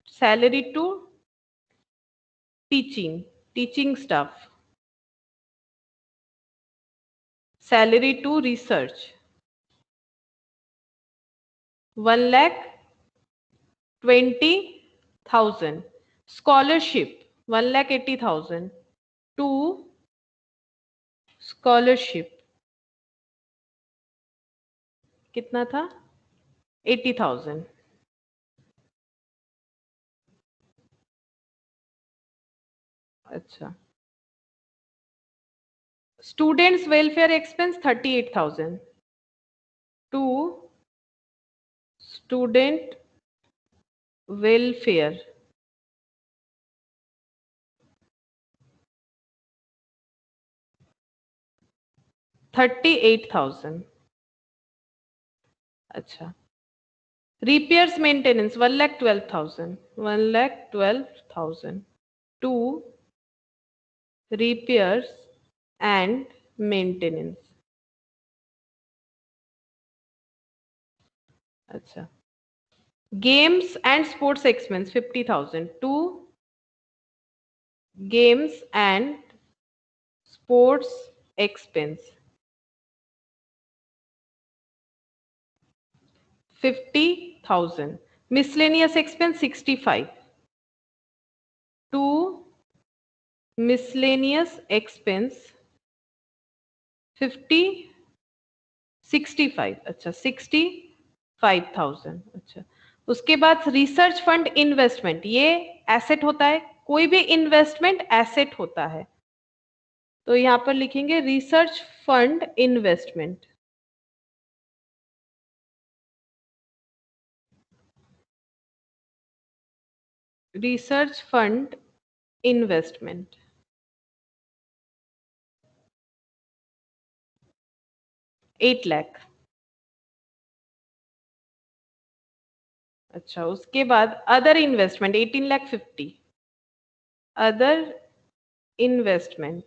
salary to teaching staff, salary to research 1,20,000, scholarship 1,80,000 to scholarship कितना था, 80,000। अच्छा students welfare expense 38,000 to student welfare, $38,000। अच्छा repairs maintenance 1,12,000, 1,12,000 to repairs and maintenance। अच्छा games and sports expense 50,000 to games and sports expense 50,000। Miscellaneous expense 65 to miscellaneous expense 65 अच्छा 65,000 अच्छा। उसके बाद research fund investment, ये एसेट होता है, कोई भी इन्वेस्टमेंट एसेट होता है, तो यहां पर लिखेंगे research fund investment. Research fund investment 8 lakh अच्छा। उसके बाद other investment 18,50,000 other investment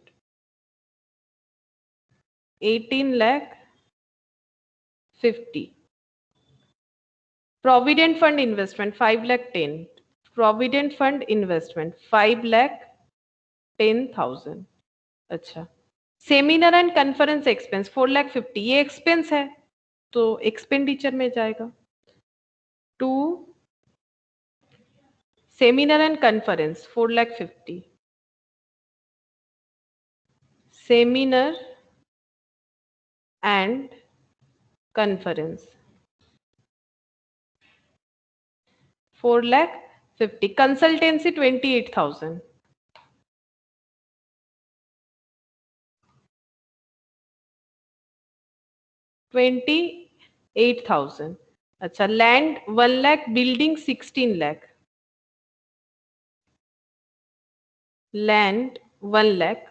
18,50,000 provident fund investment 5,10,000 provident fund investment 5,10,000 अच्छा। सेमिनार एंड कॉन्फ्रेंस एक्सपेंस 4,50,000 ये एक्सपेंस है तो एक्सपेंडिचर में जाएगा। To seminar and conference 4,50,000 seminar and conference 4,50,000 consultancy 28,000 28,000 अच्छा। Land 1 lakh building 16 lakh land 1 lakh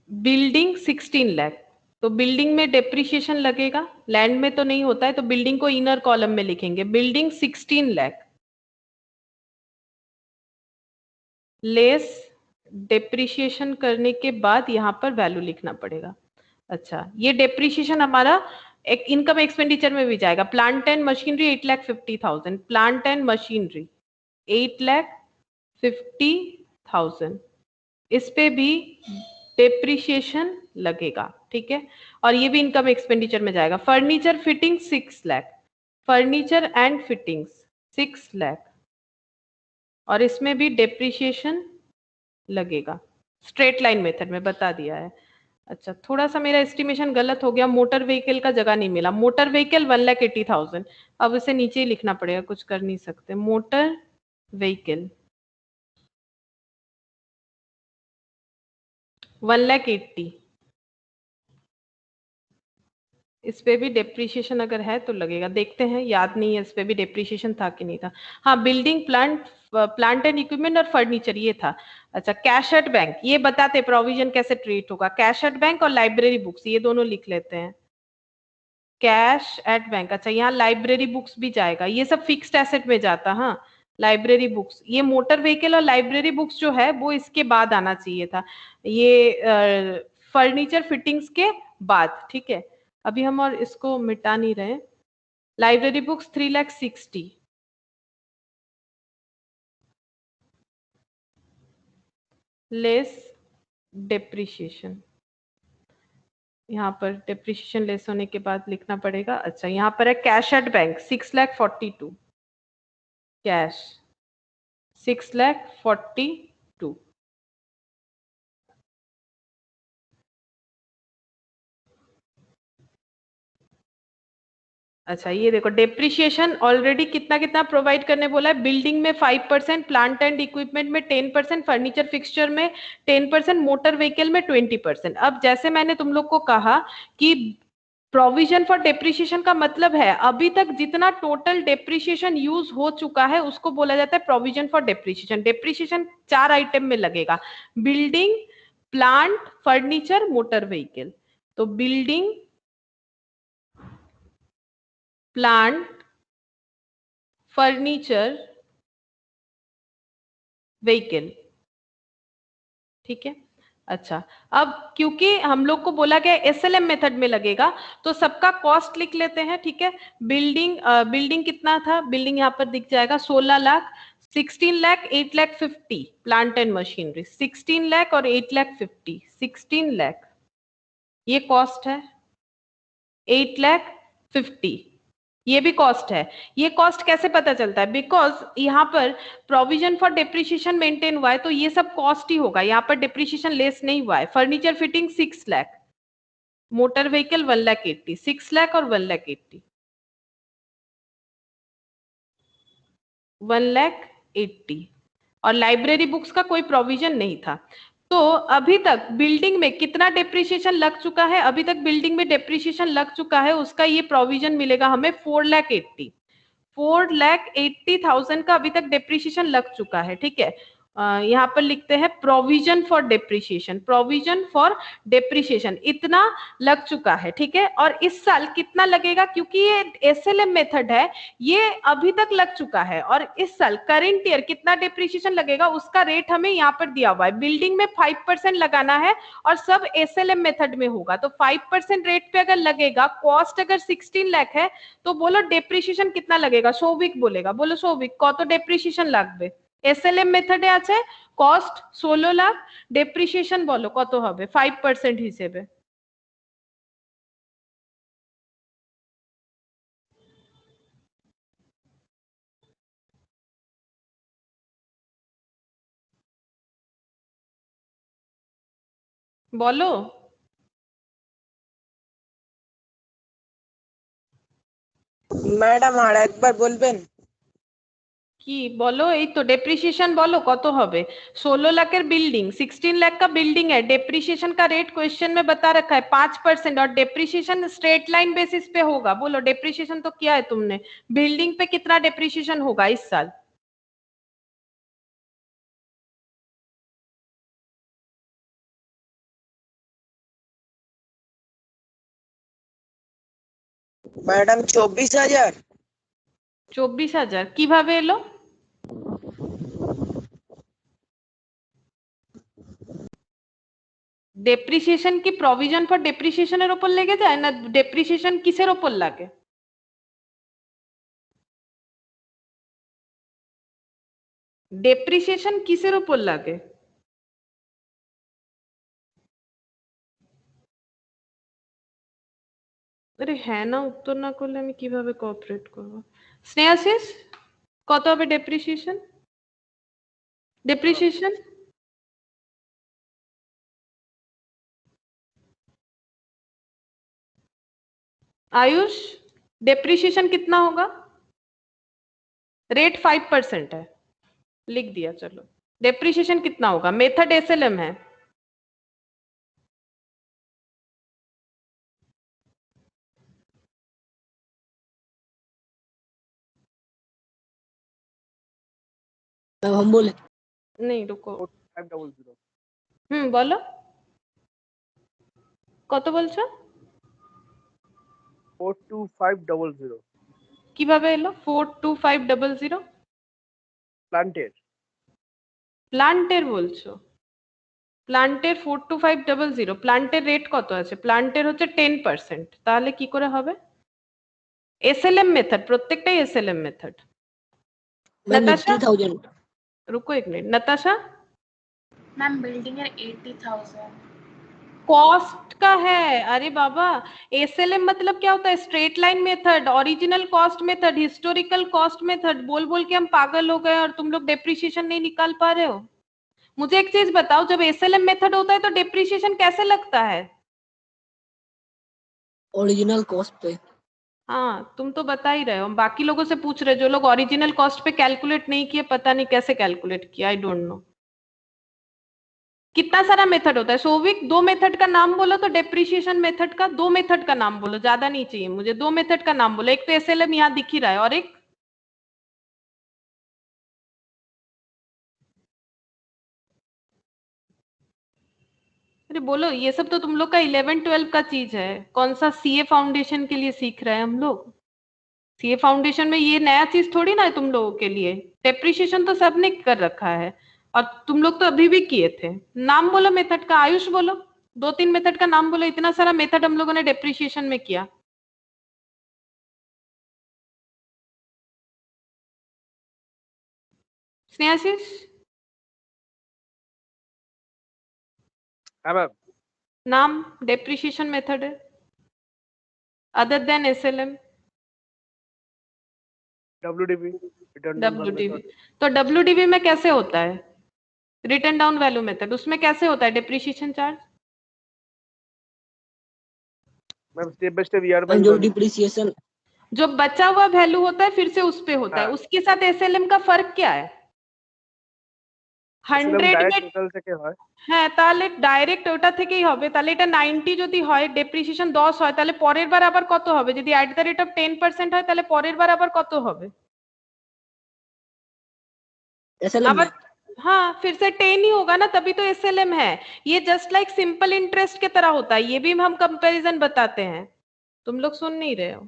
building 16 lakh तो बिल्डिंग में डेप्रिसिएशन लगेगा, लैंड में तो नहीं होता है, तो बिल्डिंग को इनर कॉलम में लिखेंगे बिल्डिंग 16 लाख लेस डेप्रिसिएशन करने के बाद यहां पर वैल्यू लिखना पड़ेगा। अच्छा ये डेप्रिसिएशन हमारा एक इनकम एक्सपेंडिचर में भी जाएगा। Plant and machinery 8,50,000 plant and machinery 8,50,000 इस पे भी डेप्रिसिएशन लगेगा ठीक है, और ये भी इनकम एक्सपेंडिचर में जाएगा। Furniture fitting 6 lakh furniture and fittings 6 lakh और इसमें भी डेप्रिसिएशन लगेगा। स्ट्रेट लाइन मेथड में बता दिया है। अच्छा थोड़ा सा मेरा एस्टिमेशन गलत हो गया, मोटर व्हीकल का जगह नहीं मिला। मोटर व्हीकल 1,80,000 अब इसे नीचे ही लिखना पड़ेगा, कुछ कर नहीं सकते। मोटर व्हीकल 1,80,000 इस पे भी डेप्रिसिएशन अगर है तो लगेगा, देखते हैं, याद नहीं है इस पे भी डेप्रिसिएशन था कि नहीं था। हाँ बिल्डिंग प्लांट एंड इक्विपमेंट और फर्नीचर ये था। अच्छा कैश एट बैंक ये बताते प्रोविजन कैसे ट्रीट होगा। कैश एट बैंक और लाइब्रेरी बुक्स ये दोनों लिख लेते हैं। कैश एट बैंक अच्छा यहाँ लाइब्रेरी बुक्स भी जाएगा, ये सब फिक्स्ड एसेट में जाता। हाँ लाइब्रेरी बुक्स ये मोटर व्हीकल और लाइब्रेरी बुक्स जो है वो इसके बाद आना चाहिए था, ये फर्नीचर फिटिंग्स के बाद ठीक है। अभी हम और इसको मिटा नहीं रहे। लाइब्रेरी बुक्स 3,60,000 लेस डेप्रिसिएशन, यहाँ पर डेप्रिसिएशन लेस होने के बाद लिखना पड़ेगा। अच्छा यहाँ पर है कैश एट बैंक 6,42,000 कैश 6,42,000 अच्छा ये देखो डेप्रिसिएशन ऑलरेडी कितना कितना प्रोवाइड करने बोला है। बिल्डिंग में 5%, प्लांट एंड इक्विपमेंट में 10%, फर्नीचर फिक्सचर में 10%, मोटर व्हीकल में 20%। अब जैसे मैंने तुम लोग को कहा कि प्रोविजन फॉर डेप्रिसिएशन का मतलब है अभी तक जितना टोटल डेप्रिसिएशन यूज हो चुका है उसको बोला जाता है provision for depreciation. Depreciation 4 item में लगेगा, building, plant, furniture, motor vehicle. तो बिल्डिंग, प्लांट, फर्नीचर, व्हीकल ठीक है। अच्छा अब क्योंकि हम लोग को बोला गया एसएलएम मेथड में लगेगा तो सबका कॉस्ट लिख लेते हैं ठीक है। बिल्डिंग कितना था, बिल्डिंग यहाँ पर दिख जाएगा 16 lakh 16 lakh 8,50,000 plant and machinery 16 lakh और 8,50,000 16 लाख ये कॉस्ट है। 8,50,000 ये भी कॉस्ट है। ये कॉस्ट कैसे पता चलता है? बिकॉज यहाँ पर प्रोविजन फॉर डेप्रिसिएशन मेंटेन हुआ है, तो ये सब कॉस्ट ही होगा, यहाँ पर डेप्रिसिएशन लेस नहीं हुआ है। Furniture fitting 6 lakh, motor vehicle 1,80,000, 6 lakh और 1,80,000, 1,80,000। और लाइब्रेरी बुक्स का कोई प्रोविजन नहीं था। तो अभी तक बिल्डिंग में कितना डेप्रिसिएशन लग चुका है? अभी तक बिल्डिंग में डेप्रिसिएशन लग चुका है, उसका ये प्रोविजन मिलेगा हमें 4,80,000 का अभी तक डेप्रिसिएशन लग चुका है। ठीक है, यहाँ पर लिखते हैं provision for depreciation, provision for depreciation इतना लग चुका है। ठीक है, और इस साल कितना लगेगा? क्योंकि ये एसएलएम मेथड है, ये अभी तक लग चुका है, और इस साल करंट ईयर कितना डेप्रिसिएशन लगेगा उसका रेट हमें यहाँ पर दिया हुआ है। बिल्डिंग में 5% लगाना है और सब एसएलएम मेथड में होगा, तो 5% रेट पे अगर लगेगा, कॉस्ट अगर 16 लाख है, तो बोलो डेप्रिसिएशन कितना लगेगा? सौविक बोलेगा, बोलो सौविक कत डेप्रिसिएशन লাগবে? এসএলএম মেথডে আছে কস্ট 16 লাখ, ডেপ্রিসিয়েশন বলো কত হবে 5% হিসেবে? বলো। ম্যাডাম আর একবার বলবেন? কি বলো? এই তো डेप्रिसिएशन बोलो कत হবে? 16 लाखेर बिल्डिंग, 16 लाख का बिल्डिंग है, डेप्रिसिएशन का रेट क्वेश्चन में बता रखा है 5%, और डेप्रिसिएशन स्ट्रेट लाइन बेसिस पे होगा। बोलो डेप्रिसिएशन तो किया है तुमने, बिल्डिंग पे कितना डेप्रिसिएशन होगा इस साल? ম্যাডাম 24,000। 24,000 কিভাবে এলো? डेप्रिसिएशन की प्रोविजन फॉर डेप्रिसिएशन এর উপর লেগে যায় না डेप्रिसिएशन কিসের উপর লাগে? डेप्रिसिएशन কিসের উপর লাগে? আরে হ্যাঁ না উত্তর না করলে আমি কিভাবে কোঅপারেট করব? স্নেহাশিস কত হবে डेप्रिसिएशन? डेप्रिसिएशन आयुष डेप्रिसिएशन कितना होगा? रेट 5% है, लिख दिया। चलो डेप्रिसिएशन कितना होगा? मेथड एसएलएम है। हम बोले नहीं रुको, 4500। বলো কত বলছো? 42500। কিভাবে এলো 42500? প্লান্টের। প্লান্টের বলছো? প্লান্টের 42500, প্লান্টের রেট কত আছে? প্লান্টের হচ্ছে 10%, তাহলে কি করে হবে? एसएलएम मेथड, प्रत्येकটাই एसएलएम मेथड। मैम नताशा 80,000। रुको एक मिनट, नताशा मैम बिल्डिंग है 80,000। कॉस्ट का है। अरे बाबा, एसएलएम मतलब क्या होता है? Straight line method, original cost method, historical cost method. बोल बोल के हम पागल हो गए और तुम लोग डेप्रिसिएशन नहीं निकाल पा रहे हो। मुझे एक चीज बताओ, जब एसएलएम मेथड होता है तो डेप्रिसिएशन कैसे लगता है? ओरिजिनल कॉस्ट पे। हाँ तुम तो बता ही रहे हो, बाकी लोगों से पूछ रहे, जो लोग ओरिजिनल कॉस्ट पे कैलकुलेट नहीं किए, पता नहीं कैसे कैलकुलेट किया, आई डोंट नो। कितना सारा मेथड होता है सोविक? 2 मेथड का नाम बोलो तो डेप्रिसिएशन मेथड का, 2 मेथड का नाम बोलो, ज्यादा नहीं चाहिए मुझे, 2 मेथड का नाम बोलो। एक तो एसएलएम यहाँ दिख ही रहा है, और एक अरे बोलो, ये सब तो तुम लोग का 11-12 का चीज है, कौन सा सीए फाउंडेशन के लिए सीख रहे हैं हम लोग? सीए फाउंडेशन में ये नया चीज थोड़ी ना है तुम लोगों के लिए। डेप्रिसिएशन तो सबने कर रखा है, और तुम लोग तो अभी भी किए थे। नाम बोलो मेथड का, आयुष बोलो 2-3 मेथड का नाम बोलो, इतना सारा मेथड हम लोगों ने डेप्रिसिएशन में किया। स्नेहाशीष हाँ मैम। नाम डेप्रिसिएशन मेथड है। Other than SLM? WDV, return down value WDV. method. तो WDV में कैसे होता है? रिटर्न डाउन वैल्यू मेथड, उसमें कैसे होता है depreciation charge? Ma'am step by step year जो वाइज डिप्रिसिएशन जो बचा हुआ वैल्यू होता है फिर से उस पे होता है, हाँ। उसके साथ SLM का फर्क क्या है? 100 ডাইরেক্ট में টোটাল থেকে হয় হ্যাঁ, তাহলে ডাইরেক্ট ওটা থেকেই হবে। তাহলে এটা 90 যদি হয়, ডেপ্রিসিয়েশন 10 হয়, তাহলে পরের বার আবার কত হবে? যদি এট দ্য রেট অফ 10% হয়, তাহলে পরের বার আবার কত হবে? एसएलएम আবার हाँ, फिर से 10 ही होगा ना, तभी तो SLM है। ये जस्ट लाइक सिंपल इंटरेस्ट की तरह होता है, ये भी हम कंपैरिजन बताते हैं। तुम लोग सुन नहीं रहे हो?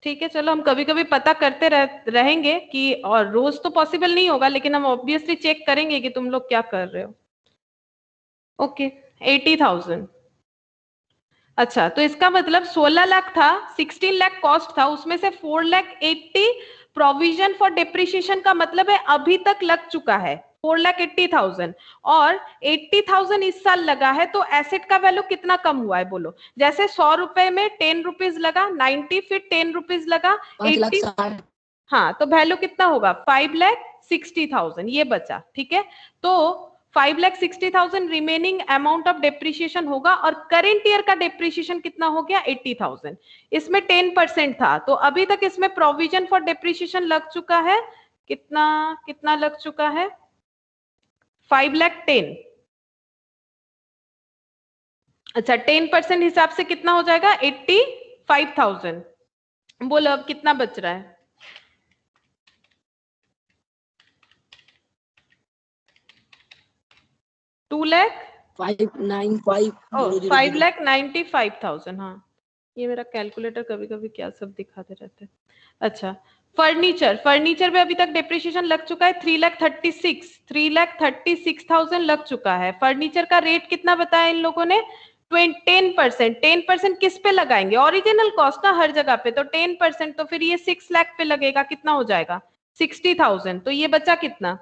ठीक है, चलो हम कभी कभी पता करते रहेंगे कि, और रोज तो पॉसिबल नहीं होगा, लेकिन हम ऑब्वियसली चेक करेंगे कि तुम लोग क्या कर रहे हो। ओके, 80,000। अच्छा, तो इसका मतलब 16 लाख था, 16 लाख कॉस्ट था, उसमें से 4,80,000 प्रोविजन फॉर डिप्रिसिएशन का मतलब है अभी तक लग चुका है 4,80,000, और 80,000 इस साल लगा है, तो एसेट का वैल्यू कितना कम हुआ है बोलो? जैसे 100 रुपए में 10 रुपीज लगा, 90 फिर 10 रुपीज लगा, 80, 5,60,000 हाँ, तो वैल्यू कितना होगा? 5,60,000 ये बचा। ठीक है, तो 5,60,000 रिमेनिंग अमाउंट ऑफ डेप्रिसिएशन होगा, और करेंट ईयर का डेप्रिसिएशन कितना हो गया? 80,000। इसमें 10% था, तो अभी तक इसमें प्रोविजन फॉर डेप्रिसिएशन लग चुका है कितना? कितना लग चुका है? 5,10,000। अच्छा, 10% हिसाब से कितना हो जाएगा? 85,000। बोलो अब कितना बच रहा है? 5,95,000। हाँ, ये मेरा कैलकुलेटर कभी कभी क्या सब दिखाते रहते हैं। अच्छा, फर्नीचर में अभी तक डिप्रिसिएशन लग चुका है 3,36,000 लग चुका है। फर्नीचर का रेट कितना बताया इन लोगों ने? 10%। किस पे लगाएंगे? ओरिजिनल कॉस्ट ना हर जगह पे, तो 10%, तो फिर ये 6 लाख पे लगेगा, कितना हो जाएगा? 60,000। तो ये बचा कितना?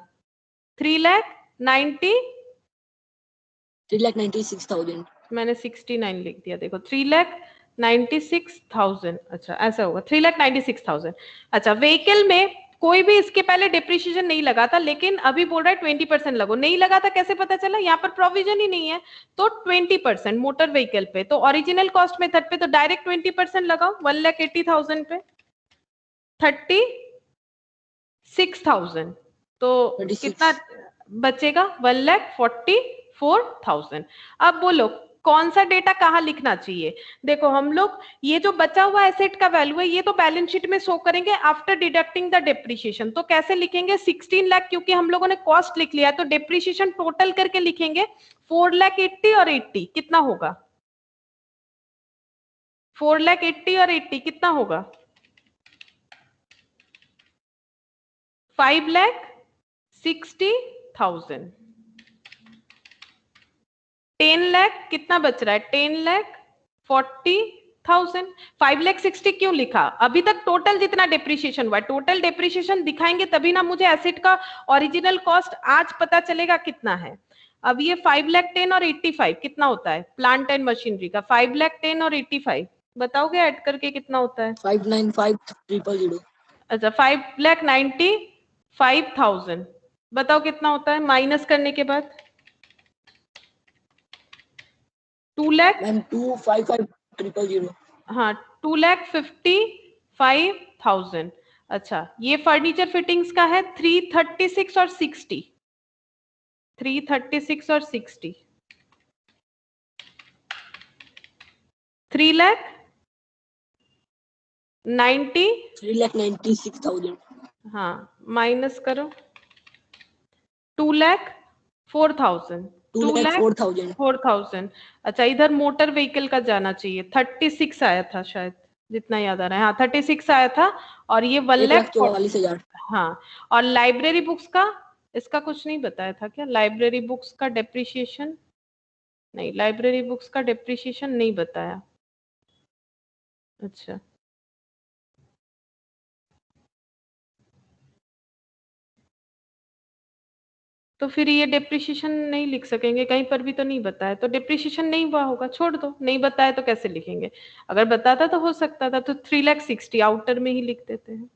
3,96,000 मैंने 69 लिख दिया, देखो 3,96,000। अच्छा, ऐसा होगा 3,96,000। अच्छा, व्हीकल में कोई भी इसके पहले डिप्रिसिएशन नहीं लगा था, लेकिन अभी बोल रहा है 20% लगो। नहीं लगा था, कैसे पता चला? यहाँ पर प्रोविजन ही नहीं है, तो 20% मोटर व्हीकल पे। तो ओरिजिनल कॉस्ट मेथड पे तो डायरेक्ट 20% लगाओ, 1,80,000 पे 36,000, तो 36 कितना बचेगा? 1,44,000। अब बोलो कौन सा डेटा कहाँ लिखना चाहिए? देखो हम लोग ये जो बचा हुआ एसेट का वैल्यू है, ये तो बैलेंस शीट में शो करेंगे आफ्टर डिडक्टिंग द डेप्रिसिएशन। तो कैसे लिखेंगे? 16 लाख, क्योंकि हम लोगों ने कॉस्ट लिख लिया, तो डेप्रिसिएशन टोटल करके लिखेंगे 4,80,000 और 80 कितना होगा? 4,80,000 और 80 कितना होगा? 5,60,000। 10 लाख कितना बच रहा है? 10,40,000। 5,60,000 क्यों लिखा? अभी तक टोटल जितना डिप्रिसिएशन हुआ, टोटल डिप्रिसिएशन दिखाएंगे तभी ना मुझे एसेट का ओरिजिनल कॉस्ट आज पता चलेगा कितना है। अब ये 5,10,000 और 85 कितना होता है? प्लांट एंड मशीनरी का 5,10,000 और 85 बताओगे ऐड करके कितना होता है? 5,95,000 अच्छा, 5,95,000 बताओ कितना होता है माइनस करने के बाद? 2 लाख, मैम 255,000 हाँ 2,55,000। अच्छा, ये फर्नीचर फिटिंग्स का है 336 और 60, 336 और 60, 3,96,000 हाँ माइनस करो 2,04,000, 2,04,000 अच्छा, इधर मोटर व्हीकल का जाना चाहिए, 36 आया था शायद, जितना याद आ रहा है। हाँ 36 आया था, और ये 1,44,000 हाँ, और लाइब्रेरी बुक्स का, इसका कुछ नहीं बताया था क्या? लाइब्रेरी बुक्स का डेप्रिसिएशन नहीं, लाइब्रेरी बुक्स का डेप्रिसिएशन नहीं बताया। अच्छा, तो फिर ये डेप्रिसिएशन नहीं लिख सकेंगे, कहीं पर भी तो नहीं बताया, तो डेप्रिसिएशन नहीं हुआ होगा, छोड़ दो, नहीं बताया तो कैसे लिखेंगे, अगर बताता तो हो सकता था, तो 3,60,000 आउटर में ही लिख देते हैं।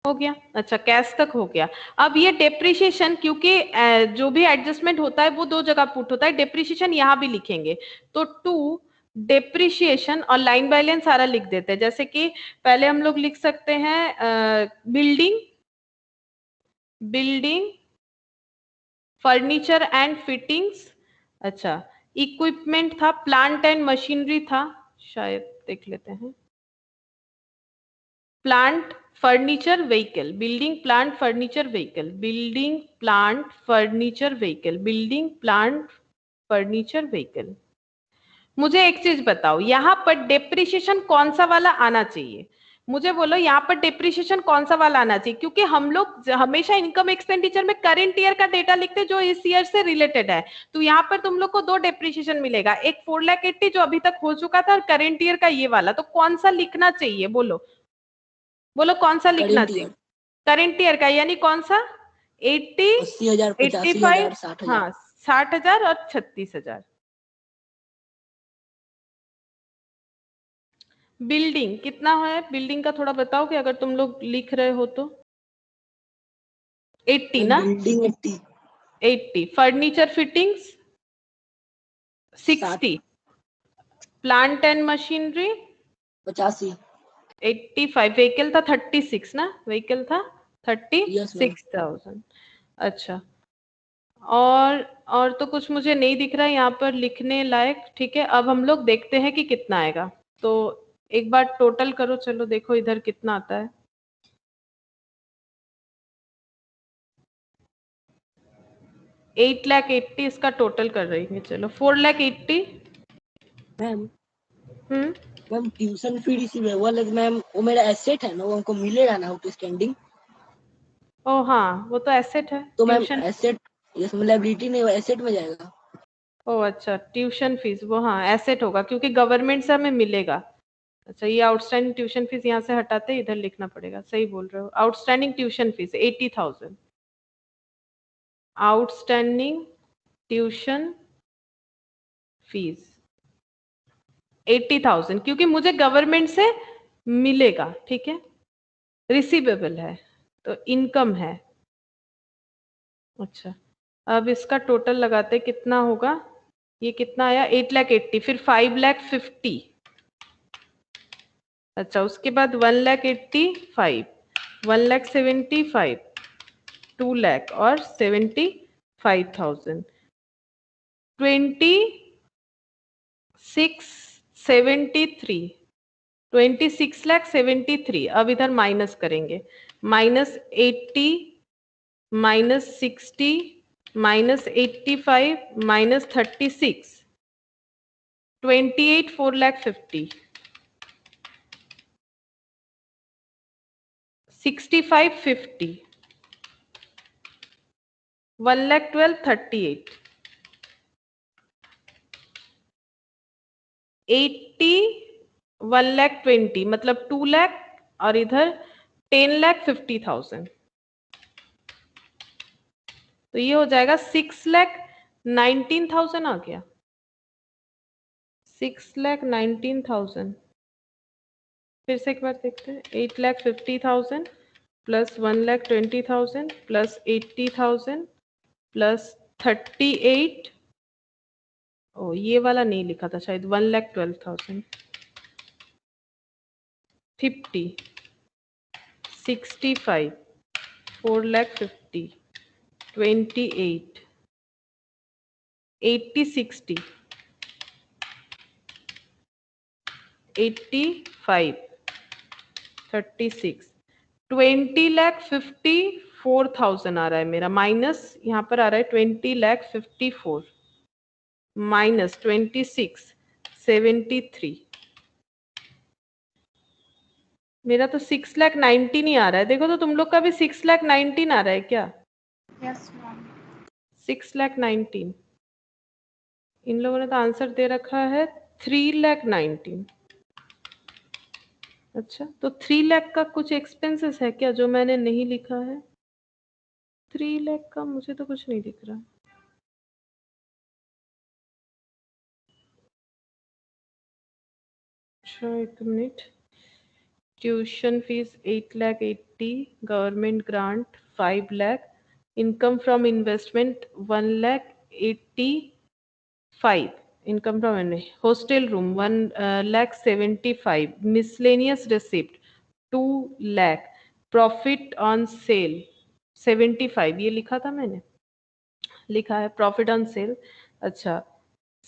हो गया, अच्छा कैश तक हो गया। अब ये डेप्रिसिएशन, क्योंकि जो भी एडजस्टमेंट होता है वो दो जगह पुट होता है, डेप्रिसिएशन यहाँ भी लिखेंगे, तो टू डेप्रिसिएशन और लाइन बाय लाइन सारा लिख देते हैं। जैसे कि पहले हम लोग लिख सकते हैं बिल्डिंग फर्नीचर एंड फिटिंग्स, अच्छा इक्विपमेंट था, प्लांट एंड मशीनरी था, शायद देख लेते हैं, plant furniture vehicle, building plant furniture vehicle, building plant furniture vehicle, building plant furniture vehicle. मुझे एक चीज बताओ, यहाँ पर डेप्रिसिएशन कौन सा वाला आना चाहिए, मुझे बोलो यहाँ पर डेप्रिसिएशन कौन सा वाला आना चाहिए, क्योंकि हम लोग हमेशा इनकम एक्सपेंडिचर में करंट ईयर का डेटा लिखते हैं जो इस ईयर से रिलेटेड है, तो यहाँ पर तुम लोग को दो डेप्रिसिएशन मिलेगा, एक 4,80,000 जो अभी तक हो चुका था और करंट ईयर का ये वाला, तो कौन सा लिखना चाहिए, बोलो बोलो कौन सा लिखना चाहिए, करंट ईयर का, यानी कौन सा 80, 80,000, 85, 60,000। हाँ 60,000 और 36,000। बिल्डिंग कितना है, बिल्डिंग का थोड़ा बताओ कि अगर तुम लोग लिख रहे हो तो 80 ना, building 80, 80, furniture fittings 60, plant and machinery 85, 85, vehicle था 36 ना, व्हीकल था 36,000। अच्छा, और तो कुछ मुझे नहीं दिख रहा है यहाँ पर लिखने लायक, ठीक है। अब हम लोग देखते हैं कि कितना आएगा, तो एक बार टोटल करो, चलो देखो इधर कितना आता है। $8,80,000 इसका टोटल कर रही है, चलो 4,80,000। Ma'am ma'am tuition fee receive है वो अलग मैम, वो मेरा एसेट है ना, वो हमको मिलेगा ना आउट स्टैंडिंग। ओ हाँ, वो तो एसेट है, तो ma'am tuition. Asset, yes liability नहीं, वो एसेट में जाएगा। ओ अच्छा, ट्यूशन फीस वो हाँ एसेट होगा, क्योंकि गवर्नमेंट से हमें मिलेगा। अच्छा, ये आउटस्टैंडिंग ट्यूशन फीस यहाँ से हटाते इधर लिखना पड़ेगा, सही बोल रहे हो। Outstanding tuition fees 80,000, outstanding tuition fees 80,000, क्योंकि मुझे गवर्नमेंट से मिलेगा, ठीक है, रिसीवेबल है तो इनकम है। अच्छा, अब इसका टोटल लगाते कितना होगा, ये कितना आया 8,80,000, फिर 5,50,000, अच्छा उसके बाद 1,85,000, 1,75,000, 2,00,000 और 75,000, 26,73, 26,73। अब इधर माइनस करेंगे, -80, -60, -85, -36, 28,450, 65,50, 1,12,38, 80, 1,20,000, मतलब 2,00,000 और इधर 10,50,000, तो ये हो जाएगा 6,19,000 आ गया, 6,19,000। फिर से एक बार देखते हैं, 8,50,000 प्लस 1,20,000 प्लस 80,000 प्लस 38, ओ ये वाला नहीं लिखा था शायद, 1,12,000, 50, 65, 4,50,000, 28, 80, 60, 85, 36, 20,54,000 आ रहा है मेरा, माइनस यहाँ पर आ रहा है 20,54,000 माइनस 26,73, मेरा तो 6,19,000 ही आ रहा है, देखो तो तुम लोग का भी 6,19,000 आ रहा है क्या? Yes, ma'am. 6,19,000, इन लोगों ने तो आंसर दे रखा है 3,19,000। अच्छा, तो 3,00,000 का कुछ एक्सपेंसेस है क्या जो मैंने नहीं लिखा है? 3 लाख का मुझे तो कुछ नहीं दिख रहा। अच्छा एक minute. Tuition fees 8,80,000, government grant 5 lakh, income from investment 1,85,000, income from hostel room 1,75,000, miscellaneous receipt 2 lakh, profit on sale 75, ये लिखा था मैंने, लिखा है प्रॉफिट ऑन सेल। अच्छा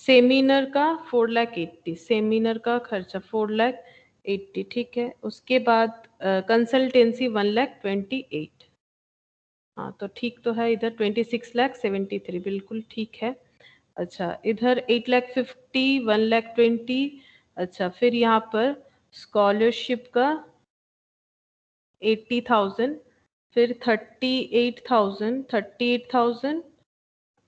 सेमिनार का 4,80,000, सेमिनार का खर्चा 4,80,000, ठीक है। उसके बाद कंसल्टेंसी 1,28,000, हाँ तो ठीक तो है। इधर 26,73,000 बिल्कुल ठीक है। अच्छा इधर 8,50,000, 1,20,000। अच्छा फिर यहाँ पर स्कॉलरशिप का 80,000, फिर 38,000।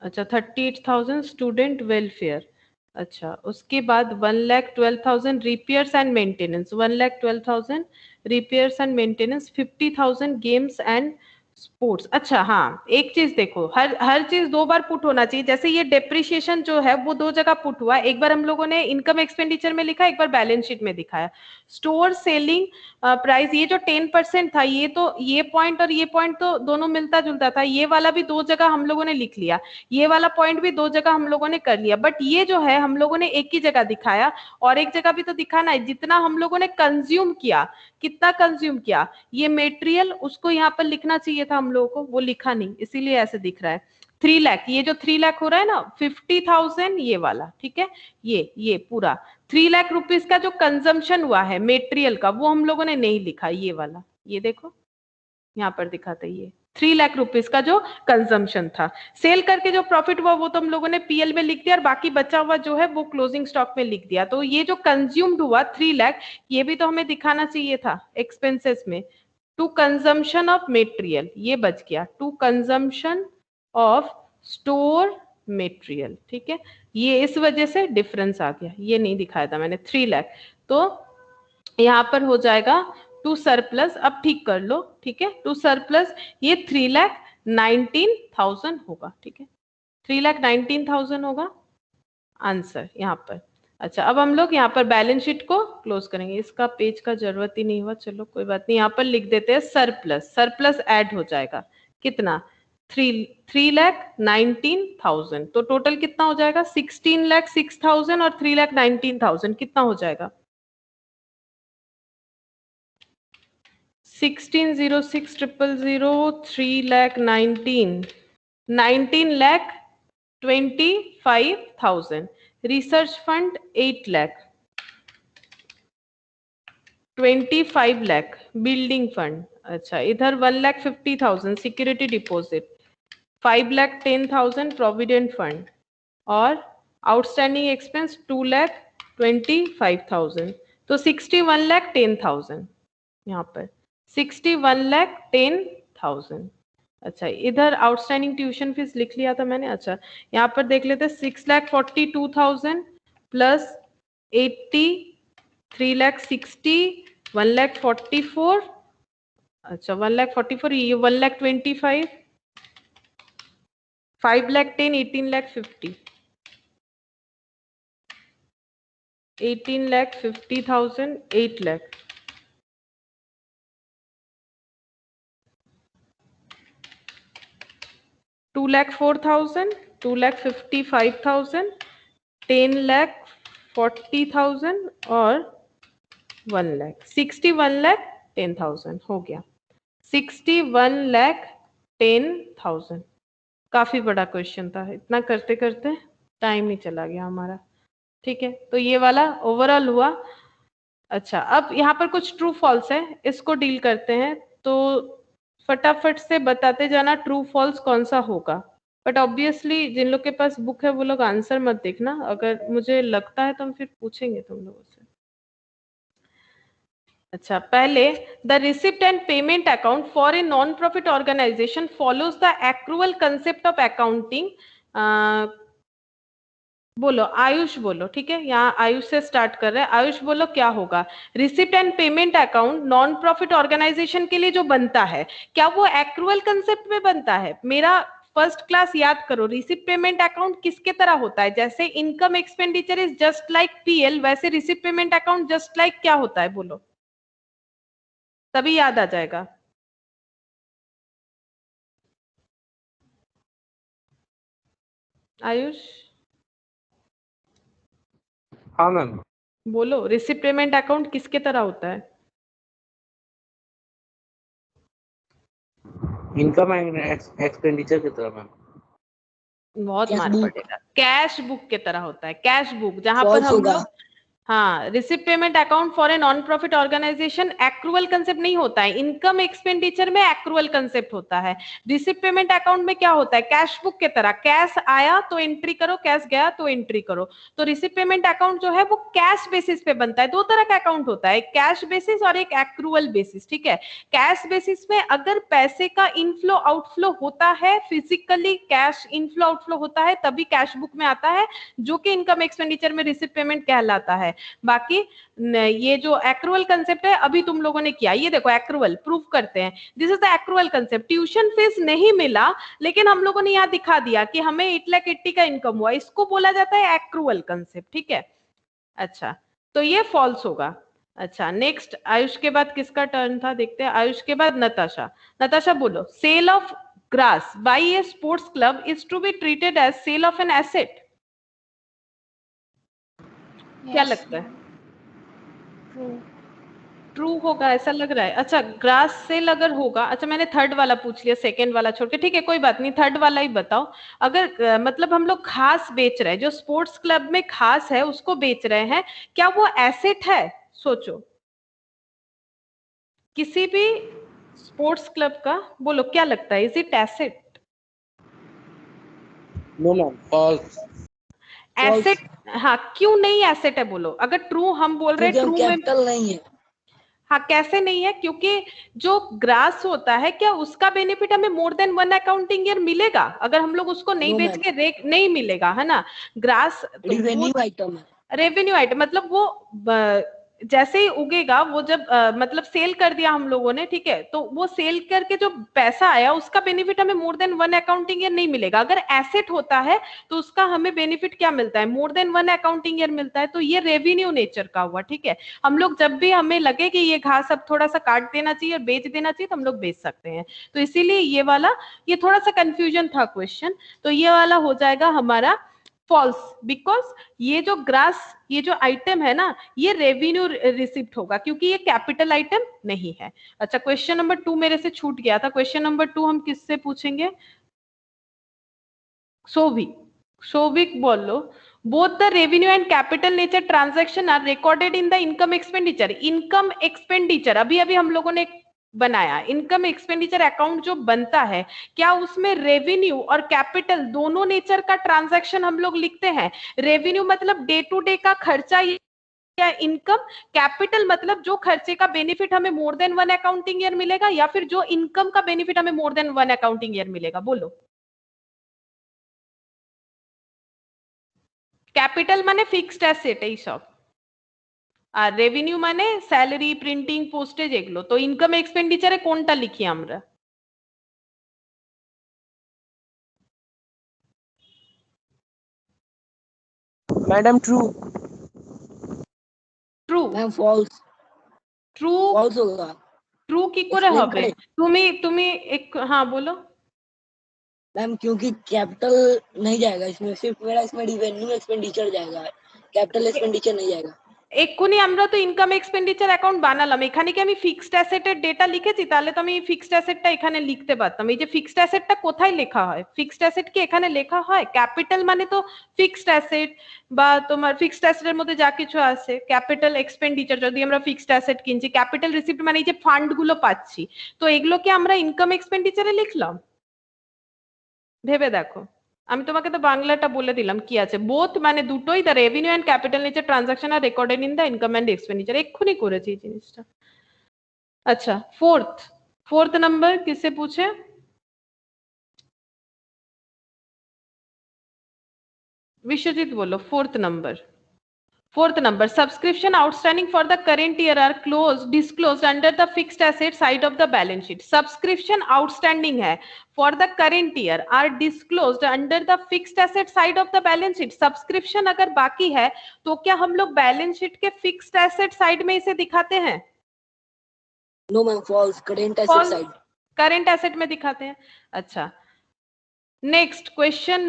अच्छा 38,000 स्टूडेंट वेलफेयर। अच्छा उसके बाद 1,12,000 repairs and maintenance, 1,12,000 repairs and maintenance, 50,000 games and sports. अच्छा हाँ एक चीज देखो, हर चीज 2 बार पुट होना चाहिए। जैसे ये डेप्रिसिएशन जो है वो 2 जगह पुट हुआ, एक बार हम लोगों ने इनकम एक्सपेंडिचर में लिखा, एक बार बैलेंस शीट में दिखाया। स्टोर सेलिंग प्राइस ये जो 10% था, ये तो ये पॉइंट और ये पॉइंट तो दोनों मिलता जुलता था, ये वाला भी 2 जगह हम लोगों ने लिख लिया, ये वाला पॉइंट भी 2 जगह हम लोगों ने कर लिया। बट ये जो है हम लोगों ने एक ही जगह दिखाया, और एक जगह भी तो दिखाना है जितना हम लोगों ने कंज्यूम किया, कितना कंज्यूम किया। ये मेटेरियल उसको यहाँ पर लिखना चाहिए था हम लोगों को, वो लिखा नहीं, इसीलिए ऐसे दिख रहा है। 3 लाख, ये जो 3 लाख हो रहा है ना, 50,000 ये वाला, ठीक है। ये पूरा 3 लाख रुपीस का जो कंजम्पशन हुआ है मेटेरियल का, वो हम लोगों ने नहीं लिखा, ये वाला, ये देखो यहाँ पर दिखाता है, ये 3 लाख रुपीस का जो कंजम्पशन था। सेल करके जो प्रॉफिट हुआ वो तो हम लोगों ने पीएल में लिख दिया, और बाकी बचा हुआ जो है वो क्लोजिंग स्टॉक में लिख दिया। तो ये जो कंज्यूम्ड हुआ 3 लाख, ये भी तो हमें दिखाना चाहिए था एक्सपेंसेस में। टू कंजम्पशन ऑफ मेटेरियल ये बच गया, to consumption of store material, ठीक है। ये इस वजह से डिफरेंस आ गया, ये नहीं दिखाया था मैंने 3 लाख। तो यहाँ पर हो जाएगा टू सरप्लस, अब ठीक कर लो, ठीक है। टू सरप्लस ये 3,19,000 होगा, ठीक है, 3,19,000 होगा आंसर यहाँ पर। अच्छा अब हम लोग यहाँ पर बैलेंस शीट को क्लोज करेंगे, इसका पेज का जरूरत ही नहीं हुआ, चलो कोई बात नहीं। यहाँ पर लिख देते हैं सरप्लस, सरप्लस ऐड हो जाएगा कितना, 3,19,000, तो टोटल कितना हो जाएगा 16,06,000 और 3,19,000 कितना हो जाएगा 16,06,000, 19,25,000, research fund 8 lakh, 25 lakh building fund. अच्छा इधर 1,50,000 सिक्योरिटी डिपॉजिट, 5,10,000 प्रोविडेंट फंड, और आउटस्टैंडिंग एक्सपेंस 2,25,000, तो 61,10,000 यहाँ पर 61,10,000। अच्छा इधर आउटस्टैंडिंग ट्यूशन फीस लिख लिया था मैंने। अच्छा यहाँ पर देख लेते 6,42,000 प्लस 80, 3,60, 1,44, अच्छा 1,44, ये 1,25,000, 5,10,000, 18,50,000, 18,50,000, 8 लाख, 2,04,000, 2,55,000, 10,40,000 और 1 लाख, 61,10,000 हो गया, 61,10,000। काफी बड़ा क्वेश्चन था, इतना करते करते टाइम ही चला गया हमारा, ठीक है। तो ये वाला ओवरऑल हुआ। अच्छा अब यहाँ पर कुछ ट्रू फॉल्स है, इसको डील करते हैं, तो फटाफट से बताते जाना ट्रू फॉल्स कौन सा होगा। बट ऑब्वियसली जिन लोग के पास बुक है वो लोग आंसर मत देखना, अगर मुझे लगता है तो हम फिर पूछेंगे तुम लोगों से। अच्छा पहले the receipt and payment account for a non profit organisation follows the accrual concept of accounting बोलो आयुष बोलो, ठीक है, यहाँ आयुष से स्टार्ट कर रहे हैं। आयुष बोलो क्या होगा? Receipt and payment account non profit organisation के लिए जो बनता है, क्या वो एक्रूअल कंसेप्ट में बनता है? मेरा फर्स्ट क्लास याद करो, रिसिप्ट पेमेंट अकाउंट किसके तरह होता है? जैसे income expenditure is just like PL, वैसे receipt payment account just like क्या होता है? बोलो, तभी याद आ जाएगा। आयुष हाँ मैम। बोलो, रिसिप्ट पेमेंट अकाउंट किसके तरह होता है? इनकम एंड एक्सपेंडिचर की तरह मैम। बहुत कैश मार बुक। पड़ेगा। कैश बुक के तरह होता है, कैश बुक, जहां पर फॉल्स हम होगा। लोग, हाँ, receipt payment account for a non profit organisation accrual concept नहीं होता है। इनकम एक्सपेंडिचर में एक्रूअल कंसेप्ट होता है। रिसिप्ट पेमेंट अकाउंट में क्या होता है? कैश बुक के तरह, कैश आया तो एंट्री करो, कैश गया तो एंट्री करो। तो रिसिप्ट पेमेंट अकाउंट जो है वो कैश बेसिस पे बनता है। दो तरह का अकाउंट होता है, एक कैश बेसिस और एक एक्रूअल बेसिस, ठीक है। कैश बेसिस में अगर पैसे का इनफ्लो आउटफ्लो होता है, फिजिकली कैश इनफ्लो आउटफ्लो होता है, तभी कैश बुक में आता है, जो कि इनकम एक्सपेंडिचर में रिसिप्ट पेमेंट कहलाता है। बाकी ये जो एक्रूअल कंसेप्ट है अभी तुम लोगों ने किया, ये देखो एक्रूअल प्रूफ करते हैं, this is the accrual concept. Tuition fees नहीं मिला, लेकिन हम लोगों ने यहाँ दिखा दिया कि हमें 8,80,000 का इनकम हुआ, इसको बोला जाता है एक्रूअल कंसेप्ट, ठीक है। अच्छा, तो ये फॉल्स होगा। अच्छा, नेक्स्ट आयुष के बाद किसका टर्न था? देखते हैं। आयुष के बाद नताशा। नताशा बोलो, sale of grass by a sports club is to be treated as sale of an asset. क्या लगता है? ट्रू होगा ऐसा लग रहा है। अच्छा, ग्रास सेल अगर होगा, अच्छा मैंने थर्ड वाला पूछ लिया, सेकंड वाला छोड़ के, ठीक है कोई बात नहीं, थर्ड वाला ही बताओ। अगर मतलब हम लोग घास बेच रहे हैं, जो स्पोर्ट्स क्लब में घास है उसको बेच रहे हैं, क्या वो एसेट है? सोचो, किसी भी स्पोर्ट्स क्लब का, बोलो क्या लगता है, is it asset? No ma'am, false. Asset, हाँ, क्यों नहीं एसेट है? बोलो, अगर ट्रू हम बोल रहे हैं, क्योंकि ट्रू में कैपिटल नहीं है। हाँ, कैसे नहीं है? क्योंकि जो ग्रास होता है, क्या उसका बेनिफिट हमें मोर देन 1 अकाउंटिंग ईयर मिलेगा? अगर हम लोग उसको नहीं नो बेच मैम, के नहीं मिलेगा, है ना। ग्रास तो वो रिवेन्यू आइटम है। रेवेन्यू आइटम, मतलब वो जैसे ही उगेगा वो, जब मतलब सेल कर दिया हम लोगों ने, ठीक है, तो वो सेल करके जो पैसा आया उसका बेनिफिट हमें मोर देन 1 अकाउंटिंग ईयर नहीं मिलेगा। अगर एसेट होता है तो उसका हमें बेनिफिट क्या मिलता है? मोर देन 1 अकाउंटिंग ईयर मिलता है। तो ये रेवेन्यू नेचर का हुआ, ठीक है। हम लोग जब भी हमें लगे कि ये घास अब थोड़ा सा काट देना चाहिए और बेच देना चाहिए, तो हम लोग बेच सकते हैं। तो इसीलिए ये वाला, ये थोड़ा सा कंफ्यूजन था क्वेश्चन, तो ये वाला हो जाएगा हमारा फॉल्स, बिकॉज ये जो ग्रास, ये जो आइटम है ना, ये रेवेन्यू रिसिप्ट होगा, क्योंकि ये कैपिटल आइटम नहीं है। अच्छा, क्वेश्चन नंबर 2 मेरे से छूट गया था। क्वेश्चन नंबर 2 हम किससे पूछेंगे? सोभिक बोलो, both the revenue and capital nature transaction are recorded in the income expenditure। Income expenditure अभी अभी हम लोगों ने बनाया, इनकम एक्सपेंडिचर अकाउंट जो बनता है, क्या उसमें रेवेन्यू और कैपिटल दोनों नेचर का ट्रांजैक्शन हम लोग लिखते हैं? रेवेन्यू मतलब डे टू डे का खर्चा या इनकम, कैपिटल मतलब जो खर्चे का बेनिफिट हमें मोर देन 1 अकाउंटिंग ईयर मिलेगा, या फिर जो इनकम का बेनिफिट हमें मोर देन 1 अकाउंटिंग ईयर मिलेगा? बोलो। कैपिटल माने फिक्स्ड एसेट এই সব, আর রেভিনিউ মানে স্যালারি, প্রিন্টিং, পোস্টেজ এগুলো। তো ইনকাম এক্সপেন্ডিচারে কোনটা লিখি আমরা? Madam true. True. Ma'am false. True. False होगा। ট্রু কি করে एक्सप्लेन হবে? करें তুমি एक, हाँ बोलो। मैम, क्योंकि कैपिटल नहीं जाएगा इसमें, सिर्फ मेरा इसमें रिवेन्यू एक्सपेंडिचर जाएगा, कैपिटल एक्सपेंडिचर नहीं जाएगा। এক্ষুনি আমরা তো ইনকাম এক্সপেন্ডিচার অ্যাকাউন্ট বানালাম, এখানে কি আমি ফিক্সড অ্যাসেটের ডেটা লিখেছি? তাহলে তো আমি ফিক্সড অ্যাসেটটা এখানে লিখতে পারতাম। এই যে ফিক্সড অ্যাসেটটা কোথায় লেখা হয়? ফিক্সড অ্যাসেট কি এখানে লেখা হয়? ক্যাপিটাল মানে তো ফিক্সড অ্যাসেট, বা তোমার ফিক্সড অ্যাসেটের মধ্যে যা কিছু আছে, ক্যাপিটাল এক্সপেন্ডিচার যদি আমরা ফিক্সড অ্যাসেট কিনছি, ক্যাপিটাল রিসিপ্ট মানে এই যে ফান্ড গুলো পাচ্ছি, তো এগুলো কি আমরা ইনকাম এক্সপেন্ডিচারে লিখলাম? ভেবে দেখো, আমি তোমাকে তো বাংলাটা বলে দিলাম কি আছে। বোথ মানে দুটোই, the revenue and capital nature transaction are recorded in the income and expenditure. এক্ষুনি করেছি এই জিনিসটা। अच्छा, फोर्थ नंबर किससे पूछे? विश्वजीत बोलो fourth number subscription outstanding for the current year are disclosed under the fixed asset side of the balance sheet. Subscription outstanding है for the current year are disclosed under the fixed asset side of the balance sheet. Subscription अगर बाकी है तो क्या हम लोग balance sheet के fixed asset side में इसे दिखाते हैं? No ma'am, false, current asset side, current asset में दिखाते हैं। अच्छा, नेक्स्ट क्वेश्चन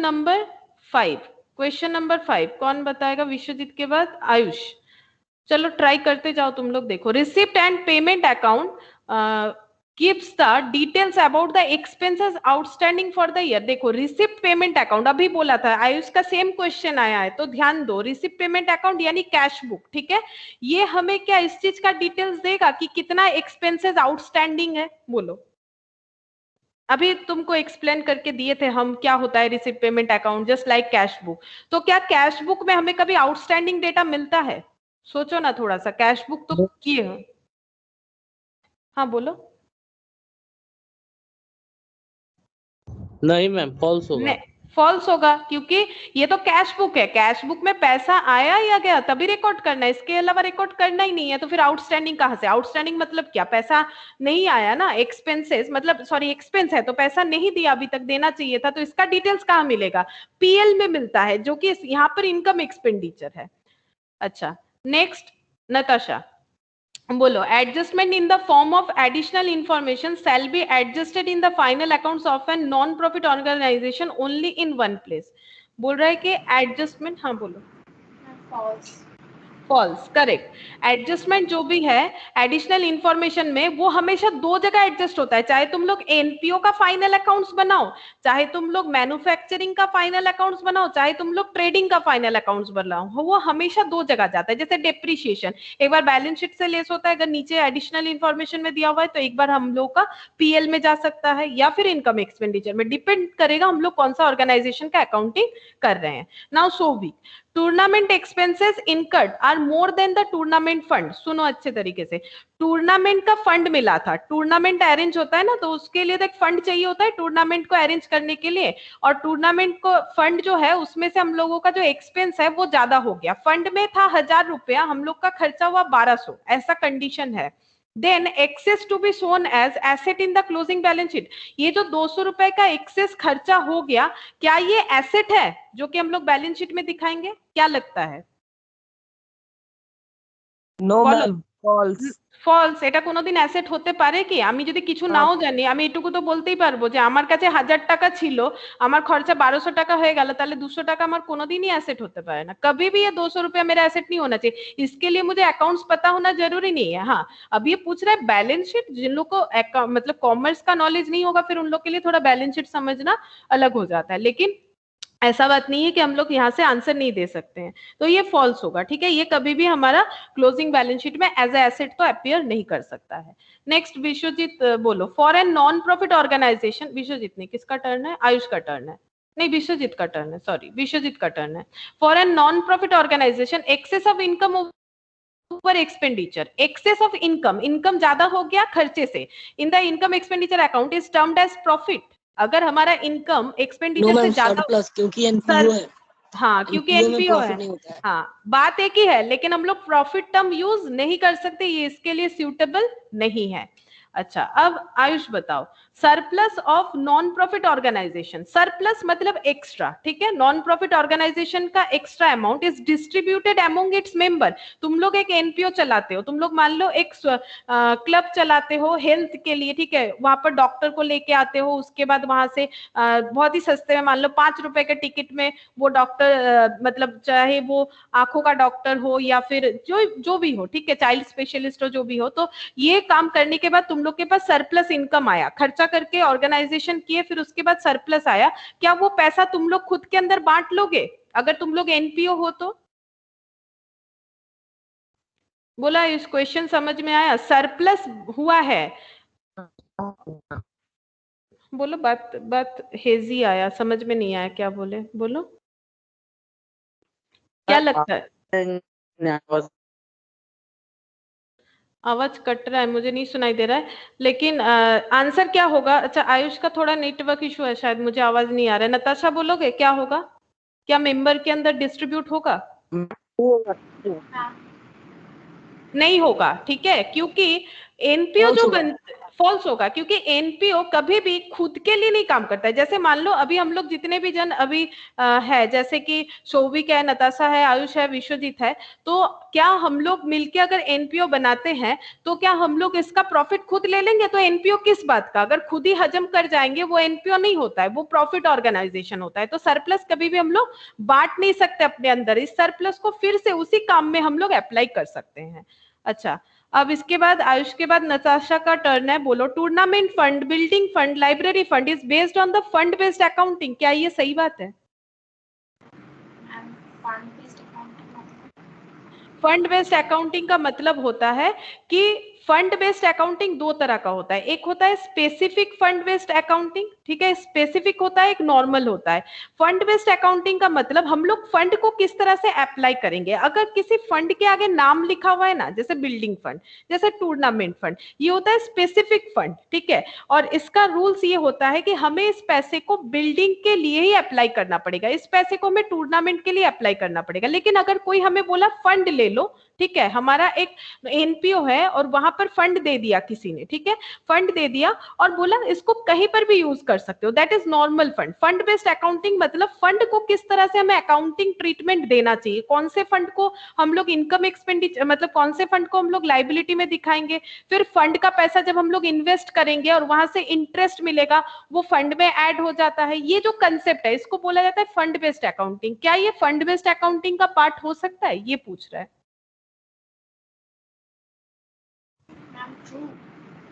नंबर 5 कौन बताएगा विश्वजीत के बाद? आयुष। चलो ट्राई करते जाओ तुम लोग। देखो, receipt and payment account gives the details about the expenses outstanding for the year. देखो, रिसिप्ट पेमेंट अकाउंट अभी बोला था, आयुष का सेम क्वेश्चन आया है तो ध्यान दो। रिसिप्ट पेमेंट अकाउंट यानी कैश बुक, ठीक है, ये हमें क्या इस चीज का डिटेल्स देगा कि कितना एक्सपेंसेस आउटस्टैंडिंग है? बोलो, अभी तुमको एक्सप्लेन करके दिए थे हम क्या होता है receipt payment account, just like cash book. तो क्या कैश बुक में हमें कभी आउटस्टैंडिंग डेटा मिलता है? सोचो ना थोड़ा सा, कैश बुक तो किए हो। हाँ बोलो। नहीं मैम, फॉल्स होगा। फॉल्स होगा क्योंकि ये तो कैश बुक है, कैश बुक में पैसा आया या गया तभी रिकॉर्ड करना है, इसके अलावा रिकॉर्ड करना ही नहीं है। तो फिर आउटस्टैंडिंग कहां से? आउटस्टैंडिंग मतलब क्या? पैसा नहीं आया ना, एक्सपेंसेस मतलब सॉरी एक्सपेंस है तो पैसा नहीं दिया, अभी तक देना चाहिए था, तो इसका डिटेल्स कहां मिलेगा? पीएल में मिलता है, जो कि यहाँ पर इनकम एक्सपेंडिचर है। अच्छा, नेक्स्ट नताशा बोलो। Adjustment in the form of additional information shall be adjusted in the final accounts of an non profit organization only in one place. बोल रहा है कि एडजस्टमेंट, हाँ बोलो। False, correct. एडजस्टमेंट जो भी है एडिशनल इंफॉर्मेशन में, वो हमेशा दो जगह एडजस्ट होता है। चाहे तुम लोग एनपीओ का फाइनल अकाउंट्स बनाओ, चाहे तुम लोग मैन्युफैक्चरिंग का फाइनल अकाउंट्स बनाओ, चाहे तुम लोग ट्रेडिंग का फाइनल अकाउंट्स बनाओ, वो हमेशा दो जगह जाता है। जैसे डेप्रिसिएशन एक बार बैलेंस शीट से लेस होता है, अगर नीचे एडिशनल इंफॉर्मेशन में दिया हुआ है तो एक बार हम लोग का पीएल में जा सकता है या फिर इनकम एक्सपेंडिचर में, डिपेंड करेगा हम लोग कौन सा ऑर्गेनाइजेशन का अकाउंटिंग कर रहे हैं। Now so week tournament expenses incurred are more than the tournament fund. सुनो अच्छे तरीके से, टूर्नामेंट का फंड मिला था, टूर्नामेंट अरेंज होता है ना, तो उसके लिए तो एक फंड चाहिए होता है टूर्नामेंट को अरेंज करने के लिए, और टूर्नामेंट को फंड जो है उसमें से हम लोगों का जो एक्सपेंस है वो ज्यादा हो गया। फंड में था 1000 रुपया, हम लोग का खर्चा हुआ 1200, ऐसा कंडीशन है। Then excess to be shown as asset in the closing balance sheet. ये जो 200 रुपए का एक्सेस खर्चा हो गया, क्या ये एसेट है जो कि हम लोग बैलेंस शीट में दिखाएंगे? क्या लगता है? No ma'am, false. ফলস। এটা কোনোদিন অ্যাসেট হতে পারে কি? আমি যদি কিছু নাও জানি, আমি এটুকু তো বলতেই পারবো যে আমার কাছে 1000 টাকা ছিল, আমার খরচা 1200 টাকা হয়ে গেল, তাহলে 200 টাকা আমার কোনোদিনই অ্যাসেट होते पारे ना, कभी भी ये 200 रुपया मेरा एसेट नहीं होना चाहिए। इसके लिए मुझे अकाउंट्स पता होना जरूरी नहीं है। हाँ, अब ये पूछ रहा है बैलेंस शीट, जिन लोग को मतलब कॉमर्स का नॉलेज नहीं होगा फिर उन लोग के लिए थोड़ा बैलेंस शीट समझना अलग हो जाता है, लेकिन ऐसा बात नहीं है कि हम लोग यहाँ से आंसर नहीं दे सकते हैं, तो ये फॉल्स होगा। ठीक है, ये कभी भी हमारा क्लोजिंग बैलेंस शीट में एज ए एसेट तो अपीयर नहीं कर सकता है। नेक्स्ट विश्वजीत बोलो। For an non profit organization, Vishwajeet ने, किसका टर्न है? आयुष का टर्न है, नहीं विश्वजीत का टर्न है, सॉरी विश्वजीत का टर्न है। For an non profit organization excess of income over expenditure, excess of income, income ज्यादा हो गया खर्चे से, in the income expenditure account is termed as profit. अगर हमारा इनकम एक्सपेंडिचर से ज्यादा प्लस, क्योंकि एनपीओ है। हाँ, क्योंकि एनपीओ है। हाँ, बात एक ही है, लेकिन हम लोग प्रॉफिट टर्म यूज नहीं कर सकते, ये इसके लिए सूटेबल नहीं है। अच्छा, अब आयुष बताओ। Surplus of non profit organization, surplus मतलब एक्स्ट्रा, ठीक है, नॉन प्रॉफिट ऑर्गेनाइजेशन का extra amount is distributed among its member. तुम लोग एक एनपीओ चलाते हो, तुम लोग मान लो एक क्लब चलाते हो हेल्थ के लिए, ठीक है, वहां पर डॉक्टर को लेके आते हो, उसके बाद वहां से बहुत ही सस्ते में, मान लो 5 रुपए के टिकट में वो डॉक्टर मतलब चाहे वो आंखों का डॉक्टर हो या फिर जो भी हो, ठीक है, चाइल्ड स्पेशलिस्ट हो, जो भी हो, तो ये काम करने के बाद तुम लोग के पास सरप्लस इनकम आया, खर्चा करके ऑर्गेनाइजेशन किए, फिर उसके बाद सरप्लस आया, क्या वो पैसा तुम लोग खुद के अंदर बांट लोगे अगर तुम लोग एनपीओ हो तो? बोला, इस क्वेश्चन समझ में आया? सरप्लस हुआ है, बोलो। बात हेजी आया, समझ में नहीं आया, क्या बोले, बोलो क्या लगता है? आवाज कट रहा है, मुझे नहीं सुनाई दे रहा है, लेकिन आंसर क्या होगा? अच्छा, आयुष का थोड़ा नेटवर्क इशू है शायद, मुझे आवाज नहीं आ रहा है। नताशा बोलोगे क्या होगा? क्या मेंबर के अंदर डिस्ट्रीब्यूट होगा? नहीं होगा, ठीक है, क्योंकि एनपीओ जो फॉल्स होगा, क्योंकि एनपीओ कभी भी खुद के लिए नहीं काम करता है। जैसे मान लो अभी हम लोग जितने भी जन अभी है, जैसे कि शोभिक है, नताशा है, आयुष है, विश्वजीत है, तो क्या हम लोग मिलके अगर एनपीओ बनाते हैं तो क्या हम लोग इसका प्रॉफिट खुद ले लेंगे? तो एनपीओ किस बात का? अगर खुद ही हजम कर जाएंगे वो एनपीओ नहीं होता है, वो प्रॉफिट ऑर्गेनाइजेशन होता है। तो सरप्लस कभी भी हम लोग बांट नहीं सकते अपने अंदर, इस सरप्लस को फिर से उसी काम में हम लोग अप्लाई कर सकते हैं। अच्छा, अब इसके बाद आयुष के बाद नताशा का टर्न है। बोलो, tournament fund, building fund, library fund is based on the fund based accounting. क्या ये सही बात है? फंड बेस्ड अकाउंटिंग का मतलब होता है कि फंड बेस्ड अकाउंटिंग दो तरह का होता है, एक होता है स्पेसिफिक फंड बेस्ड अकाउंटिंग, ठीक है, स्पेसिफिक होता है, एक नॉर्मल होता है। फंड बेस्ड अकाउंटिंग का मतलब हम लोग फंड को किस तरह से अप्लाई करेंगे। अगर किसी फंड के आगे नाम लिखा हुआ है ना, जैसे बिल्डिंग फंड, जैसे टूर्नामेंट फंड, ये होता है स्पेसिफिक फंड, ठीक है, और इसका रूल्स ये होता है कि हमें इस पैसे को बिल्डिंग के लिए ही अप्लाई करना पड़ेगा, इस पैसे को हमें टूर्नामेंट के लिए अप्लाई करना पड़ेगा। लेकिन अगर कोई हमें बोला फंड ले लो, ठीक है, हमारा एक एनपीओ है और वहां पर फंड दे दिया किसी ने, ठीक है, फंड दे दिया और बोला इसको कहीं पर भी यूज कर सकते हो, that is normal fund. Fund based accounting मतलब फंड को किस तरह से हमें अकाउंटिंग ट्रीटमेंट देना चाहिए, कौन से फंड को हम लोग इनकम एक्सपेंडिचर, मतलब कौन से फंड को हम लोग लाइबिलिटी में दिखाएंगे, फिर फंड का पैसा जब हम लोग इन्वेस्ट करेंगे और वहां से इंटरेस्ट मिलेगा वो फंड में ऐड हो जाता है। ये जो कंसेप्ट है इसको बोला जाता है फंड बेस्ड अकाउंटिंग। क्या ये फंड बेस्ड अकाउंटिंग का पार्ट हो सकता है, ये पूछ रहा है।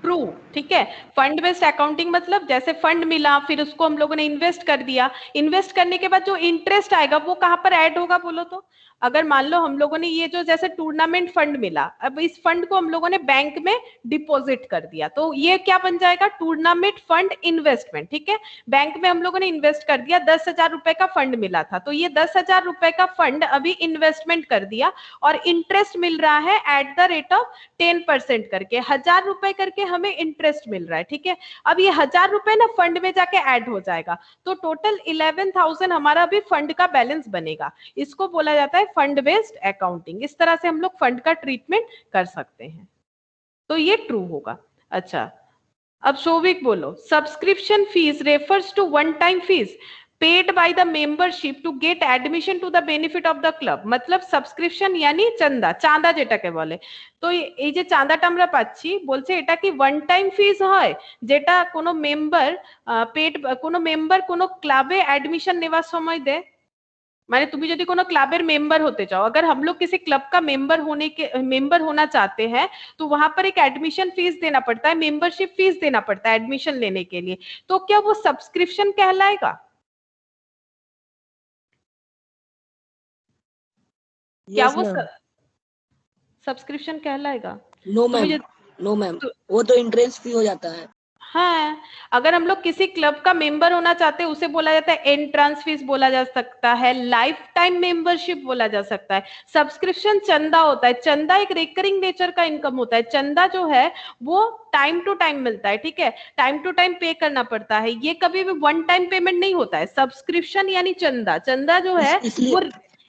ट्रू, ठीक है। फंड बेस्ड अकाउंटिंग मतलब जैसे फंड मिला, फिर उसको हम लोगों ने इन्वेस्ट कर दिया, इन्वेस्ट करने के बाद जो इंटरेस्ट आएगा वो कहां पर ऐड होगा बोलो तो? अगर मान लो हम लोगों ने ये जो जैसे टूर्नामेंट फंड मिला, अब इस फंड को हम लोगों ने बैंक में डिपॉजिट कर दिया, तो ये क्या बन जाएगा? टूर्नामेंट फंड इन्वेस्टमेंट, ठीक है। बैंक में हम लोगों ने इन्वेस्ट कर दिया, 10,000 रुपए का फंड मिला था, तो ये 10,000 रुपए का फंड अभी इन्वेस्टमेंट कर दिया और इंटरेस्ट मिल रहा है एट द रेट ऑफ 10% करके, 1,000 रुपए करके हमें इंटरेस्ट मिल रहा है, ठीक है। अब ये 1,000 रुपए ना फंड में जाके ऐड हो जाएगा, तो टोटल 11,000 हमारा अभी फंड का बैलेंस बनेगा। इसको बोला जाता है फंड बेस्ड अकाउंटिंग। इस तरह से हम लोग फंड का ट्रीटमेंट कर सकते हैं, तो ये ट्रू होगा। अच्छा, अब शोभिक बोलो, subscription fees refers to one time fees paid by the membership to get admission to the benefit of the club। मतलब সাবস্ক্রিপশন यानी চাঁদা, চাঁদা যেটাকে বলে। তো এই যে চাঁদাটা আমরা পাচ্ছি, বলছে এটা কি ওয়ান টাইম ফিস হয় যেটা কোনো মেম্বার পেড, কোনো মেম্বার কোনো ক্লাবে এডমিশন নেওয়ার সময় দেয়। माने तुम्हें यदि कोनो क्लबेर मेंबर होते चाहो, अगर हम लोग किसी क्लब का मेंबर होना चाहते हैं तो वहां पर एक एडमिशन फीस देना पड़ता है, मेंबरशिप फीस देना पड़ता है एडमिशन लेने के लिए। तो क्या वो सब्सक्रिप्शन कहलाएगा? क्या वो सब्सक्रिप्शन कहलाएगा? नो मैम, नो मैम, वो तो इंट्रेंस फी हो जाता है। हाँ, अगर हम लोग किसी क्लब का मेंबर होना चाहते हैं उसे बोला जाता है एंट्रेंस फीस बोला जा सकता है, लाइफ टाइम मेंबरशिप बोला जा सकता है। सब्सक्रिप्शन चंदा होता है, चंदा एक रिकरिंग नेचर का इनकम होता है। चंदा जो है वो टाइम टू टाइम मिलता है, ठीक है, टाइम टू टाइम पे करना पड़ता है, ये कभी भी वन टाइम पेमेंट नहीं होता है। सब्सक्रिप्शन यानी चंदा, चंदा जो है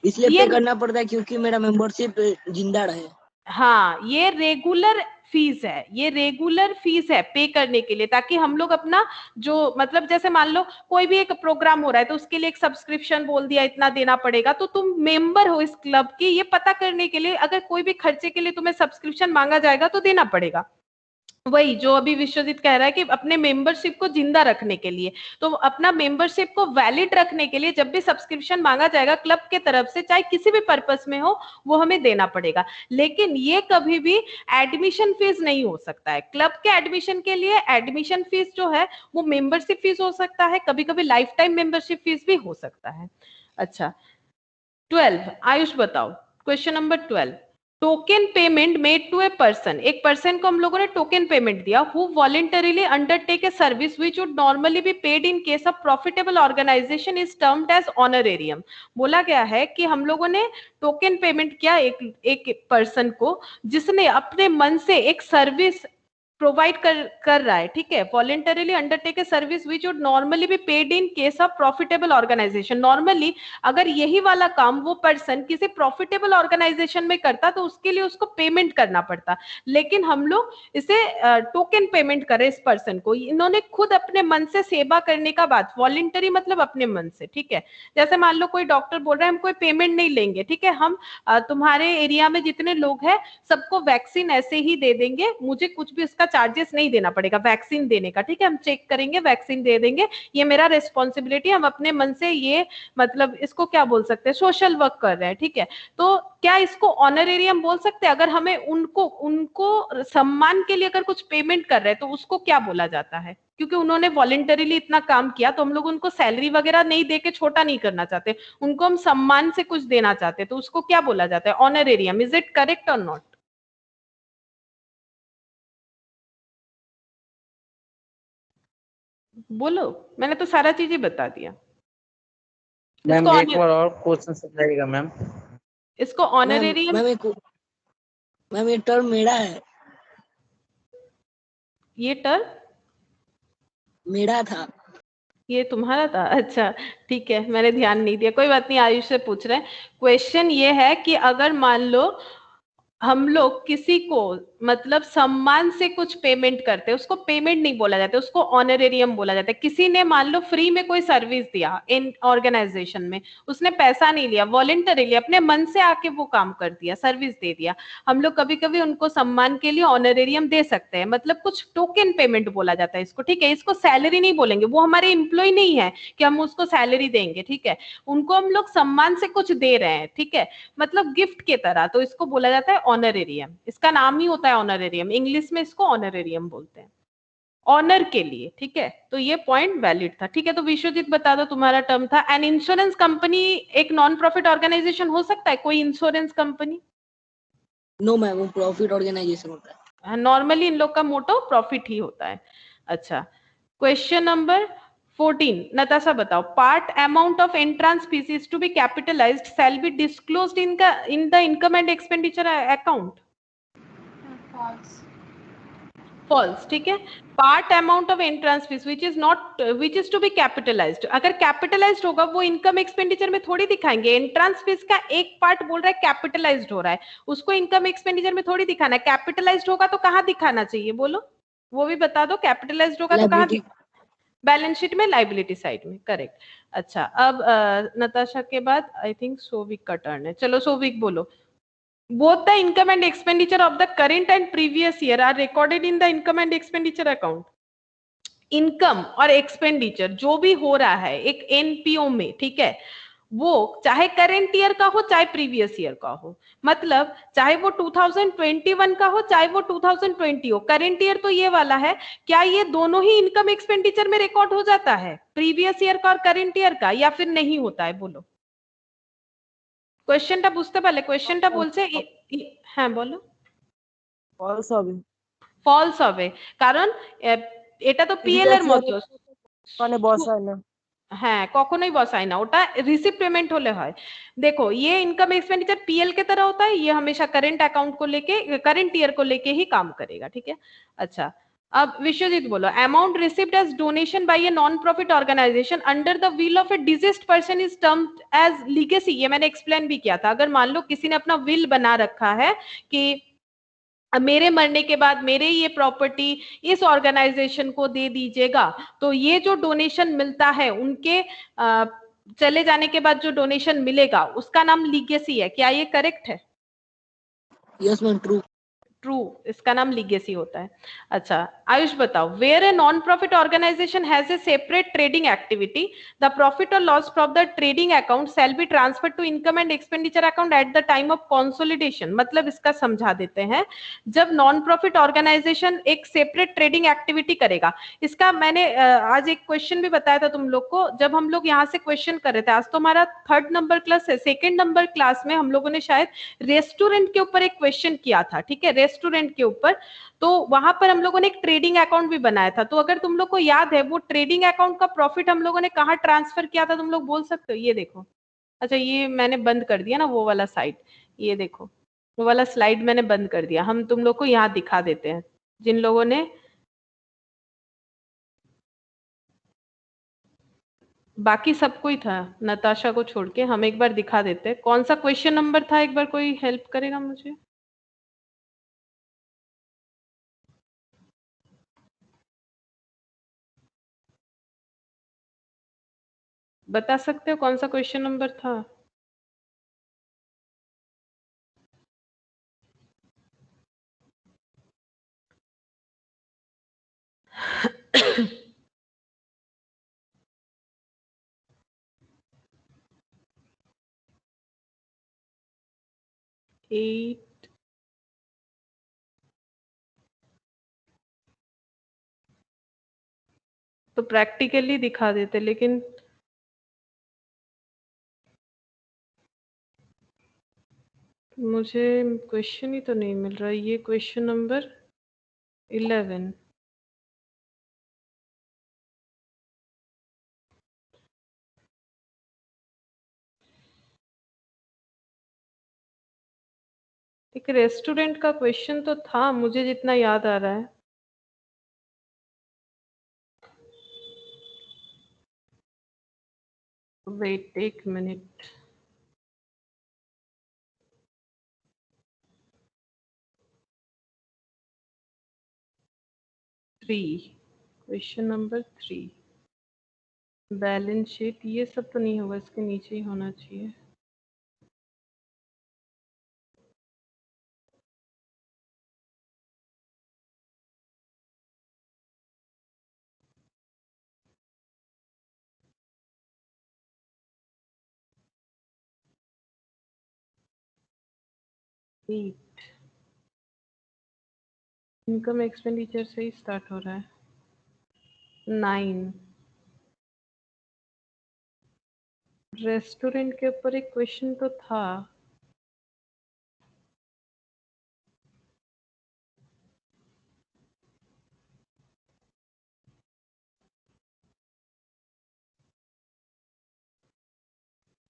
इसलिए पे करना पड़ता है क्योंकि मेरा मेंबरशिप जिंदा रहे। हाँ, ये रेगुलर फीस है, ये रेगुलर फीस है पे करने के लिए, ताकि हम लोग अपना जो मतलब जैसे मान लो कोई भी एक प्रोग्राम हो रहा है तो उसके लिए एक सब्सक्रिप्शन बोल दिया इतना देना पड़ेगा, तो तुम मेंबर हो इस क्लब की, ये पता करने के लिए अगर कोई भी खर्चे के लिए तुम्हें सब्सक्रिप्शन मांगा जाएगा तो देना पड़ेगा। वही जो अभी विश्वजीत कह रहा है कि अपने मेंबरशिप को जिंदा रखने के लिए, तो अपना मेंबरशिप को वैलिड रखने के लिए जब भी सब्सक्रिप्शन मांगा जाएगा क्लब के तरफ से, चाहे किसी भी पर्पस में हो, वो हमें देना पड़ेगा। लेकिन ये कभी भी एडमिशन फीस नहीं हो सकता है। क्लब के एडमिशन के लिए एडमिशन फीस जो है वो मेंबरशिप फीस हो सकता है, कभी कभी लाइफ टाइम मेंबरशिप फीस भी हो सकता है। अच्छा, 12 आयुष बताओ, question number 12, token payment made to a person, एक पर्सन को हम लोगों ने टोकन पेमेंट दिया, who voluntarily undertake a service which would normally be paid in case of profitable organization is termed as honorarium. बोला गया है कि हम लोगों ने टोकन पेमेंट किया एक पर्सन को जिसने अपने मन से एक सर्विस प्रोवाइड कर रहा है, ठीक है। Voluntarily undertake a service which would normally be paid in case of profitable organization. Normally अगर यही वाला काम वो पर्सन किसी प्रॉफिटेबल ऑर्गेनाइजेशन में करता तो उसके लिए उसको पेमेंट करना पड़ता, लेकिन हम लोग इसे टोकन पेमेंट करें इस पर्सन को। इन्होंने खुद अपने मन से सेवा करने का बात, वॉलंटरी मतलब अपने मन से, ठीक है। जैसे मान लो कोई डॉक्टर बोल रहा है हम कोई पेमेंट नहीं लेंगे, ठीक है, हम तुम्हारे एरिया में जितने लोग हैं सबको वैक्सीन ऐसे ही दे देंगे, मुझे कुछ भी उसका चार्जेस नहीं देना पड़ेगा वैक्सीन देने का, ठीक है, हम चेक करेंगे वैक्सीन दे देंगे, ये मेरा रिस्पॉन्सिबिलिटी, हम अपने मन से ये मतलब इसको क्या बोल सकते हैं, सोशल वर्क कर रहे हैं, ठीक है। तो क्या इसको ऑनरेरियम बोल सकते हैं? अगर हमें उनको सम्मान के लिए अगर कुछ पेमेंट कर रहे हैं तो उसको क्या बोला जाता है? क्योंकि उन्होंने वॉलंटरीली इतना काम किया तो हम लोग उनको सैलरी वगैरह नहीं देके छोटा नहीं करना चाहते, उनको हम सम्मान से कुछ देना चाहते, तो उसको क्या बोला जाता है? ऑनरेरियम। इज इट करेक्ट और नॉट? बोलो, मैंने तो सारा चीज ही बता दिया। मैम एक बार और क्वेश्चन समझाइएगा मैम। इसको ऑनरेरियम, मैम ये टर्म मेरा है, ये टर्म मेरा था, ये तुम्हारा था? अच्छा ठीक है, मैंने ध्यान नहीं दिया, कोई बात नहीं। आयुष से पूछ रहे हैं। क्वेश्चन ये है कि अगर मान लो हम लोग किसी को मतलब सम्मान से कुछ पेमेंट करते हैं, उसको पेमेंट नहीं बोला जाता, उसको ऑनरेरियम बोला जाता है। किसी ने मान लो फ्री में कोई सर्विस दिया इन ऑर्गेनाइजेशन में, उसने पैसा नहीं लिया, वॉलंटरीली अपने मन से आके वो काम कर दिया, सर्विस दे दिया, हम लोग कभी कभी उनको सम्मान के लिए ऑनरेरियम दे सकते हैं, मतलब कुछ टोकन पेमेंट बोला जाता है इसको, ठीक है। इसको सैलरी नहीं बोलेंगे, वो हमारे एम्प्लॉय नहीं है कि हम उसको सैलरी देंगे, ठीक है, उनको हम लोग सम्मान से कुछ दे रहे हैं, ठीक है, मतलब गिफ्ट के तरह, तो इसको बोला जाता है ऑनरेरियम। इसका नाम ही होता है ऑनरेरियम, इंग्लिश में इसको ऑनरेरियम बोलते हैं, ऑनर के लिए, ठीक है। तो ये पॉइंट वैलिड था, ठीक है। तो विश्वजीत बता दो, तुम्हारा टर्म था। एन इंश्योरेंस कंपनी एक नॉन प्रॉफिट ऑर्गेनाइजेशन हो सकता है, कोई इंश्योरेंस कंपनी? नो मैम, वो प्रॉफिट ऑर्गेनाइजेशन होता है। नॉर्मली इन लोग का मोटो प्रॉफिट ही होता है। अच्छा, क्वेश्चन नंबर 14, नताशा बताओ। Part amount of entrance fees is to be capitalized shall be disclosed in the income and expenditure account. False. False, ठीक है। Part amount of entrance fees which is to be capitalized, अगर capitalized होगा वो income expenditure में थोड़ी दिखाएंगे। Entrance fees का एक पार्ट बोल रहा है कैपिटलाइज्ड हो रहा है, उसको इनकम एक्सपेंडिचर में थोड़ी दिखाना है। कैपिटलाइज्ड होगा तो कहाँ दिखाना चाहिए, बोलो, वो भी बता दो। कैपिटलाइज्ड होगा तो कहाँ? बैलेंस शीट में, लाइबिलिटी साइड में, करेक्ट। अच्छा, अब नताशा के बाद आई थिंक सोविक का टर्न है। चलो सोविक बोलो। Both the income and expenditure of the current and previous year are recorded in the income and expenditure account. Income और एक्सपेंडिचर जो भी हो रहा है एक एनपीओ में, ठीक है, वो चाहे करंट ईयर का हो चाहे प्रीवियस ईयर का हो, मतलब चाहे वो 2021 का हो चाहे वो 2020 हो, करंट ईयर तो ये वाला है, क्या ये दोनों ही इनकम एक्सपेंडिचर में रिकॉर्ड हो जाता है, प्रीवियस ईयर का और करंट ईयर का, या फिर नहीं होता है? बोलो। কোয়েশ্চেনটা বুঝতে পারলে? কোয়েশ্চেনটা বলছে হ্যাঁ বলো। ফলস হবে, ফলস হবে, কারণ এটা তো পিএল এর মতো, মানে বসায় না। হ্যাঁ কখনোই বসায় না, ওটা रिसीव पेमेंट होले হয়। देखो ये इनकम एक्सपेंडिचर पीएल के तरह होता है, ये हमेशा करंट अकाउंट को लेके, करंट ईयर को लेके ही काम करेगा, ठीक है। अच्छा, अब विश्वजीत बोलो। Amount received as donation by a non profit organization under the will of a deceased person is termed as legacy. ये मैंने एक्सप्लेन भी किया था। अगर मान लो किसी ने अपना विल बना रखा है कि मेरे मरने के बाद मेरे ये प्रॉपर्टी इस ऑर्गेनाइजेशन को दे दीजिएगा, तो ये जो डोनेशन मिलता है उनके चले जाने के बाद जो डोनेशन मिलेगा उसका नाम लीगेसी है। क्या ये करेक्ट है? Yes ma'am, true. ट्रू, इसका नाम लीगेसी होता है। अच्छा आयुष बताओ। Where a non profit organisation has a separate trading activity, the profit और loss from the trading account shall be transferred to income and expenditure account at the time of consolidation. मतलब इसका समझा देते हैं, जब नॉन प्रॉफिट ऑर्गेनाइजेशन एक separate trading activity करेगा, इसका मैंने आज एक क्वेश्चन भी बताया था तुम लोग को, जब हम लोग यहाँ से क्वेश्चन कर रहे थे। आज तो हमारा 3rd नंबर क्लास है, 2nd नंबर क्लास में हम लोगों ने शायद रेस्टोरेंट के ऊपर एक क्वेश्चन किया था, ठीक है, रेस्टोरेंट के ऊपर। तो वहां पर हम लोगों ने एक ट्रेडिंग अकाउंट भी बनाया था। तो अगर तुम लोग को याद है, वो ट्रेडिंग अकाउंट का प्रॉफिट हम लोगों ने कहाँ ट्रांसफर किया था, तुम लोग बोल सकते हो? ये देखो। अच्छा ये मैंने बंद कर दिया ना वो वाला साइड, ये देखो वो वाला स्लाइड मैंने बंद कर दिया, हम तुम लोग को यहाँ दिखा देते हैं। जिन लोगों ने बाकी सबको ही था, नताशा को छोड़ के। हम एक बार दिखा देते हैं कौन सा क्वेश्चन नंबर था, एक बार कोई हेल्प करेगा मुझे? बता सकते हो कौन सा क्वेश्चन नंबर था? एट तो प्रैक्टिकली दिखा देते, लेकिन मुझे क्वेश्चन ही तो नहीं मिल रहा। ये क्वेश्चन नंबर 11। एक रेस्टोरेंट का क्वेश्चन तो था, मुझे जितना याद आ रहा है। वेट एक minute. Question number 3 balance sheet, ये सब तो नहीं होगा, इसके नीचे ही होना चाहिए। इनकम एक्सपेंडिचर से ही स्टार्ट हो रहा है। 9 रेस्टोरेंट के ऊपर एक क्वेश्चन तो था।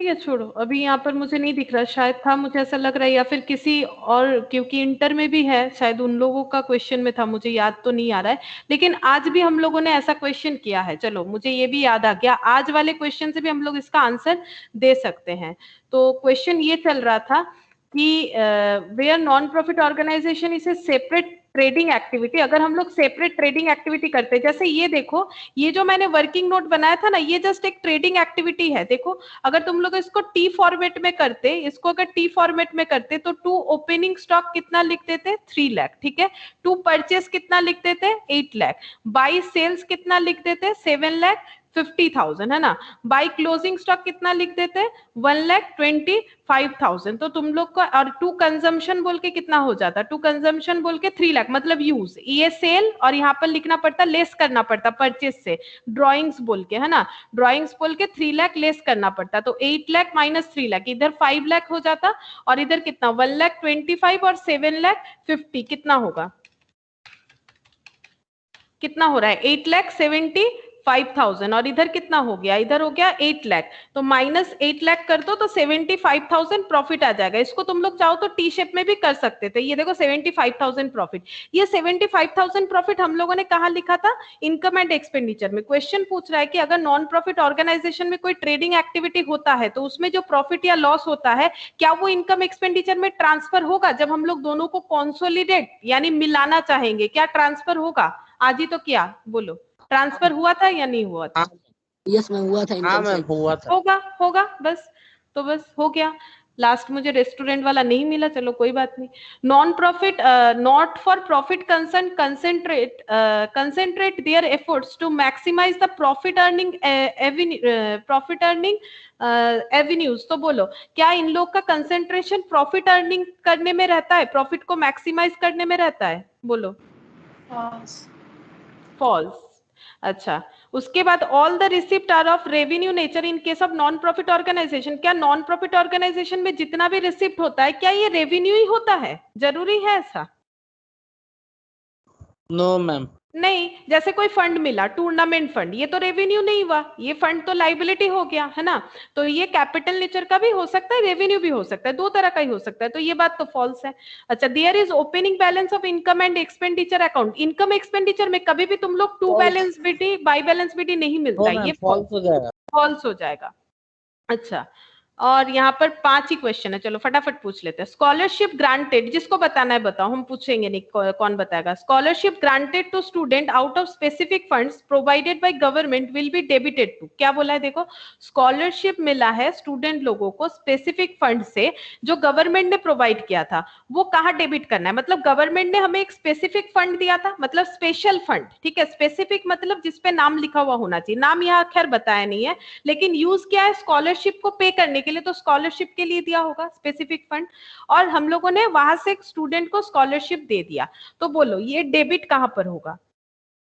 ठीक है छोड़ो, अभी यहाँ पर मुझे नहीं दिख रहा। शायद था, मुझे ऐसा लग रहा है, या फिर किसी और, क्योंकि इंटर में भी है, शायद उन लोगों का क्वेश्चन में था, मुझे याद तो नहीं आ रहा है। लेकिन आज भी हम लोगों ने ऐसा क्वेश्चन किया है। चलो मुझे ये भी याद आ गया, आज वाले क्वेश्चन से भी हम लोग इसका आंसर दे सकते हैं। तो क्वेश्चन ये चल रहा था कि where non profit organization is a separate trading activity. अगर हम लोग सेपरेट ट्रेडिंग एक्टिविटी करते हैं, जैसे ये देखो, ये जो मैंने वर्किंग नोट बनाया था ना, ये जस्ट एक ट्रेडिंग एक्टिविटी है। देखो, अगर तुम लोग इसको टी फॉर्मेट में करते, इसको अगर टी फॉर्मेट में करते तो टू ओपनिंग स्टॉक कितना लिख देते? 3 लाख, ठीक है। टू परचेस कितना लिख देते? 8 लाख। बाई सेल्स कितना लिख देते? 7,50,000, है ना। बाई क्लोजिंग स्टॉक कितना लिख देते? 1,25,500। तो तुम लोग का, और टू कंजम्पशन बोल के कितना हो जाता? टू कंजम्पशन बोल के 3 लाख, मतलब यूज, ये सेल, और यहाँ पर लिखना पड़ता, लेस करना पड़ता परचेस से, ड्रॉइंग्स बोल के, है ना। ड्रॉइंग्स बोल के 3 लाख लेस करना पड़ता। तो 8 लाख माइनस 3 लाख, इधर 5 लाख हो जाता, और इधर कितना? 1,25,500 और 7,50,000 कितना होगा? कितना हो रहा है? 8,75,000। और इधर कितना हो गया? इधर हो गया 8 लाख। तो माइनस 8 लाख कर दो तो 75,000 प्रॉफिट आ जाएगा। इसको तुम लोग चाहो तो टी शेप में भी कर सकते थे। ये देखो 75,000 प्रॉफिट। ये 75,000 प्रॉफिट हम लोगों ने कहा लिखा था? इनकम एंड एक्सपेंडिचर में। क्वेश्चन पूछ रहा है कि अगर नॉन प्रॉफिट ऑर्गेनाइजेशन में कोई ट्रेडिंग एक्टिविटी होता है तो उसमें जो प्रॉफिट या लॉस होता है, क्या वो इनकम एक्सपेंडिचर में ट्रांसफर होगा? जब हम लोग दोनों को कॉन्सोलिडेट यानी मिलाना चाहेंगे, क्या ट्रांसफर होगा? आज ही तो किया, बोलो, ट्रांसफर हुआ था या नहीं हुआ था? यस मैम, हुआ था। हाँ मैम हुआ था। होगा बस। तो बस हो गया। लास्ट मुझे रेस्टोरेंट वाला नहीं मिला, चलो कोई बात नहीं। Non profit, not for profit concern concentrate their efforts to maximize the profit earning avenues. तो बोलो, क्या इन लोग का कंसेंट्रेशन प्रॉफिट अर्निंग करने में रहता है, प्रॉफिट को मैक्सिमाइज करने में रहता है? बोलो। फॉल्स। अच्छा, उसके बाद all the receipt are of revenue nature in case of non profit organization. क्या नॉन प्रॉफिट ऑर्गेनाइजेशन में जितना भी रिसिप्ट होता है, क्या ये रेवेन्यू ही होता है? जरूरी है ऐसा? No ma'am. नहीं, जैसे कोई फंड मिला, टूर्नामेंट फंड, ये तो रेवेन्यू नहीं हुआ, ये फंड तो लाइबिलिटी हो गया, है ना। तो ये कैपिटल नेचर का भी हो सकता है, रेवेन्यू भी हो सकता है, दो तरह का ही हो सकता है, तो ये बात तो फॉल्स है। अच्छा, there is opening balance of income and expenditure account. Income expenditure में कभी भी तुम लोग to balance b d by balance b d नहीं मिलता, ये फॉल्स हो जाएगा। फॉल्स हो जाएगा। अच्छा, और यहाँ पर 5 ही क्वेश्चन है, चलो फटाफट पूछ लेते हैं। स्कॉलरशिप ग्रांटेड, जिसको बताना है बताओ, हम पूछेंगे नहीं, कौन बताएगा। Scholarship granted to student out of specific funds provided by government will be debited to. क्या बोला है देखो, स्कॉलरशिप मिला है स्टूडेंट लोगों को स्पेसिफिक फंड से जो गवर्नमेंट ने प्रोवाइड किया था, वो कहाँ डेबिट करना है। मतलब गवर्नमेंट ने हमें एक स्पेसिफिक फंड दिया था, मतलब स्पेशल फंड, ठीक है। स्पेसिफिक मतलब जिसपे नाम लिखा हुआ होना चाहिए, नाम यहाँ खैर बताया नहीं है, लेकिन यूज क्या है, स्कॉलरशिप को पे करने के लिए, तो स्कॉलरशिप के लिए दिया होगा स्पेसिफिक फंड, और हम लोगों ने वहां से एक स्टूडेंट को स्कॉलरशिप दे दिया। तो बोलो ये डेबिट कहां पर होगा?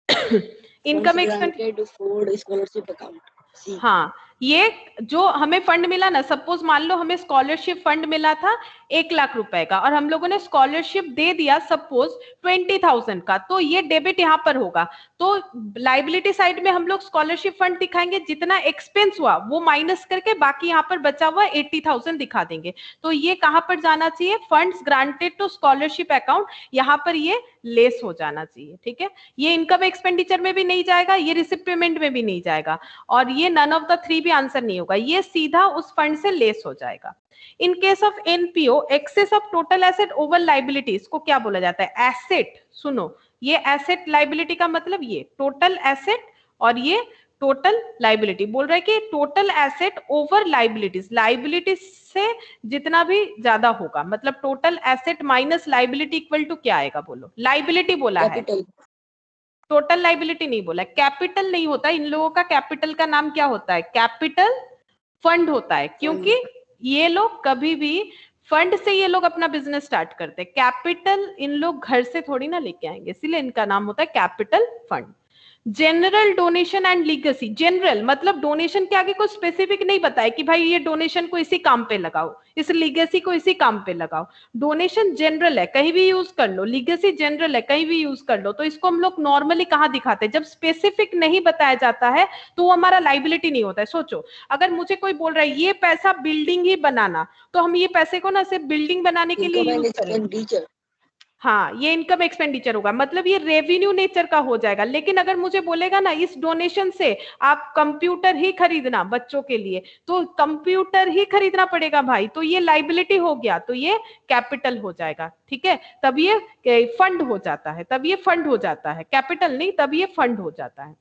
Income expenditure, scholarship account. हाँ, ये जो हमें फंड मिला ना, सपोज मान लो हमें स्कॉलरशिप फंड मिला था 1 लाख रुपए का, और हम लोगों ने स्कॉलरशिप दे दिया सपोज 20,000 का, तो ये डेबिट यहाँ पर होगा। तो लाइबिलिटी साइड में हम लोग स्कॉलरशिप फंड दिखाएंगे, जितना एक्सपेंस हुआ वो माइनस करके बाकी यहाँ पर बचा हुआ 80,000 दिखा देंगे। तो ये कहाँ पर जाना चाहिए, funds granted to scholarship account, यहाँ पर ये लेस हो जाना चाहिए, ठीक है। ये इनकम एक्सपेंडिचर में भी नहीं जाएगा, ये रिसिप्ट पेमेंट में भी नहीं जाएगा, और ये नन ऑफ द 3 भी आंसर नहीं होगा, ये सीधा उस फंड से लेस हो जाएगा। In case of NPO, excess of total asset over liability, इसको क्या बोला जाता है, एसेट। सुनो, ये एसेट लाइबिलिटी का मतलब ये टोटल एसेट, और ये टोटल लाइबिलिटी। बोल रहा है कि total asset over liabilities, liabilities से जितना भी ज्यादा होगा, मतलब total asset minus liability equal to क्या आएगा, बोलो। लाइबिलिटी बोला है, टोटल लाइबिलिटी नहीं बोला। कैपिटल नहीं होता इन लोगों का, कैपिटल का नाम क्या होता है, कैपिटल फंड होता है, क्योंकि ये लोग कभी भी फंड से ये लोग अपना बिजनेस स्टार्ट करते हैं। कैपिटल इन लोग घर से थोड़ी ना लेके आएंगे, इसीलिए इनका नाम होता है capital fund. General donation and legacy, general मतलब डोनेशन के आगे कुछ स्पेसिफिक नहीं बताया कि भाई ये डोनेशन को इसी काम पे लगाओ, इस लीगेसी को इसी काम पे लगाओ। डोनेशन जनरल है, कहीं भी यूज कर लो, लीगेसी जनरल है, कहीं भी यूज कर लो। तो इसको हम लोग नॉर्मली कहाँ दिखाते हैं, जब स्पेसिफिक नहीं बताया जाता है तो वो हमारा लाइबिलिटी नहीं होता है। सोचो, अगर मुझे कोई बोल रहा है ये पैसा बिल्डिंग ही बनाना, तो हम ये पैसे को ना सिर्फ बिल्डिंग बनाने के लिए यूज करेंगे, हाँ, ये इनकम एक्सपेंडिचर होगा, मतलब ये रेवेन्यू नेचर का हो जाएगा। लेकिन अगर मुझे बोलेगा ना इस डोनेशन से आप कंप्यूटर ही खरीदना बच्चों के लिए, तो कंप्यूटर ही खरीदना पड़ेगा भाई, तो ये लाइबिलिटी हो गया, तो ये कैपिटल हो जाएगा, ठीक है। तब ये फंड हो जाता है, तब ये फंड हो जाता है, कैपिटल नहीं, तब ये फंड हो जाता है,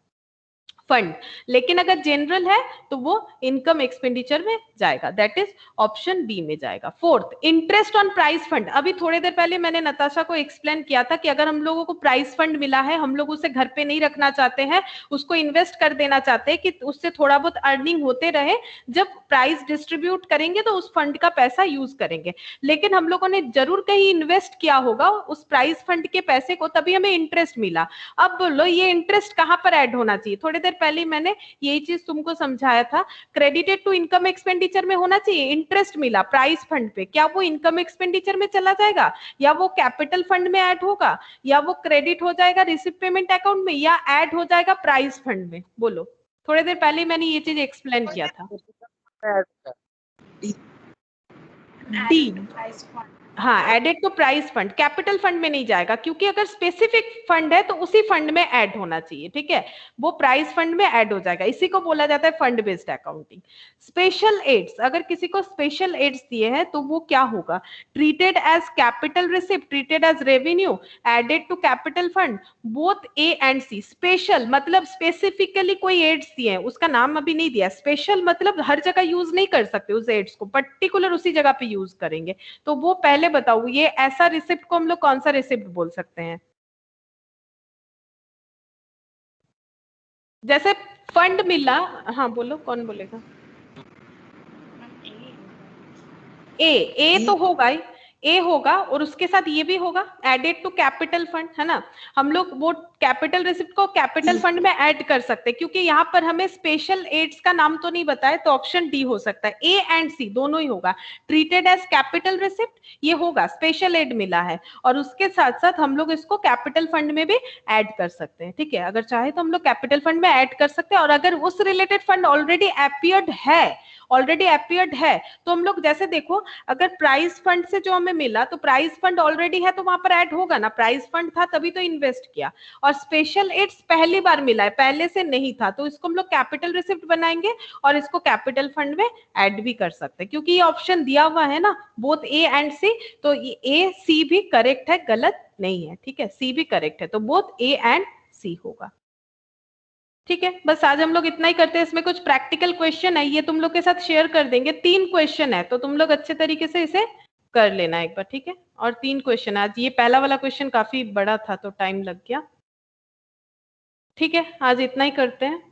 फंड। लेकिन अगर जनरल है तो वो इनकम एक्सपेंडिचर में जाएगा, दैट इज ऑप्शन बी में जाएगा। Fourth, interest on prize fund. अभी थोड़ी देर पहले मैंने नताशा को एक्सप्लेन किया था कि अगर हम लोगों को प्राइज फंड मिला है, हम लोग उसे घर पे नहीं रखना चाहते हैं, उसको इन्वेस्ट कर देना चाहते हैं कि उससे थोड़ा बहुत अर्निंग होते रहे, जब प्राइज डिस्ट्रीब्यूट करेंगे तो उस फंड का पैसा यूज करेंगे। लेकिन हम लोगों ने जरूर कहीं इन्वेस्ट किया होगा उस प्राइज फंड के पैसे को, तभी हमें इंटरेस्ट मिला। अब बोलो ये इंटरेस्ट कहां पर ऐड होना चाहिए, थोड़ी देर पहले मैंने यही चीज तुमको समझाया था, क्रेडिटेड टू इनकम एक्सपेंडिचर में होना चाहिए। इंटरेस्ट मिला प्राइस फंड पे, क्या वो इनकम एक्सपेंडिचर में चला जाएगा, या वो कैपिटल फंड में ऐड होगा, या वो क्रेडिट हो जाएगा रिसिप्ट पेमेंट अकाउंट में, या ऐड हो जाएगा प्राइस फंड में, बोलो। थोड़ी देर पहले मैंने ये चीज एक्सप्लेन किया था। डी, हाँ, added to price fund, capital fund में नहीं जाएगा, क्योंकि अगर स्पेसिफिक फंड है तो उसी फंड में ऐड होना चाहिए, ठीक है। वो प्राइस फंड में ऐड हो जाएगा, इसी को बोला जाता है fund based accounting. Special aids, अगर किसी को स्पेशल एड्स दिए हैं तो वो क्या होगा, treated as capital receipt, treated as revenue, added to capital fund, both A and C. Special मतलब स्पेसिफिकली कोई एड्स दिए हैं, उसका नाम अभी नहीं दिया। स्पेशल मतलब हर जगह यूज नहीं कर सकते उस एड्स को, पर्टिकुलर उसी जगह पे यूज करेंगे। तो वो पहले बताओ, ये ऐसा रिसिप्ट को हम लोग कौन सा रिसिप्ट बोल सकते हैं? जैसे फंड मिला, हाँ बोलो, कौन बोलेगा? ए तो होगा ही, ए होगा और उसके साथ ये भी होगा एडेड टू कैपिटल फंड, है ना। हम लोग वो कैपिटल रिसिप्ट को कैपिटल फंड में ऐड कर सकते हैं, क्योंकि यहाँ पर हमें स्पेशल एड्स का नाम तो नहीं बताया, तो ऑप्शन डी हो सकता है। ए एंड सी दोनों ही होगा, ट्रीटेड एज कैपिटल रिसिप्ट ये होगा, स्पेशल एड मिला है, और उसके साथ साथ हम लोग इसको कैपिटल फंड में भी ऐड कर सकते हैं, ठीक है। अगर चाहे तो हम लोग कैपिटल फंड में ऐड कर सकते हैं, और अगर उस रिलेटेड फंड ऑलरेडी अपीयर्ड है तो हम लोग जैसे देखो, अगर प्राइस फंड से जो हमें मिला तो प्राइस फंड ऑलरेडी है तो वहां पर ऐड होगा ना, प्राइस फंड था तभी तो इन्वेस्ट किया, और स्पेशल एड्स पहली बार मिला है, पहले से नहीं था, तो इसको हम लोग कैपिटल रिसिप्ट बनाएंगे और इसको कैपिटल फंड में ऐड भी कर सकते हैं, क्योंकि ये ऑप्शन दिया हुआ है ना, बोथ ए एंड सी, तो ये ए सी भी करेक्ट है, गलत नहीं है, ठीक है, सी भी करेक्ट है, तो बोथ ए एंड सी होगा, ठीक है। बस आज हम लोग इतना ही करते हैं। इसमें कुछ प्रैक्टिकल क्वेश्चन है, ये तुम लोग के साथ शेयर कर देंगे, 3 क्वेश्चन है, तो तुम लोग अच्छे तरीके से इसे कर लेना एक बार, ठीक है। और 3 क्वेश्चन, आज ये पहला वाला क्वेश्चन काफी बड़ा था तो टाइम लग गया, ठीक है। आज इतना ही करते हैं।